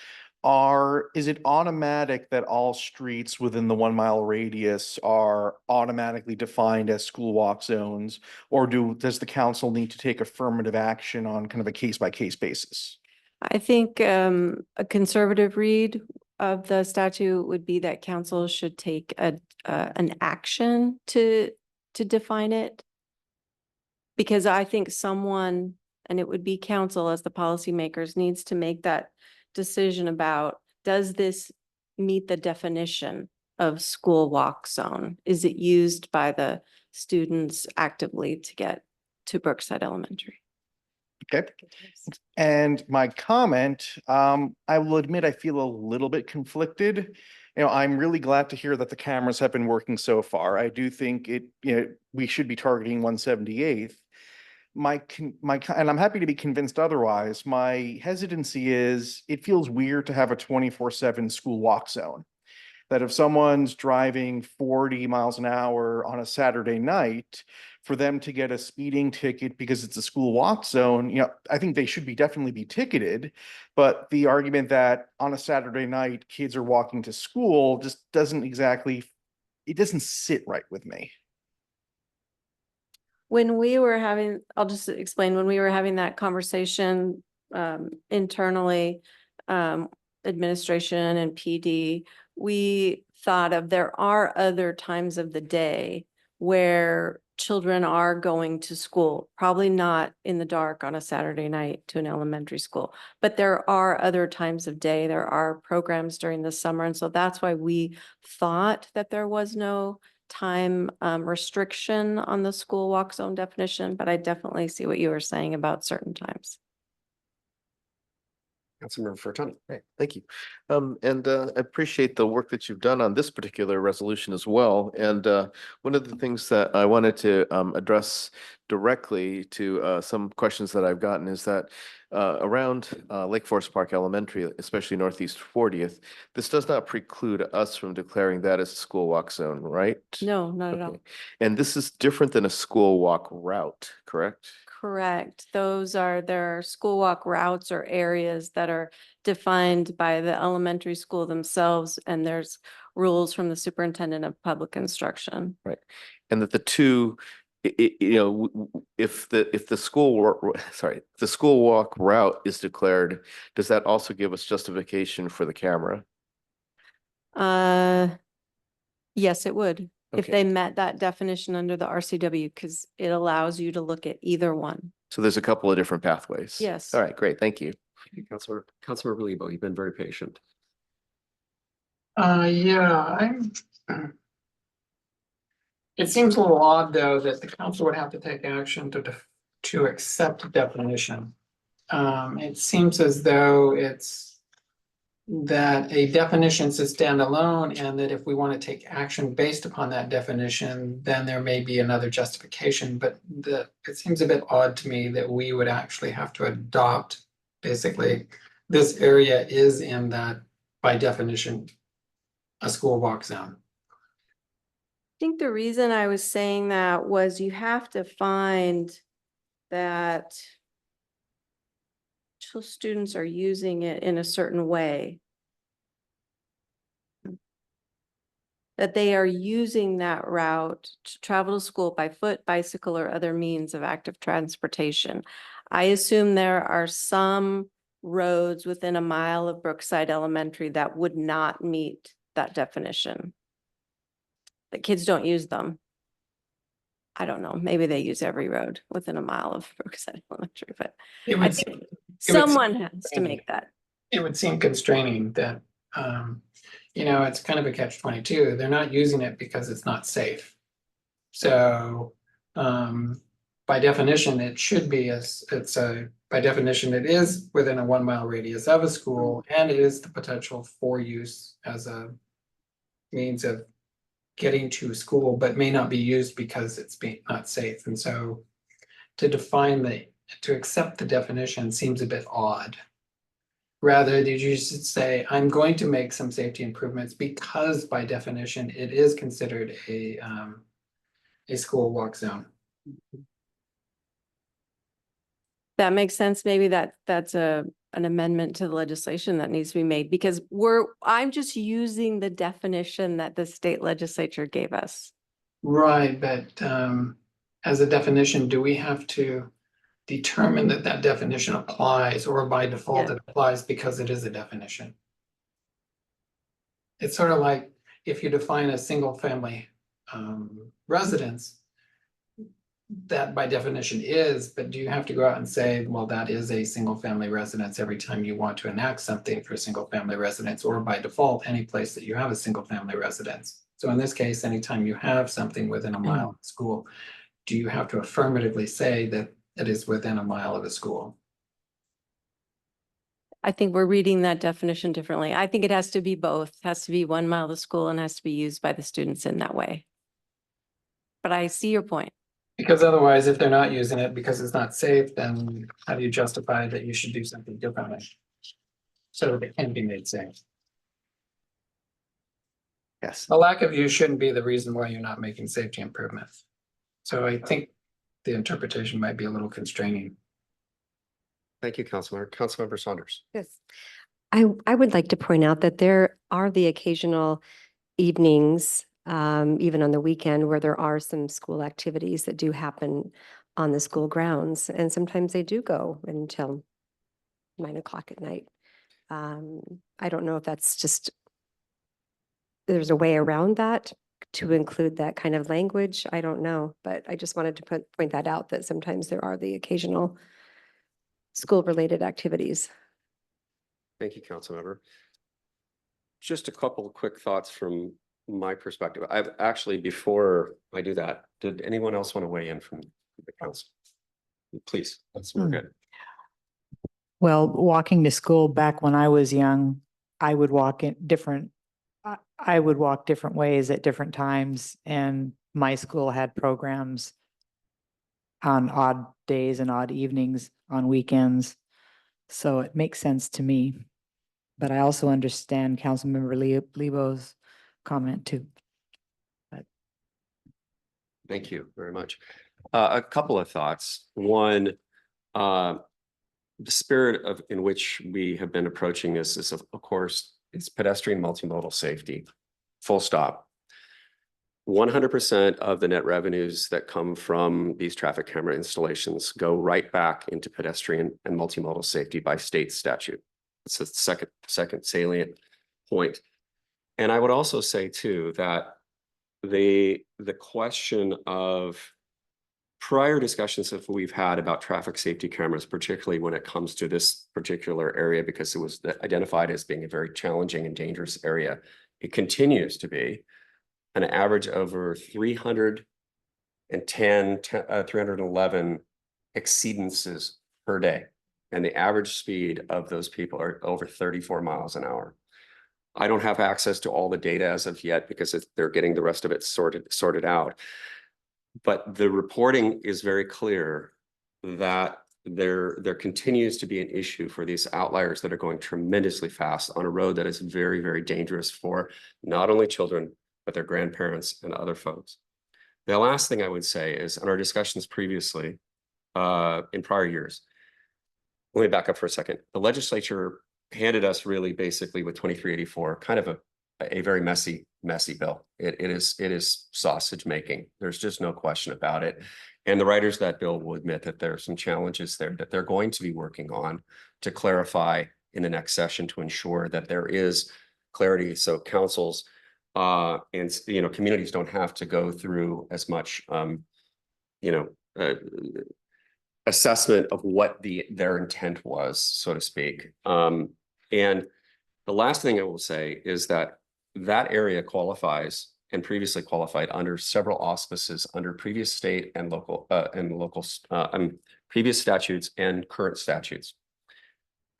it automatic that all streets within the 1 mile radius are automatically defined as school walk zones, or does the council need to take affirmative action on kind of a case-by-case basis? I think a conservative read of the statute would be that council should take an action to define it. Because I think someone, and it would be council as the policymakers, needs to make that decision about, does this meet the definition of school walk zone? Is it used by the students actively to get to Brookside Elementary. Okay. And my comment, I will admit I feel a little bit conflicted. I'm really glad to hear that the cameras have been working so far. I do think we should be targeting 178th. And I'm happy to be convinced otherwise. My hesitancy is it feels weird to have a 24/7 school walk zone. That if someone's driving 40 miles an hour on a Saturday night, for them to get a speeding ticket because it's a school walk zone, I think they should definitely be ticketed. But the argument that on a Saturday night, kids are walking to school just doesn't sit right with me. When we were having, I'll just explain, when we were having that conversation internally, administration and PD, we thought of there are other times of the day where children are going to school, probably not in the dark on a Saturday night to an elementary school, but there are other times of day. There are programs during the summer. And so that's why we thought that there was no time restriction on the school walk zone definition, but I definitely see what you were saying about certain times. Councilmember Furtado. Right, thank you. And I appreciate the work that you've done on this particular resolution as well. And one of the things that I wanted to address directly to some questions that I've gotten is that around Lake Forest Park Elementary, especially Northeast 40th, this does not preclude us from declaring that as a school walk zone, right? No, not at all. Okay. And this is different than a school walk route, correct? Correct. There are school walk routes or areas that are defined by the elementary school themselves, and there's rules from the superintendent of public instruction. Right. And that the two, if the school walk route is declared, does that also give us justification for the camera? Yes, it would. If Okay. they met that definition under the RCW, because it allows you to look at either one. So there's a couple of different pathways. Yes. All right, great. Thank you. Councilmember Lebo, you've been very patient. Yeah, it seems a little odd, though, that the council would have to take action to accept the definition. It seems as though it's that a definition is standalone, and that if we want to take action based upon that definition, then there may be another justification. But it seems a bit odd to me that we would actually have to adopt, basically, this area is in that, by definition, a school walk zone. I think the reason I was saying that was you have to find that students are using it in a certain way. That they are using that route to travel to school by foot, bicycle, or other means of active transportation. I assume there are some roads within a mile of Brookside Elementary that would not meet that definition. The kids don't use them. I don't know, maybe they use every road within a mile of Brookside Elementary, but I think someone has to make that. It would seem constraining that, it's kind of a catch-22. They're not using it because it's not safe. So, by definition, it should be by definition, it is within a 1 mile radius of a school, and it is the potential for use as a means of getting to school, but may not be used because it's not safe. And so to accept the definition seems a bit odd. Rather, you should say, I'm going to make some safety improvements because by definition, it is considered a school walk zone. That makes sense. Maybe that's an amendment to the legislation that needs to be made, because I'm just using the definition that the state legislature gave us. Right, but as a definition, do we have to determine that definition applies, or by default it applies because it is a definition? It's sort of like if you define a single family residence, that by definition is, but do you have to go out and say, well, that is a single family residence every time you want to enact something for a single family residence, or by default, any place that you have a single family residence? So in this case, anytime you have something within a mile of school, do you have to affirmatively say that it is within a mile of a school? I think we're reading that definition differently. I think it has to be both. It has to be 1 mile to school and has to be used by the students in that way. But I see your point. Because otherwise, if they're not using it because it's not safe, then how do you justify that you should do something differently? So that it can be made safe. Yes. A lack of use shouldn't be the reason why you're not making safety improvements. So I think the interpretation might be a little constraining. Thank you, Councilmember Saunders. Yes. I would like to point out that there are the occasional evenings, even on the weekend, where there are some school activities that do happen on the school grounds. And sometimes they do go until 9 o'clock at night. I don't know if that's just, there's a way around that to include that kind of language. I don't know, but I just wanted to point that out, that sometimes there are the occasional school-related activities. Thank you, Councilmember. Just a couple of quick thoughts from my perspective. I've actually, before I do that, did anyone else want to weigh in from the council? Please, we're good. Well, walking to school back when I was young, I would walk in different, I would walk different ways at different times, and my school had programs on odd days and odd evenings on weekends. So it makes sense to me. But I also understand Councilmember Lebo's comment too. Thank you very much. A couple of thoughts. One, the spirit in which we have been approaching this is, of course, it's pedestrian multimodal safety, full stop. 100% of the net revenues that come from these traffic camera installations go right back into pedestrian and multimodal safety by state statute. It's a second salient point. And I would also say too that the question of prior discussions that we've had about traffic safety cameras, particularly when it comes to this particular area, because it was identified as being a very challenging and dangerous area, it continues to be an average over 311 exceedances per day. And the average speed of those people are over 34 miles an hour. I don't have access to all the data as of yet because they're getting the rest of it sorted out. But the reporting is very clear that there continues to be an issue for these outliers that are going tremendously fast on a road that is very, very dangerous for not only children, but their grandparents and other folks. The last thing I would say is, in our discussions previously, in prior years, let me back up for a second. The legislature handed us really basically with 2384, kind of a very messy bill. It is sausage making. There's just no question about it. And the writers of that bill will admit that there are some challenges there that they're going to be working on to clarify in the next session to ensure that there is clarity. So councils and communities don't have to go through as much assessment of what their intent was, so to speak. And the last thing I will say is that area qualifies and previously qualified under several auspices under previous state and local previous statutes and current statutes.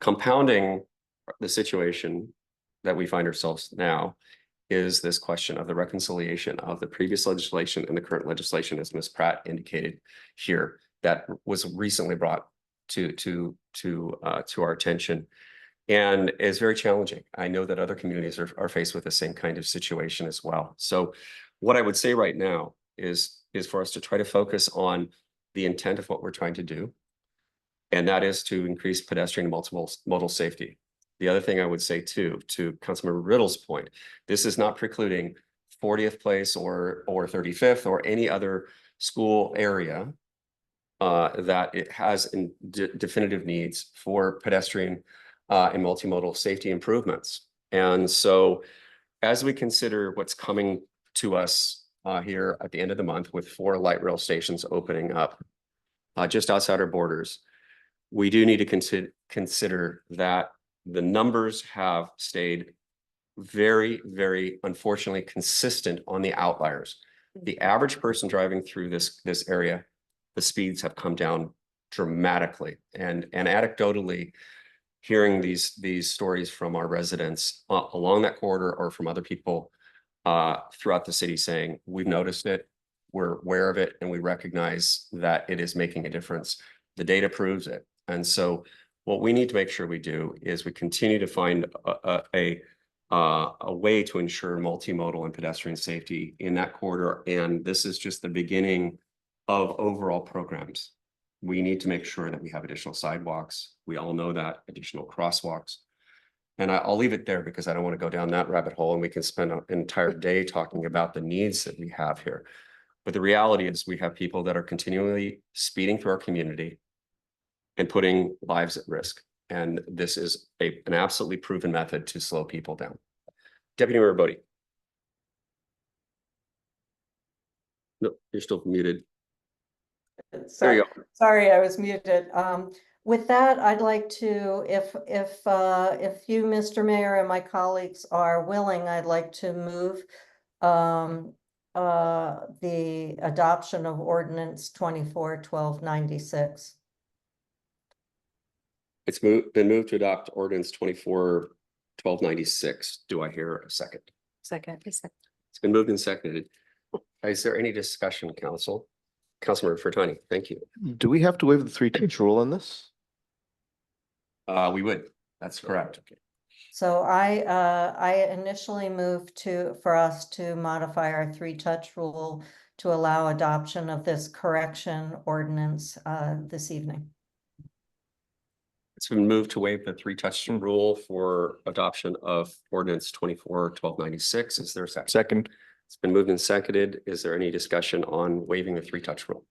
Compounding the situation that we find ourselves now is this question of the reconciliation of the previous legislation and the current legislation, as Ms. Pratt indicated here, that was recently brought to our attention, and is very challenging. I know that other communities are faced with the same kind of situation as well. So what I would say right now is for us to try to focus on the intent of what we're trying to do, and that is to increase pedestrian and multimodal safety. The other thing I would say too, to Councilmember Riddle's point, this is not precluding 40th place or 35th or any other school area that it has definitive needs for pedestrian and multimodal safety improvements. And so as we consider what's coming to us here at the end of the month with 4 light rail stations opening up just outside our borders, we do need to consider that the numbers have stayed very, very unfortunately consistent on the outliers. The average person driving through this area, the speeds have come down dramatically. And anecdotally, hearing these stories from our residents along that corridor or from other people throughout the city saying, we've noticed it, we're aware of it, and we recognize that it is making a difference. The data proves it. And so what we need to make sure we do is we continue to find a way to ensure multimodal and pedestrian safety in that corridor. And this is just the beginning of overall programs. We need to make sure that we have additional sidewalks. We all know that, additional crosswalks. And I'll leave it there because I don't want to go down that rabbit hole, and we can spend an entire day talking about the needs that we have here. But the reality is we have people that are continually speeding through our community and putting lives at risk. And this is an absolutely proven method to slow people down. Deputy Mayor Bodie. No, you're still muted. There you go. Sorry, I was muted. With that, I'd like to, if you, Mr. Mayor, and my colleagues are willing, I'd like to move the adoption of ordinance 24-1296. It's been moved to adopt ordinance 24-1296. Do I hear a second? Second. It's been moved and seconded. Is there any discussion, council? Councilmember Fertani, thank you. Do we have to waive the 3-2 rule on this? We would. That's correct. Okay. So I initially moved for us to modify our 3-touch rule to allow adoption of this correction ordinance this evening. It's been moved to waive the 3-touch rule for adoption of ordinance 24-1296. Is there a second? Second. It's been moved and seconded. Is there any discussion on waiving the 3-touch rule?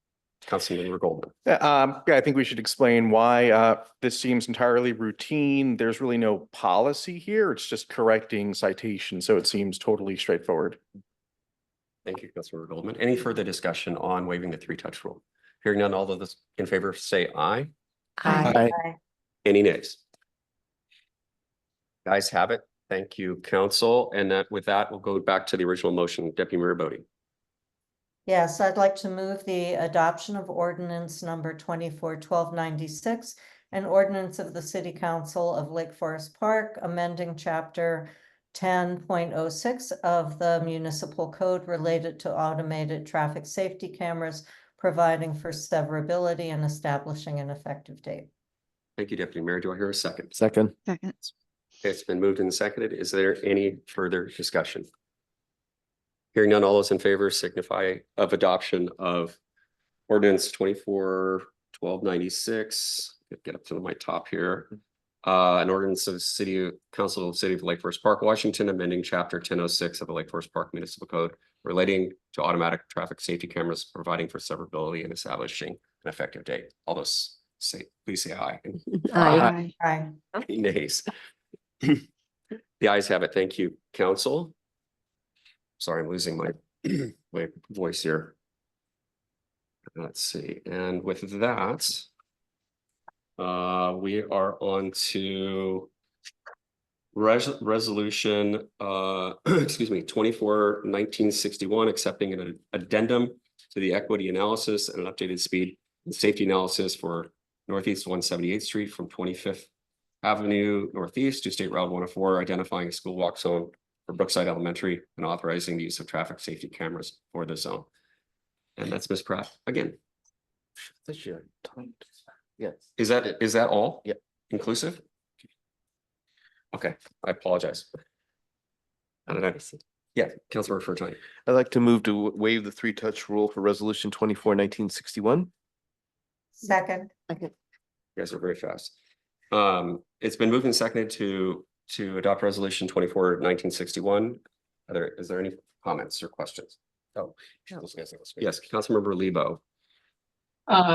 Councilmember Goldman. Yeah, I think we should explain why this seems entirely routine. There's really no policy here. It's just correcting citations, so it seems totally straightforward. Thank you, Councilmember Goldman. Any further discussion on waiving the 3-touch rule? Hearing none, all of those in favor say aye. Aye. Any nays? Guys have it. Thank you, council. And with that, we'll go back to the original motion. Deputy Mayor Bodie. Yes, I'd like to move the adoption of ordinance number 24-1296, an ordinance of the City Council of Lake Forest Park, amending chapter 10.06 of the municipal code related to automated traffic safety cameras, providing for severability and establishing an effective date. Thank you, Deputy Mayor. Do I hear a second? Second. Second. It's been moved and seconded. Is there any further discussion? Hearing none, all those in favor signify of adoption of ordinance 24-1296. Get up to my top here. An ordinance of City Council of the City of Lake Forest Park, Washington, amending chapter 1006 of the Lake Forest Park Municipal Code relating to automatic traffic safety cameras, providing for severability and establishing an effective date. All those please say aye. Aye. Aye. Any nays? The ayes have it. Thank you, council. Sorry, I'm losing my voice here. Let's see. And with that, we are on to resolution, excuse me, 24-1961, accepting an addendum to the equity analysis and an updated speed and safety analysis for Northeast 178th Street from 25th Avenue Northeast to State Route 104, identifying a school walk zone for Brookside Elementary and authorizing the use of traffic safety cameras for the zone. And that's Ms. Pratt again. Yes. Is that all? Yep. Inclusive? Okay, I apologize. I don't know. Yeah, Councilor Fertani. I'd like to move to waive the 3-touch rule for resolution 24-1961. Second. You guys are very fast. It's been moved and seconded to adopt resolution 24-1961. Is there any comments or questions? Oh, yes, Councilmember Lebo.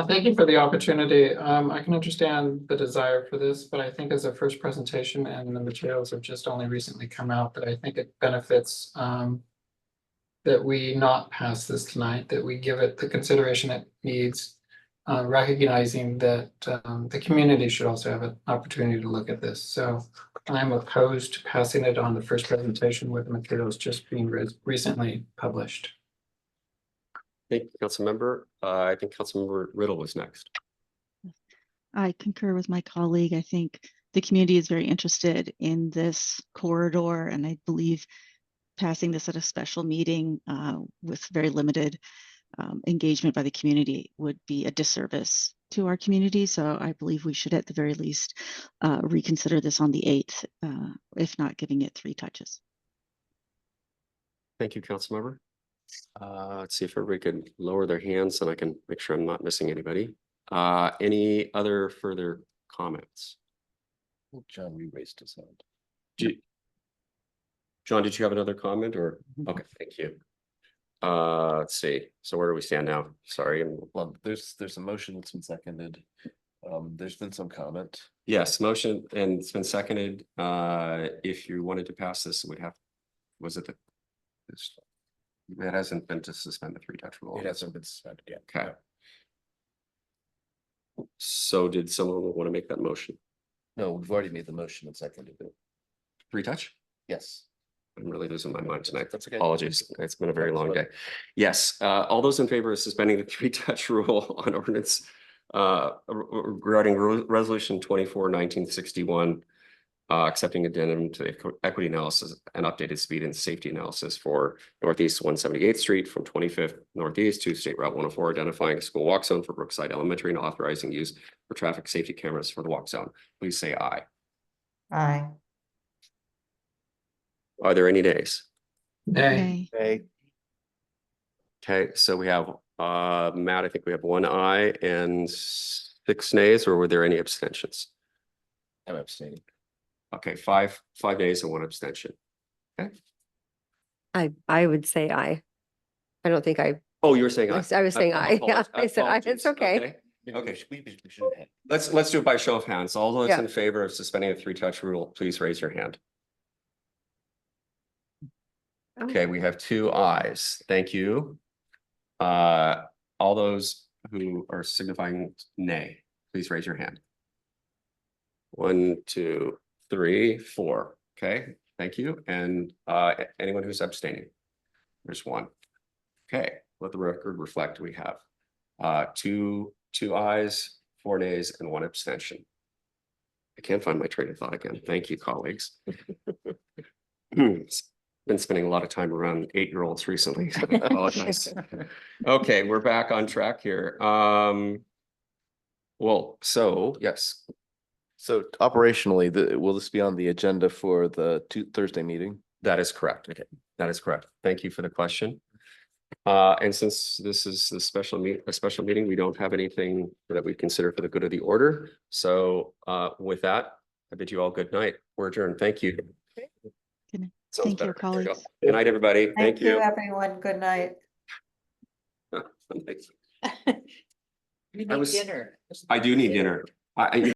Thank you for the opportunity. I can understand the desire for this, but I think as a first presentation and the materials have just only recently come out, that I think it benefits that we not pass this tonight, that we give it the consideration it needs, recognizing that the community should also have an opportunity to look at this. So I'm opposed to passing it on the first presentation with the materials just being recently published. Thank you, Councilmember. I think Councilmember Riddle was next. I concur with my colleague. I think the community is very interested in this corridor, and I believe passing this at a special meeting with very limited engagement by the community would be a disservice to our community. So I believe we should at the very least reconsider this on the 8th, if not giving it 3 touches. Thank you, Councilmember. Let's see if everybody could lower their hands and I can make sure I'm not missing anybody. Any other further comments? John re-raised his hand. John, did you have another comment or? Okay, thank you. Let's see. So where do we stand now? Sorry. Well, there's a motion that's been seconded. There's been some comment. Yes, motion and it's been seconded. If you wanted to pass this, it would have, was it it hasn't been to suspend the 3-touch rule. It hasn't been suspended yet. Okay. So did someone want to make that motion? No, we've already made the motion and seconded it. 3-touch? Yes. I'm really losing my mind tonight. That's okay. Apologies. It's been a very long day. Yes, all those in favor of suspending the 3-touch rule on ordinance regarding resolution 24/1961, accepting addendum to the equity analysis and updated speed and safety analysis for Northeast 178th Street from 25th Northeast to State Route 104, identifying a school walk zone for Brookside Elementary and authorizing use for traffic safety cameras for the walk zone. Please say aye. Aye. Are there any nays? Nay. Okay. Okay, so we have Matt, I think we have 1 aye and 6 nays, or were there any abstentions? I'm abstaining. Okay, 5 nays and 1 abstention. Okay. I would say aye. I don't think I, Oh, you were saying aye. I was saying aye. Yeah, I said aye. Apologies. It's okay. Okay. We should have. Let's do it by show of hands. All those Yeah. in favor of suspending the 3-touch rule, please raise your hand. Okay, we have 2 ayes. Thank you. All those who are signifying nay, please raise your hand. 1, 2, 3, 4. Okay, thank you. And anyone who's abstaining? There's 1. Okay, let the record reflect we have 2 ayes, 4 nays, and 1 abstention. I can't find my train of thought again. Thank you, colleagues. Been spending a lot of time around 8-year-olds recently. So I apologize. Okay, we're back on track here. Well, so yes. So operationally, will this be on the agenda for the Thursday meeting? That is correct. Okay, that is correct. Thank you for the question. And since this is a special meeting, we don't have anything that we consider for the good of the order. So with that, I bid you all good night. We're adjourned. Thank you. Good night. Sounds Thank you, better. There you go. colleagues. Good night, everybody. Thank you. Everyone. Good night. I do need dinner.